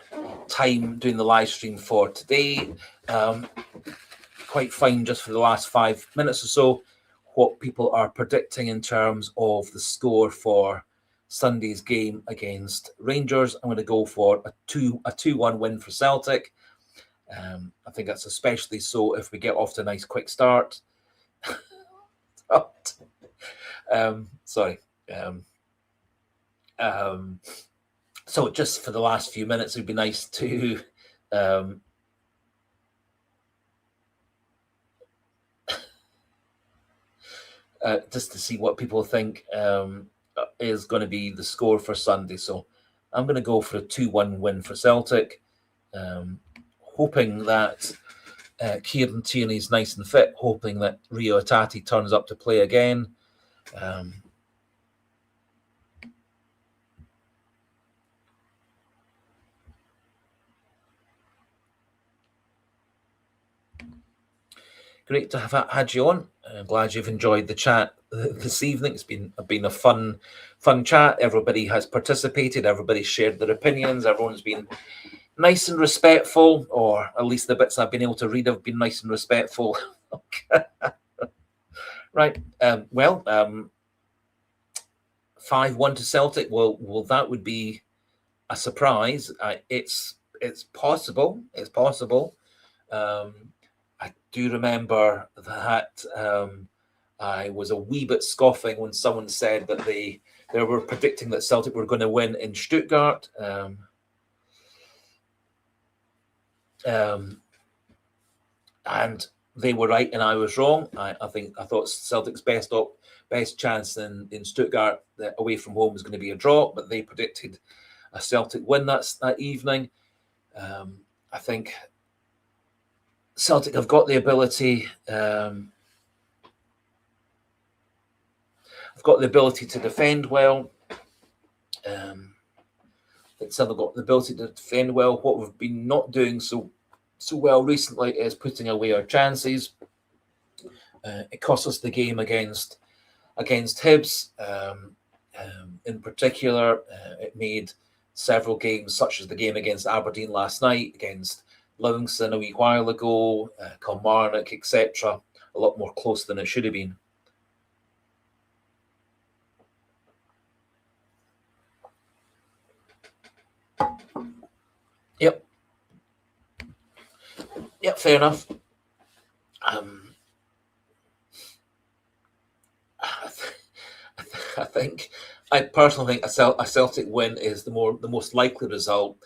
time doing the live stream for today. Quite fine just for the last 5 minutes or so, what people are predicting in terms of the score for Sunday's game against Rangers. I'm going to go for a 2-1 win for Celtic. I think that's especially so if we get off to a nice quick start. Sorry. So just for the last few minutes, it'd be nice to just to see what people think is going to be the score for Sunday. So I'm going to go for a 2-1 win for Celtic, hoping that Kieran Tierney's nice and fit, hoping that Rio Atati turns up to play again. Great to have had you on. I'm glad you've enjoyed the chat this evening. It's been a fun chat. Everybody has participated. Everybody shared their opinions. Everyone's been nice and respectful, or at least the bits I've been able to read have been nice and respectful. Right. 5-1 to Celtic. Well, that would be a surprise. It's possible. It's possible. I do remember that I was a wee bit scoffing when someone said that they were predicting that Celtic were going to win in Stuttgart. And they were right and I was wrong. I thought Celtic's best chance in Stuttgart away from home was going to be a draw, but they predicted a Celtic win that evening. I think Celtic have got the ability. Have got the ability to defend well. I think Celtic got the ability to defend well. What we've been not doing so well recently is putting away our chances. It cost us the game against Hibs. In particular, it made several games, such as the game against Aberdeen last night, against Livingston a wee while ago, Kilmarnock, etc. A lot more close than it should have been. Yep. Yep, fair enough. I personally think a Celtic win is the most likely result.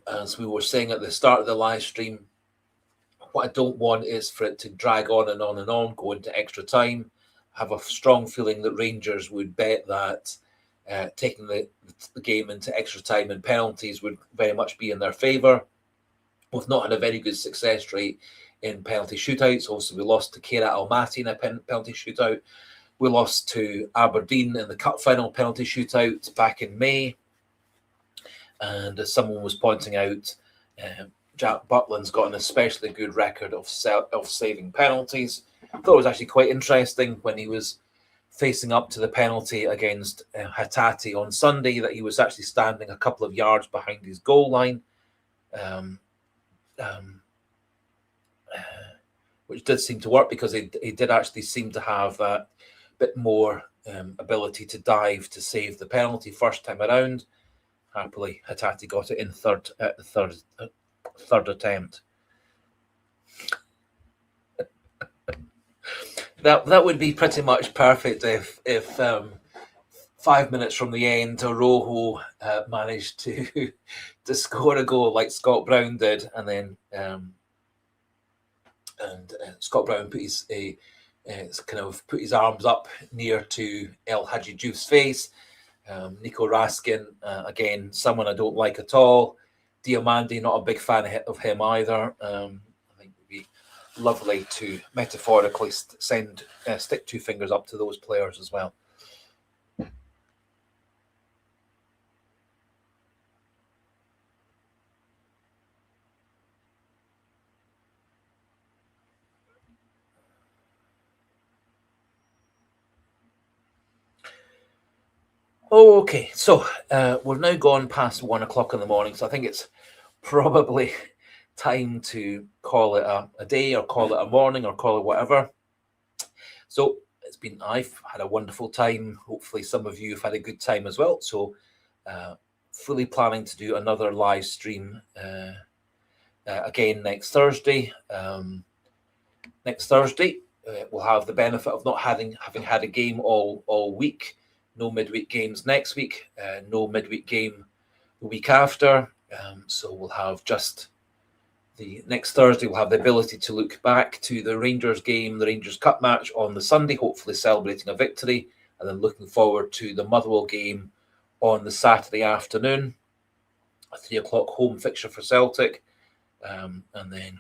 As we were saying at the start of the live stream, what I don't want is for it to drag on and on and on, go into extra time. I have a strong feeling that Rangers would bet that taking the game into extra time and penalties would very much be in their favour. We've not had a very good success rate in penalty shootouts. Also, we lost to Kera Almaty in a penalty shootout. We lost to Aberdeen in the cup final penalty shootout back in May. And as someone was pointing out, Jack Butland's got an especially good record of saving penalties. I thought it was actually quite interesting when he was facing up to the penalty against Hatate on Sunday that he was actually standing a couple of yards behind his goal line, which did seem to work because he did actually seem to have that bit more ability to dive to save the penalty first time around. Happily, Hatate got it in third attempt. That would be pretty much perfect if 5 minutes from the end, Rojo managed to score a goal like Scott Brown did, and then Scott Brown put his arms up near to El Hadji Diouf's face. Nico Raskin, again, someone I don't like at all. Diomande, not a big fan of him either. I think it would be lovely to metaphorically stick two fingers up to those players as well. Okay, so we've now gone past 1 o'clock in the morning, so I think it's probably time to call it a day, or call it a morning, or call it whatever. So I've had a wonderful time. Hopefully some of you have had a good time as well. So fully planning to do another live stream again next Thursday. We'll have the benefit of not having had a game all week. No midweek games next week. No midweek game the week after. So we'll have just the next Thursday. We'll have the ability to look back to the Rangers game, the Rangers Cup match on the Sunday, hopefully celebrating a victory, and then looking forward to the Motherwell game on the Saturday afternoon, a 3 o'clock home fixture for Celtic, and then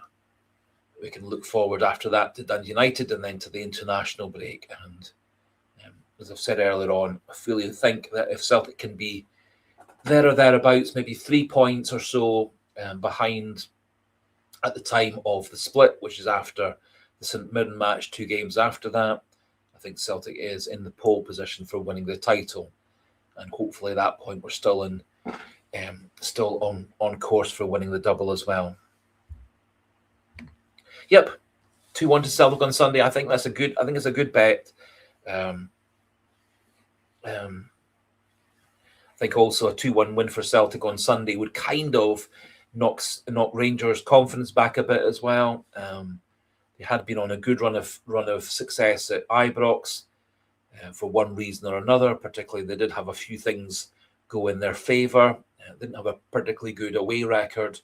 we can look forward after that to Dundee United and then to the international break. And as I've said earlier on, I fully think that if Celtic can be there or thereabouts, maybe 3 points or so behind at the time of the split, which is after the St Mirren match, 2 games after that, I think Celtic is in the pole position for winning the title. And hopefully at that point we're still on course for winning the double as well. Yep, 2-1 to Celtic on Sunday. I think it's a good bet. I think also a 2-1 win for Celtic on Sunday would kind of knock Rangers' confidence back a bit as well. They had been on a good run of success at Ibrox for one reason or another. Particularly, they did have a few things go in their favour. Didn't have a particularly good away record,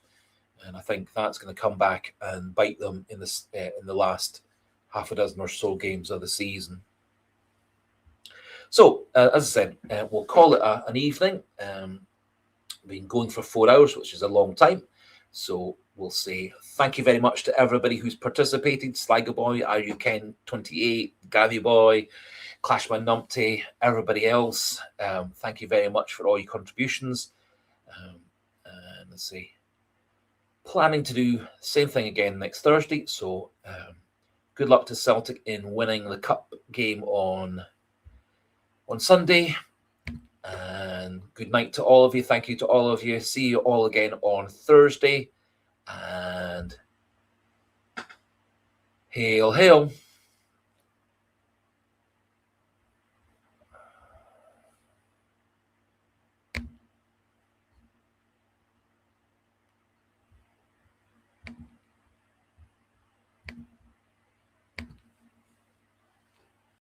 and I think that's going to come back and bite them in the last half a dozen or so games of the season. So, as I said, we'll call it an evening. We've been going for 4 hours, which is a long time. So we'll say thank you very much to everybody who's participated. Sligo Boy, RUKen28, Gavi Boy, Clashman Numpty, everybody else. Thank you very much for all your contributions. And let's see. Planning to do the same thing again next Thursday. So good luck to Celtic in winning the cup game on Sunday, and good night to all of you. Thank you to all of you. See you all again on Thursday. And hail, hail.